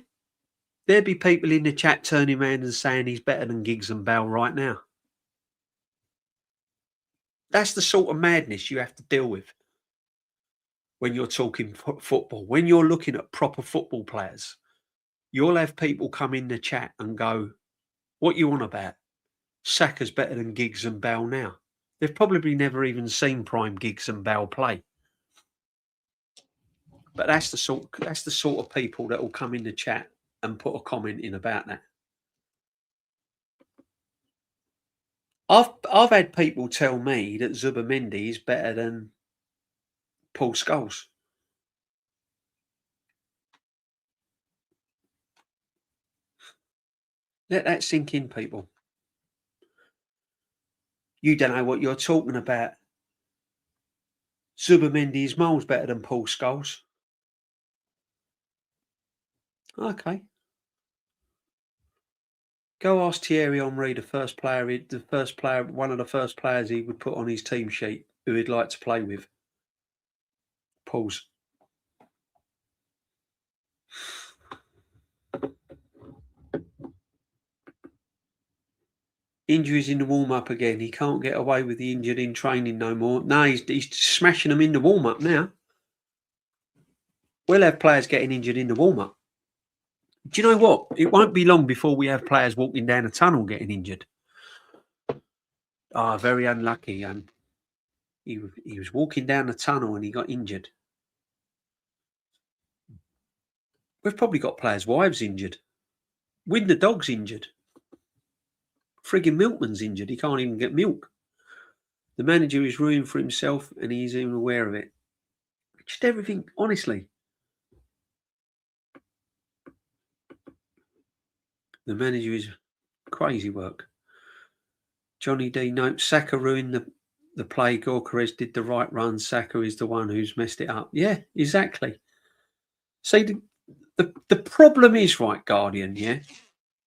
There'd be people in the chat turning around and saying he's better than Giggs and Bell right now. That's the sort of madness you have to deal with when you're talking football. When you're looking at proper football players, you'll have people come in the chat and go, what you on about? Saka's better than Giggs and Bell now. They've probably never even seen prime Giggs and Bell play. But that's the sort of people that will come in the chat and put a comment in about that. I've had people tell me that Zubimendi is better than Paul Scholes. Let that sink in, people. You don't know what you're talking about. Zubimendi is miles better than Paul Scholes. Okay. Go ask Thierry Henry, one of the first players he would put on his team sheet, who he'd like to play with. Pause. Injuries in the warm-up again. He can't get away with the injured in training no more. No, he's smashing them in the warm-up now. We'll have players getting injured in the warm-up. Do you know what? It won't be long before we have players walking down a tunnel getting injured. Very unlucky. And he was walking down the tunnel and he got injured. We've probably got players' wives injured. Win the dog's injured. Friggin' Milkman's injured. He can't even get milk. The manager is ruined for himself and he's even aware of it. Just everything, honestly. The manager is crazy work. Johnny D notes, Saka ruined the play. Gorkarez did the right run. Saka is the one who's messed it up. Yeah, exactly. See, the problem is, right, Guardian, yeah,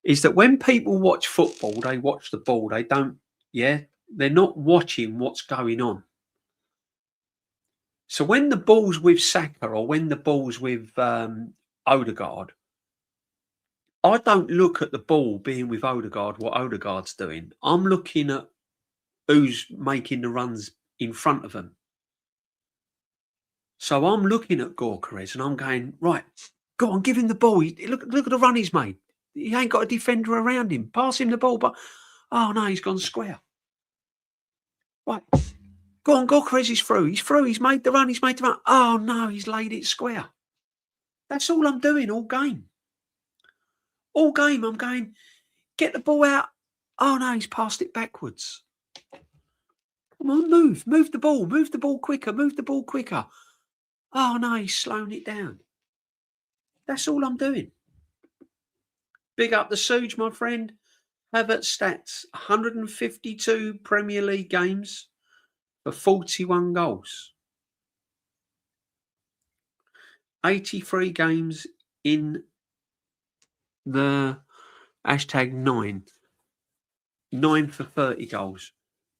is that when people watch football, they watch the ball. They don't, they're not watching what's going on. So when the ball's with Saka or when the ball's with Odegaard, I don't look at the ball being with Odegaard, what Odegaard's doing. I'm looking at who's making the runs in front of them. So I'm looking at Gorkarez and I'm going, right, go on, give him the ball. Look at the run he's made. He ain't got a defender around him. Pass him the ball, but oh no, he's gone square. Right, go on, Gorkarez is through. He's through. He's made the run. Oh no, he's laid it square. That's all I'm doing all game. All game, I'm going, get the ball out. Oh no, he's passed it backwards. Come on, move the ball quicker. Oh no, he's slowing it down. That's all I'm doing. Big up the Suge, my friend. Havertz stats, 152 Premier League games for 41 goals. 83 games in the hashtag 9. 9 for 30 goals.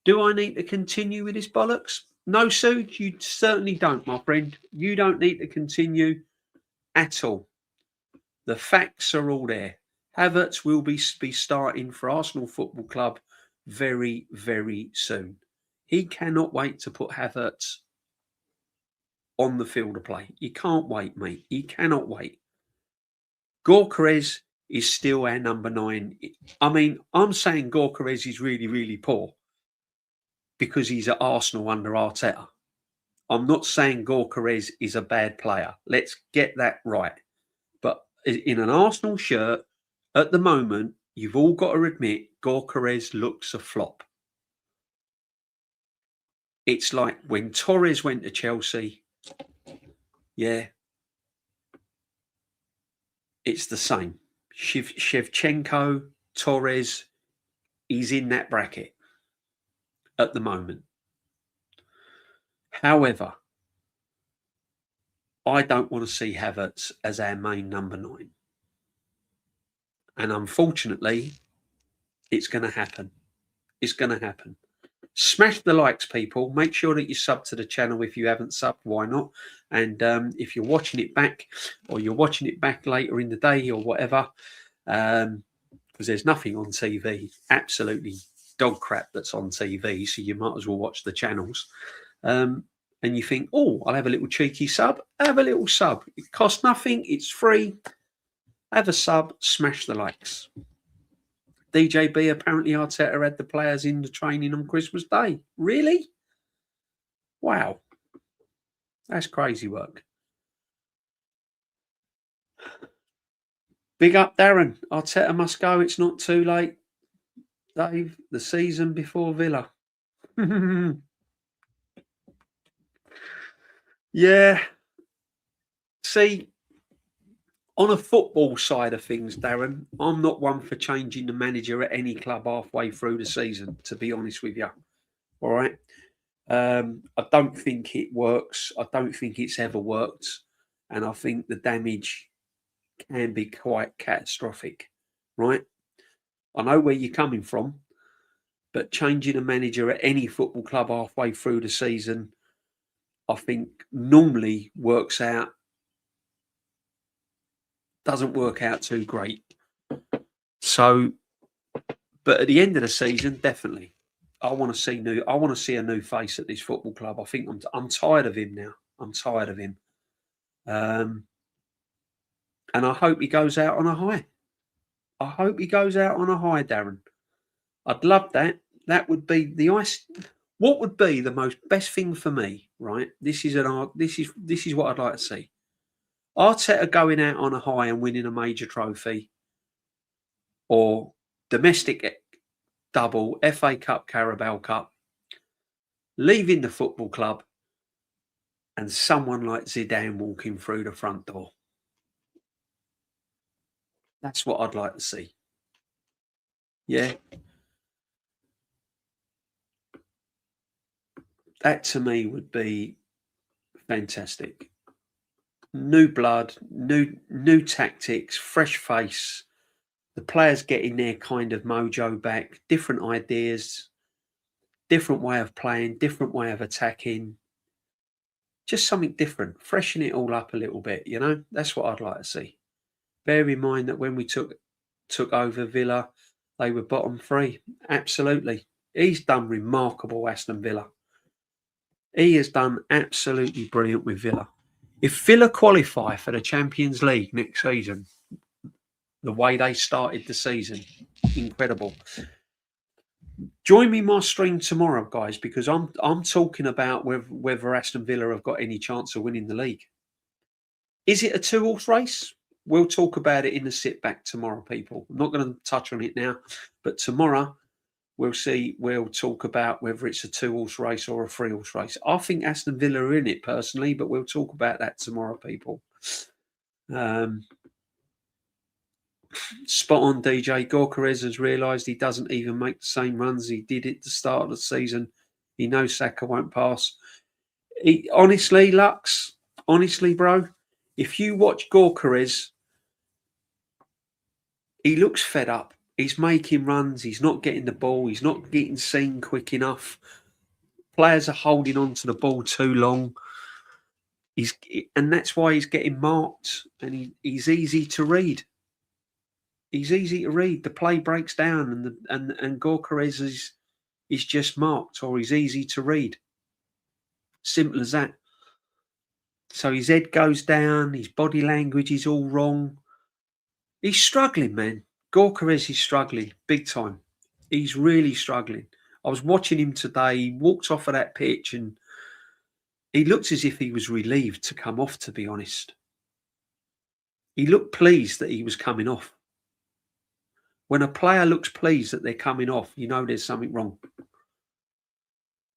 Do I need to continue with this bollocks? No, Sue, you certainly don't, my friend. You don't need to continue at all. The facts are all there. Havertz will be starting for Arsenal Football Club very, very soon. He cannot wait to put Havertz on the field of play. You can't wait, mate. You cannot wait. Gyökeres is still our number 9. I mean, I'm saying Gyökeres is really, really poor because he's at Arsenal under Arteta. I'm not saying Gyökeres is a bad player. Let's get that right. But in an Arsenal shirt, at the moment, you've all got to admit Gyökeres looks a flop. It's like when Torres went to Chelsea. Yeah. It's the same. Shevchenko, Torres, he's in that bracket at the moment. However, I don't want to see Havertz as our main number 9. And unfortunately, it's going to happen. It's going to happen. Smash the likes, people. Make sure that you sub to the channel if you haven't subbed. Why not? And if you're watching it back or you're watching it back later in the day or whatever, because there's nothing on TV, absolutely dog crap that's on TV, so you might as well watch the channels. And you think, oh, I'll have a little cheeky sub. Have a little sub. It costs nothing. It's free. Have a sub. Smash the likes. DJB, apparently Arteta had the players in the training on Christmas Day. Really? Wow. That's crazy work. Big up, Darren. Arteta must go. It's not too late. Dave, the season before Villa. Yeah. See, on a football side of things, Darren, I'm not one for changing the manager at any club halfway through the season, to be honest with you. All right. I don't think it works. I don't think it's ever worked. And I think the damage can be quite catastrophic, right? I know where you're coming from, but changing a manager at any football club halfway through the season, I think normally doesn't work out too great. So, but at the end of the season, definitely, I want to see a new face at this football club. I think I'm tired of him now. I'm tired of him. And I hope he goes out on a high. I hope he goes out on a high, Darren. I'd love that. That would be the ice. What would be the most best thing for me, right? This is what I'd like to see. Arteta going out on a high and winning a major trophy, or domestic double, FA Cup, Carabao Cup, leaving the football club, and someone like Zidane walking through the front door. That's what I'd like to see. Yeah. That to me would be fantastic. New blood, new tactics, fresh face. The players getting their kind of mojo back, different ideas, different way of playing, different way of attacking. Just something different, freshen it all up a little bit, you know? That's what I'd like to see. Bear in mind that when we took over Villa, they were bottom 3. Absolutely. He's done remarkable, Aston Villa. He has done absolutely brilliant with Villa. If Villa qualify for the Champions League next season, the way they started the season, incredible. Join me my stream tomorrow, guys, because I'm talking about whether Aston Villa have got any chance of winning the league. Is it a 2-horse race? We'll talk about it in the sit back tomorrow, people. I'm not going to touch on it now, but tomorrow we'll talk about whether it's a 2-horse race or a 3-horse race. I think Aston Villa are in it personally, but we'll talk about that tomorrow, people. Spot on, DJ. Gyökeres has realised he doesn't even make the same runs he did at the start of the season. He knows Saka won't pass. Honestly, Lux, bro, If you watch Gyökeres, he looks fed up. He's making runs. He's not getting the ball. He's not getting seen quick enough. Players are holding on to the ball too long. And that's why he's getting marked. And he's easy to read. He's easy to read. The play breaks down, and Gyökeres is just marked, or he's easy to read. Simple as that. So his head goes down. His body language is all wrong. He's struggling, man. Gyökeres is struggling big time. He's really struggling. I was watching him today. He walked off of that pitch and he looked as if he was relieved to come off, to be honest. He looked pleased that he was coming off. When a player looks pleased that they're coming off, you know there's something wrong.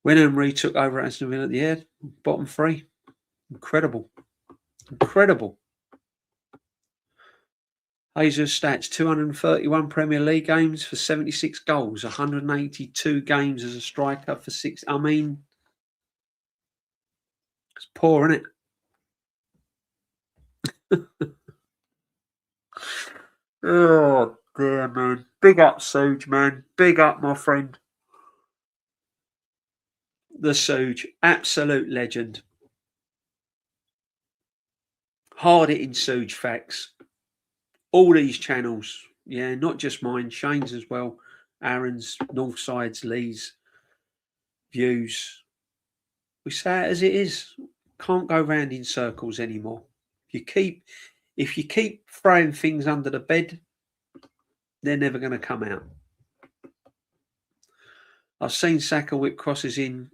When Emery took over Aston Villa at the end, bottom three. Incredible. Incredible. Jesus stats, 231 Premier League games for 76 goals, 182 games as a striker for 6. I mean, it's poor, isn't it? Oh, dear, man. Big up, Suge, man. Big up, my friend. The Suge. Absolute legend. Hard-hitting Suge facts. All these channels. Yeah, not just mine. Shane's as well. Aaron's, Northside's, Lee's. Views. We say it as it is. Can't go round in circles anymore. If you keep throwing things under the bed, they're never going to come out. I've seen Saka whip crosses in,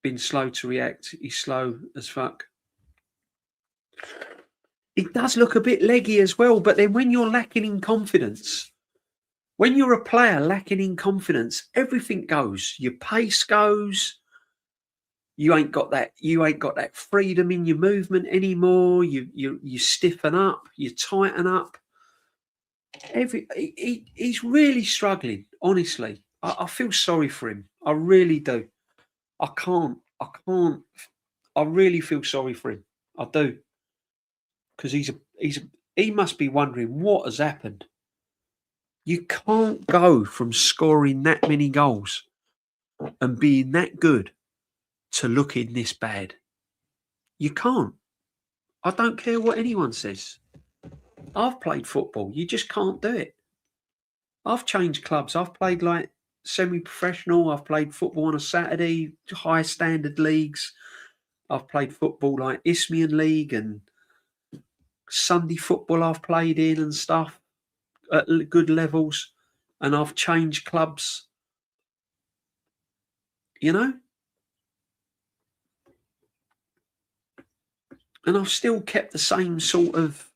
been slow to react. He's slow as fuck. It does look a bit leggy as well, but then when you're lacking in confidence, when you're a player lacking in confidence, everything goes. Your pace goes. You ain't got that freedom in your movement anymore. You stiffen up, you tighten up. He's really struggling, honestly. I feel sorry for him. I really do. I really feel sorry for him. I do. Because he must be wondering what has happened. You can't go from scoring that many goals and being that good to looking this bad. You can't. I don't care what anyone says. I've played football. You just can't do it. I've changed clubs. I've played like semi-professional. I've played football on a Saturday, high standard leagues. I've played football like Isthmian League and Sunday football I've played in and stuff at good levels. And I've changed clubs. You know? And I've still kept the same sort of.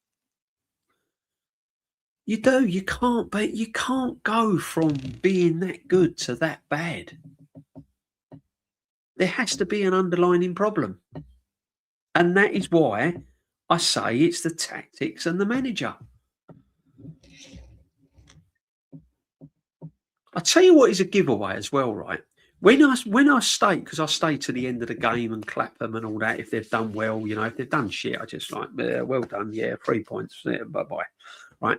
You do. You can't go from being that good to that bad. There has to be an underlying problem. And that is why I say it's the tactics and the manager. I'll tell you what is a giveaway as well, right? When I stay, because I stay to the end of the game and clap them and all that, if they've done well, you know, if they've done shit, I just like, yeah, well done, yeah, 3 points, yeah, bye-bye, right?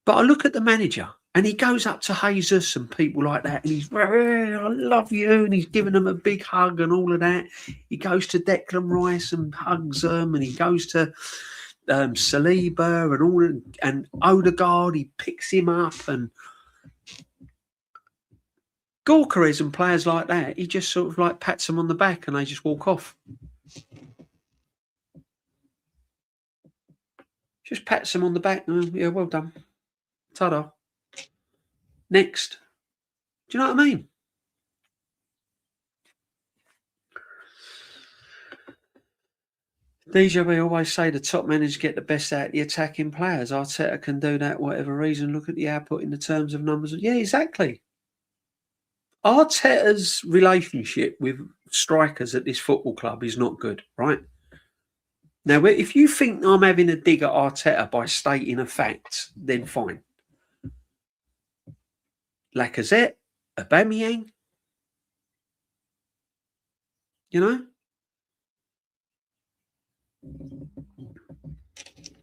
But I look at the manager and he goes up to Jesus and people like that and he's, I love you, and he's giving them a big hug and all of that. He goes to Declan Rice and hugs them, and he goes to Saliba and all, and Odegaard, he picks him up, and Gyökeres and players like that, he just sort of like pats them on the back and they just walk off. Just pats them on the back. Yeah, well done. Ta-da. Next. Do you know what I mean? DJB always say the top managers get the best out of the attacking players. Arteta can do that, whatever reason. Look at the output in the terms of numbers. Yeah, exactly. Arteta's relationship with strikers at this football club is not good, right? Now, if you think I'm having a dig at Arteta by stating a fact, then fine. Lacazette, Aubameyang, you know?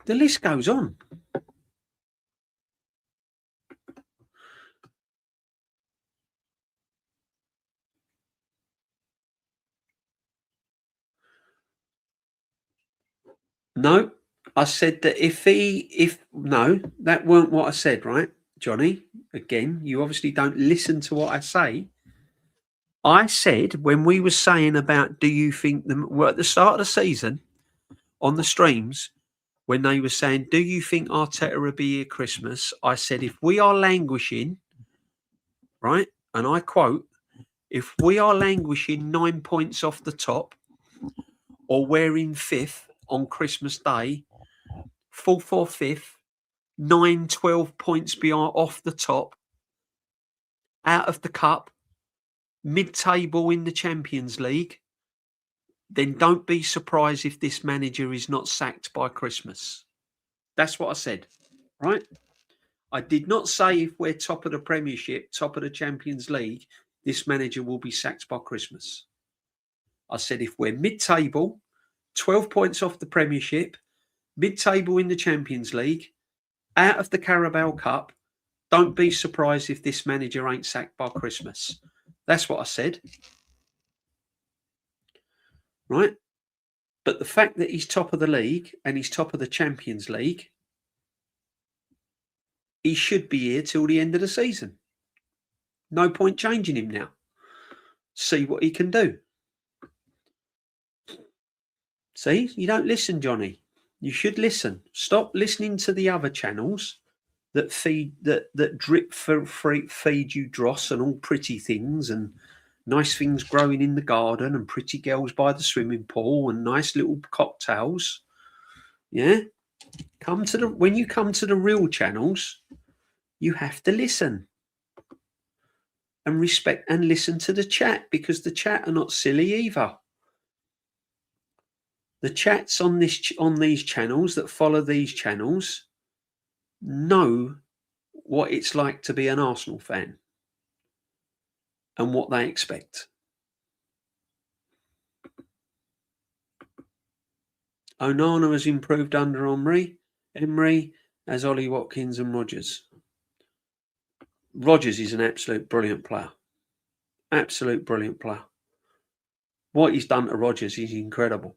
The list goes on. No, I said that no, that weren't what I said, right, Johnny? Again, you obviously don't listen to what I say. I said when we were saying about do you think well, at the start of the season on the streams, when they were saying, do you think Arteta will be here Christmas? I said, if we are languishing, right, and I quote, if we are languishing 9 points off the top, or we're in fifth on Christmas Day, fourth or fifth, 12 points beyond off the top, out of the cup, mid-table in the Champions League, then don't be surprised if this manager is not sacked by Christmas. That's what I said, right? I did not say if we're top of the Premiership, top of the Champions League, this manager will be sacked by Christmas. I said if we're mid-table, 12 points off the Premiership, mid-table in the Champions League, out of the Carabao Cup, don't be surprised if this manager ain't sacked by Christmas. That's what I said. Right? But the fact that he's top of the league and he's top of the Champions League, he should be here till the end of the season. No point changing him now. See what he can do. See, you don't listen, Johnny. You should listen. Stop listening to the other channels that feed you dross and all pretty things and nice things growing in the garden and pretty girls by the swimming pool and nice little cocktails. Yeah. When you come to the real channels, you have to listen and respect and listen to the chat, because the chat are not silly either. The chats on these channels that follow these channels know what it's like to be an Arsenal fan and what they expect. Onana has improved under Emery as Ollie Watkins and Rodgers. Rodgers is an absolute brilliant player. Absolute brilliant player. What he's done to Rodgers is incredible.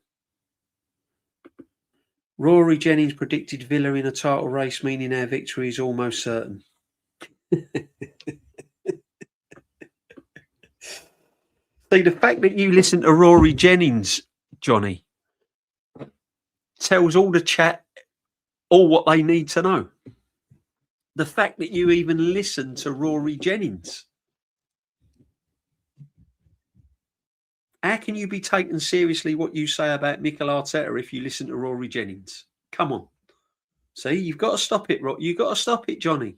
Rory Jennings predicted Villa in a title race, meaning our victory is almost certain. See, the fact that you listen to Rory Jennings, Johnny, tells all the chat all what they need to know. The fact that you even listen to Rory Jennings. How can you be taken seriously what you say about Mikel Arteta if you listen to Rory Jennings? Come on. See, you've got to stop it, you've got to stop it, Johnny.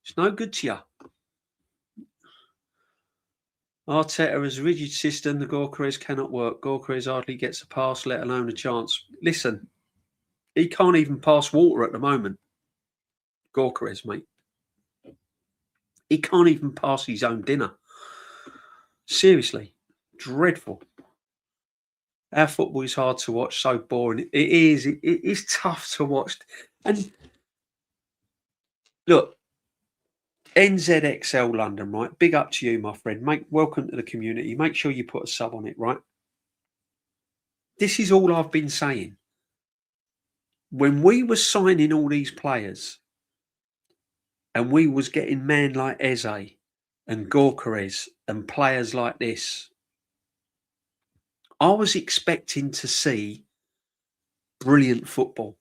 It's no good to you. Arteta has a rigid system. The Gyökeres cannot work. Gyökeres hardly gets a pass, let alone a chance. Listen, he can't even pass water at the moment. Gyökeres, mate. He can't even pass his own dinner. Seriously, dreadful. Our football is hard to watch, so boring. It is. It is tough to watch. And look, NZXL London, right? Big up to you, my friend. Welcome to the community. Make sure you put a sub on it, right? This is all I've been saying. When we were signing all these players and we was getting men like Eze and Gyökeres and players like this, I was expecting to see brilliant football.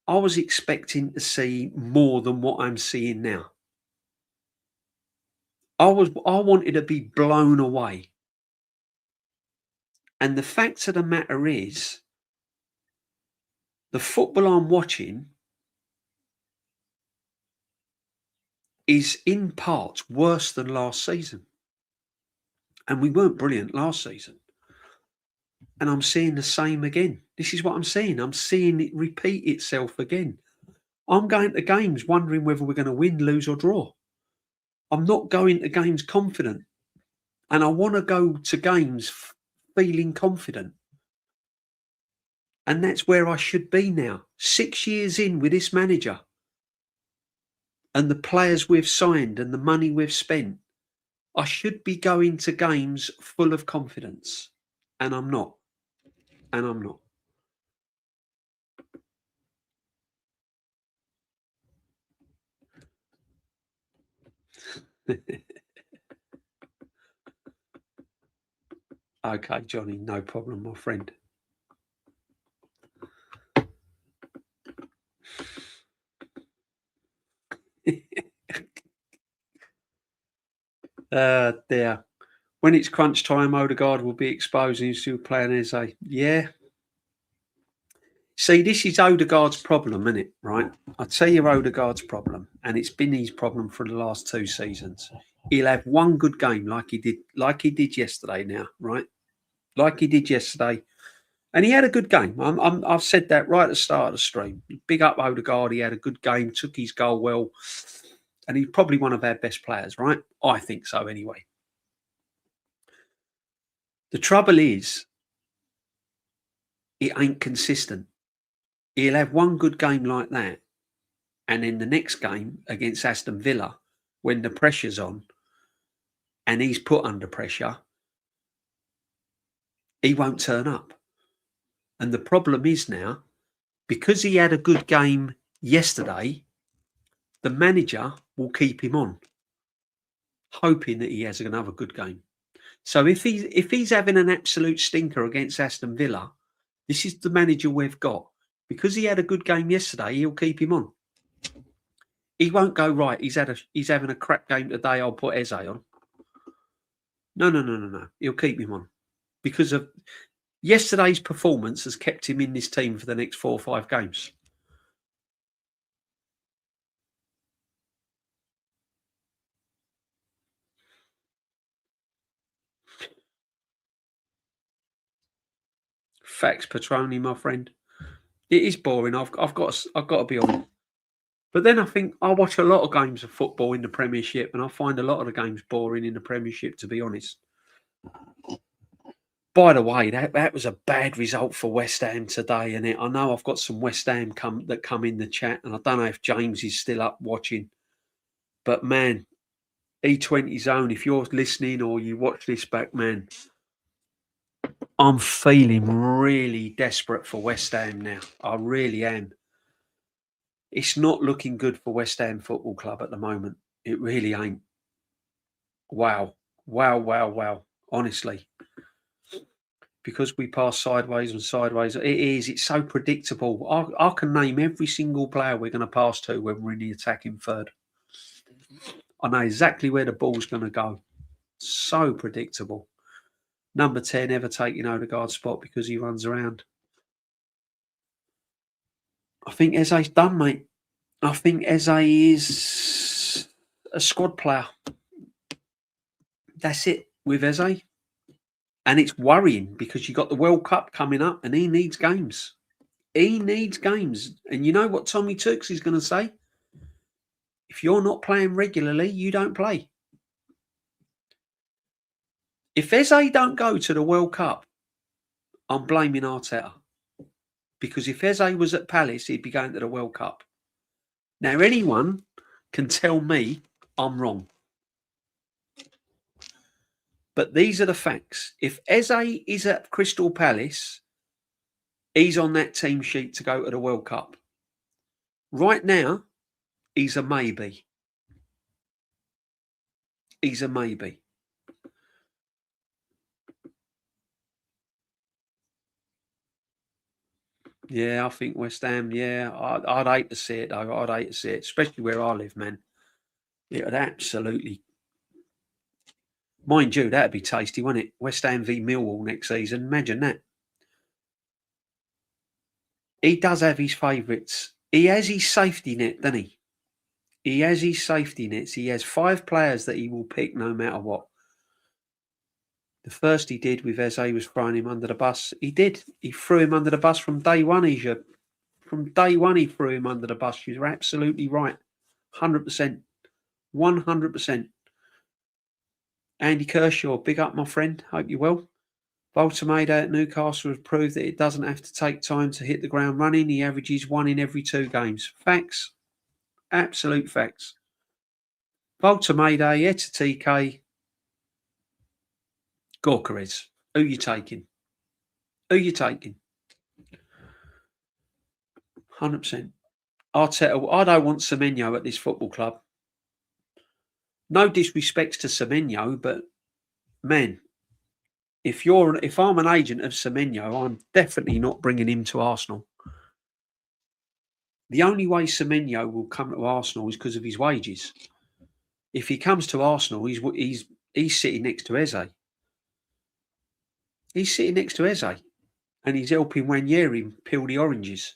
I was expecting to see more than what I'm seeing now. I wanted to be blown away. And the fact of the matter is, the football I'm watching is in parts worse than last season. And we weren't brilliant last season. And I'm seeing the same again. This is what I'm seeing. I'm seeing it repeat itself again. I'm going to games wondering whether we're going to win, lose or draw. I'm not going to games confident. And I want to go to games feeling confident. And that's where I should be now. 6 years in with this manager and the players we've signed and the money we've spent. I should be going to games full of confidence. And I'm not. And I'm not. Okay, Johnny, no problem, my friend. There. When it's crunch time, Odegaard will be exposed and he's still playing Eze. Yeah. See, this is Odegaard's problem, isn't it? Right? I'll tell you Odegaard's problem, and it's been his problem for the last 2 seasons. He'll have one good game like he did yesterday now, right? Like he did yesterday. And he had a good game. I've said that right at the start of the stream. Big up Odegaard. He had a good game, took his goal well. And he's probably one of our best players, right? I think so anyway. The trouble is, it ain't consistent. He'll have one good game like that. And in the next game against Aston Villa, when the pressure's on and he's put under pressure, he won't turn up. And the problem is now, because he had a good game yesterday, the manager will keep him on, hoping that he has another good game. So if he's having an absolute stinker against Aston Villa, this is the manager we've got. Because he had a good game yesterday, he'll keep him on. He won't go, right, he's having a crap game today, I'll put Eze on. No. He'll keep him on. Because of yesterday's performance has kept him in this team for the next 4 or 5 games. Facts, Petroni, my friend. It is boring. I've got to be honest. But then I think I watch a lot of games of football in the Premiership, and I find a lot of the games boring in the Premiership, to be honest. By the way, that was a bad result for West Ham today, and I know I've got some West Ham that come in the chat, and I don't know if James is still up watching. But man, E20 Zone, if you're listening or you watch this back, man, I'm feeling really desperate for West Ham now. I really am. It's not looking good for West Ham Football Club at the moment. It really ain't. Wow. Honestly. Because we pass sideways and sideways. It is. It's so predictable. I can name every single player we're going to pass to when we're in the attacking third. I know exactly where the ball's going to go. So predictable. Number 10 ever taking Odegaard's spot because he runs around. I think Eze's done, mate. I think Eze is a squad player. That's it with Eze. And it's worrying because you got the World Cup coming up and he needs games. He needs games. And you know what Tommy Turks is going to say? If you're not playing regularly, you don't play. If Eze don't go to the World Cup, I'm blaming Arteta. Because if Eze was at Palace, he'd be going to the World Cup. Now, anyone can tell me I'm wrong. But these are the facts. If Eze is at Crystal Palace, he's on that team sheet to go to the World Cup. Right now, he's a maybe. He's a maybe. Yeah, I think West Ham, yeah. I'd hate to see it, though. I'd hate to see it, especially where I live, man. It would absolutely... Mind you, that'd be tasty, wouldn't it? West Ham v Millwall next season. Imagine that. He does have his favourites. He has his safety net, doesn't he? He has his safety nets. He has 5 players that he will pick no matter what. The first he did with Eze was throwing him under the bus. He did. He threw him under the bus from day one, Asia. From day one, he threw him under the bus. You're absolutely right. 100%. 100%. Andy Kershaw, big up, my friend. Hope you're well. Baltimore at Newcastle has proved that it doesn't have to take time to hit the ground running. He averages 1 in every 2 games. Facts. Absolute facts. Baltimore, Etitike, Gorkarez. Who you taking? Who you taking? 100%. Arteta, I don't want Semenyo at this football club. No disrespect to Semenyo, but man, if I'm an agent of Semenyo, I'm definitely not bringing him to Arsenal. The only way Semenyo will come to Arsenal is because of his wages. If he comes to Arsenal, he's sitting next to Eze. He's sitting next to Eze, and he's helping Nwaneri peel the oranges.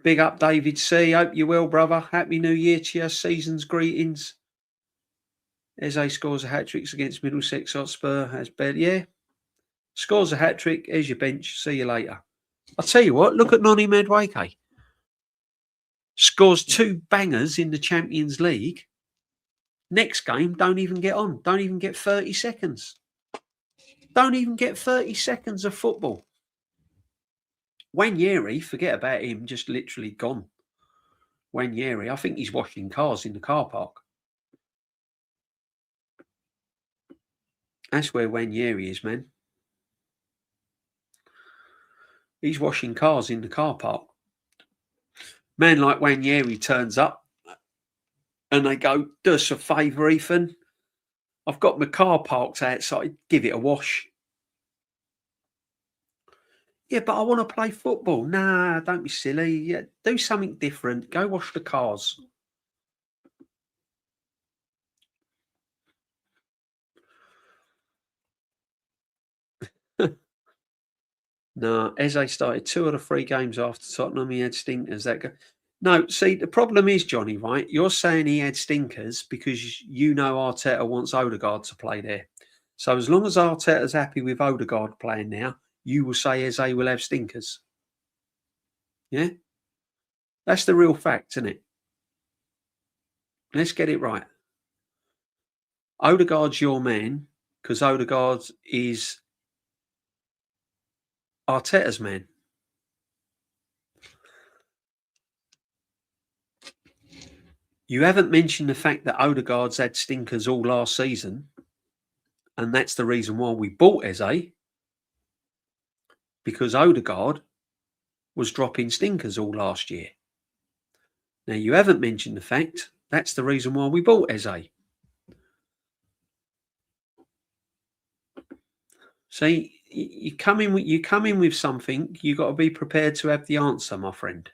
Big up, David C. Hope you're well, brother. Happy New Year to you. Season's greetings. Eze scores a hat-trick against Middlesex Hotspur. Yeah. Scores a hat-trick. Here's your bench. See you later. I'll tell you what. Look at Noni Madueke. Scores 2 bangers in the Champions League. Next game, don't even get on. Don't even get 30 seconds. Don't even get 30 seconds of football. Nwaneri, forget about him, just literally gone. Nwaneri, I think he's washing cars in the car park. That's where Nwaneri is, man. He's washing cars in the car park. Man like Nwaneri turns up and they go, do us a favour, Ethan. I've got my car parked outside. Give it a wash. Yeah, but I want to play football. Nah, don't be silly. Yeah, do something different. Go wash the cars. No, Eze started 2 of the 3 games after Tottenham. He had stinkers. No, see, the problem is, Johnny, right? You're saying he had stinkers because you know Arteta wants Odegaard to play there. So as long as Arteta's happy with Odegaard playing now, you will say Eze will have stinkers. Yeah? That's the real fact, isn't it? Let's get it right. Odegaard's your man because Odegaard is Arteta's man. You haven't mentioned the fact that Odegaard's had stinkers all last season, and that's the reason why we bought Eze, because Odegaard was dropping stinkers all last year. Now, you haven't mentioned the fact that's the reason why we bought Eze. See, you come in with something, you got to be prepared to have the answer, my friend.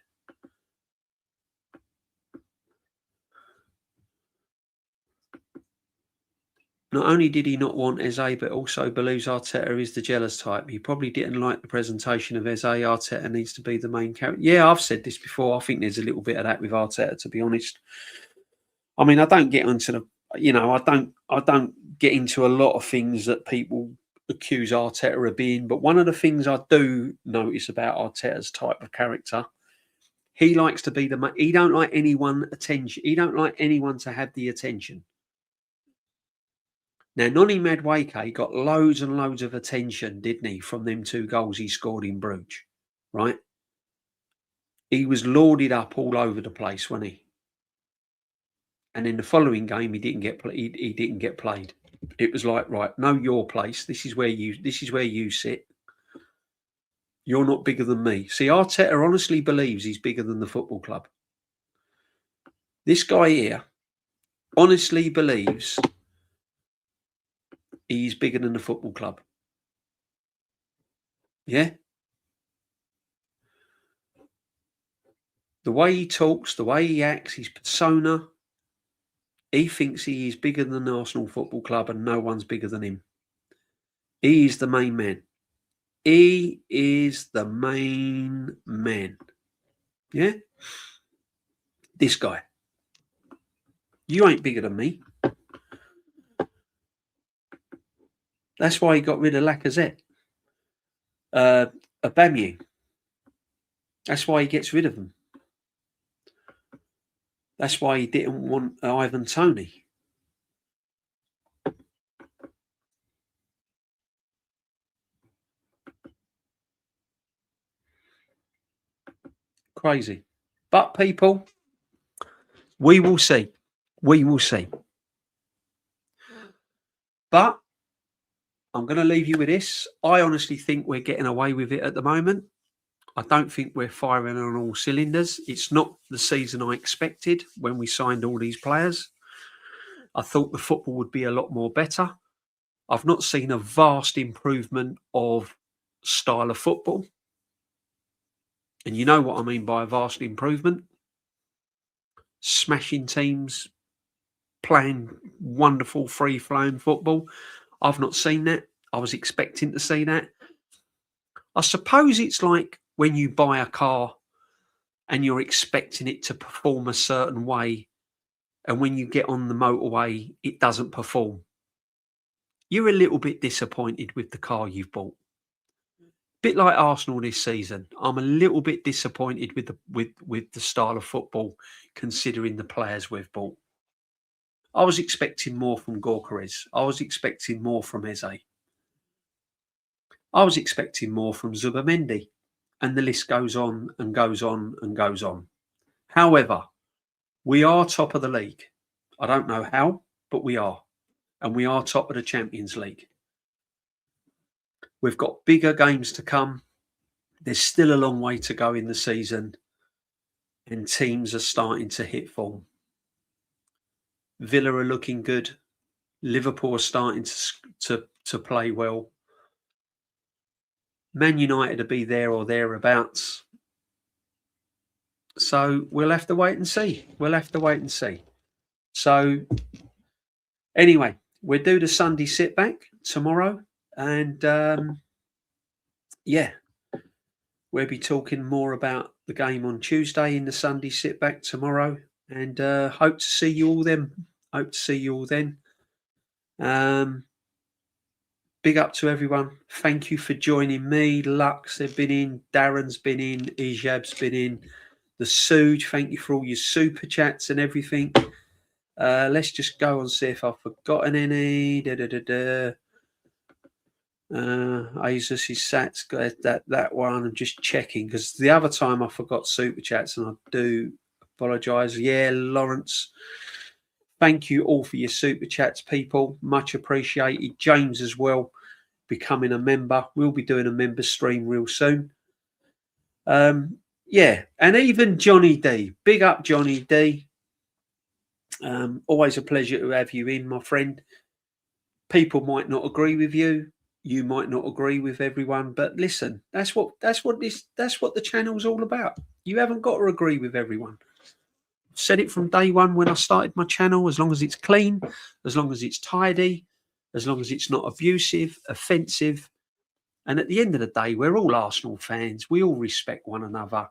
Not only did he not want Eze, but also believes Arteta is the jealous type. He probably didn't like the presentation of Eze. Arteta needs to be the main character. Yeah, I've said this before. I think there's a little bit of that with Arteta, to be honest. I mean, I don't get into I don't get into a lot of things that people accuse Arteta of being. But one of the things I do notice about Arteta's type of character, he likes to be he don't like anyone attention. He don't like anyone to have the attention. Now, Noni Madueke got loads and loads of attention, didn't he, from them 2 goals he scored in Bruges, right? He was lauded up all over the place, wasn't he? And in the following game, he didn't get played. It was like, right, know your place. This is where you sit. You're not bigger than me. See, Arteta honestly believes he's bigger than the football club. This guy here honestly believes he's bigger than the football club. Yeah? The way he talks, the way he acts, his persona, he thinks he is bigger than the Arsenal Football Club and no one's bigger than him. He is the main man. He is the main man. Yeah? This guy. You ain't bigger than me. That's why he got rid of Lacazette. Aubameyang. That's why he gets rid of them. That's why he didn't want Ivan Toney. crazy. But people, we will see. We will see. But I'm going to leave you with this. I honestly think we're getting away with it at the moment. I don't think we're firing on all cylinders. It's not the season I expected when we signed all these players. I thought the football would be a lot more better. I've not seen a vast improvement of style of football. And you know what I mean by a vast improvement. Smashing teams, playing wonderful free-flowing football. I've not seen that. I was expecting to see that. I suppose it's like when you buy a car and you're expecting it to perform a certain way, and when you get on the motorway, it doesn't perform. You're a little bit disappointed with the car you've bought. Bit like Arsenal this season. I'm a little bit disappointed with the style of football, considering the players we've bought. I was expecting more from Gyökeres. I was expecting more from Eze. I was expecting more from Zubimendi. And the list goes on and goes on and goes on. However, we are top of the league. I don't know how, but we are. And we are top of the Champions League. We've got bigger games to come. There's still a long way to go in the season. And teams are starting to hit form. Villa are looking good. Liverpool are starting to play well. Man United will be there or thereabouts. So we'll have to wait and see. We'll have to wait and see. So anyway, we'll do the Sunday sit back tomorrow. And yeah, we'll be talking more about the game on Tuesday in the Sunday sit back tomorrow. And hope to see you all then. Hope to see you all then. Big up to everyone. Thank you for joining me. Lux have been in. Darren's been in. Ijab's been in. The Suge, thank you for all your super chats and everything. Let's just go and see if I've forgotten any. Asus is sats that one. I'm just checking because the other time I forgot super chats and I do apologise. Yeah, Lawrence. Thank you all for your super chats, people. Much appreciated. James as well, becoming a member. We'll be doing a member stream real soon. Yeah, and even Johnny D. Big up, Johnny D. Always a pleasure to have you in, my friend. People might not agree with you. You might not agree with everyone, but listen, that's what the channel's all about. You haven't got to agree with everyone. Said it from day one when I started my channel. As long as it's clean, as long as it's tidy, as long as it's not abusive, offensive, and at the end of the day, we're all Arsenal fans. We all respect one another.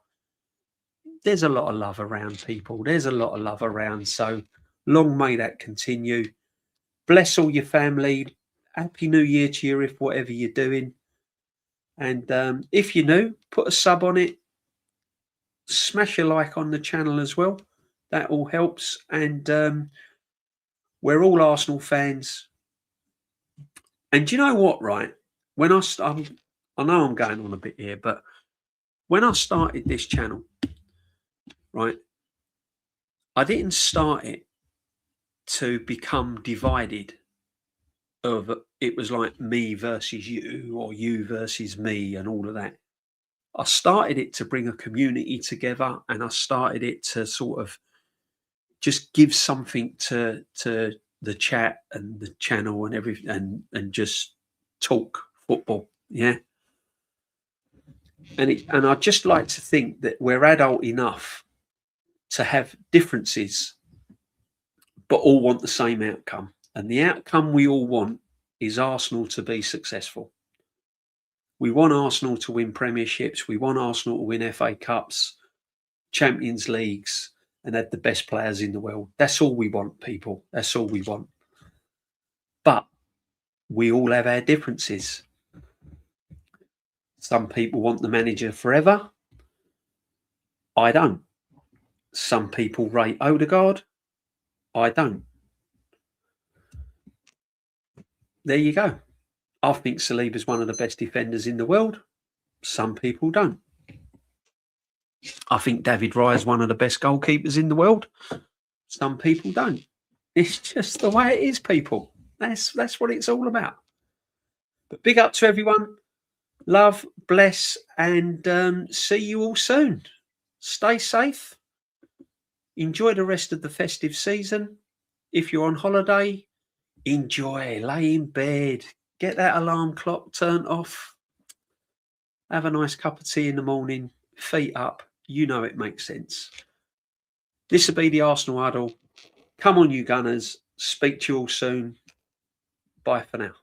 There's a lot of love around, people. There's a lot of love around. So long may that continue. Bless all your family. Happy New Year to you, if whatever you're doing. And if you're new, put a sub on it. Smash a like on the channel as well. That all helps. And we're all Arsenal fans. And do you know what, right? When I know I'm going on a bit here, but when I started this channel, right, I didn't start it to become divided. It was like me versus you or you versus me and all of that. I started it to bring a community together, and I started it to sort of just give something to the chat and the channel and everything, and just talk football. Yeah. And I'd just like to think that we're adult enough to have differences, but all want the same outcome. And the outcome we all want is Arsenal to be successful. We want Arsenal to win premierships. We want Arsenal to win FA Cups, Champions Leagues, and have the best players in the world. That's all we want, people. That's all we want. But we all have our differences. Some people want the manager forever. I don't. Some people rate Odegaard. I don't. There you go. I think Saliba is one of the best defenders in the world. Some people don't. I think David Raya is one of the best goalkeepers in the world. Some people don't. It's just the way it is, people. That's what it's all about. But big up to everyone. Love, bless, and see you all soon. Stay safe. Enjoy the rest of the festive season. If you're on holiday, enjoy. Lay in bed. Get that alarm clock turned off. Have a nice cup of tea in the morning. Feet up. You know it makes sense. This will be the Arsenal Huddle. Come on, you Gunners. Speak to you all soon. Bye for now.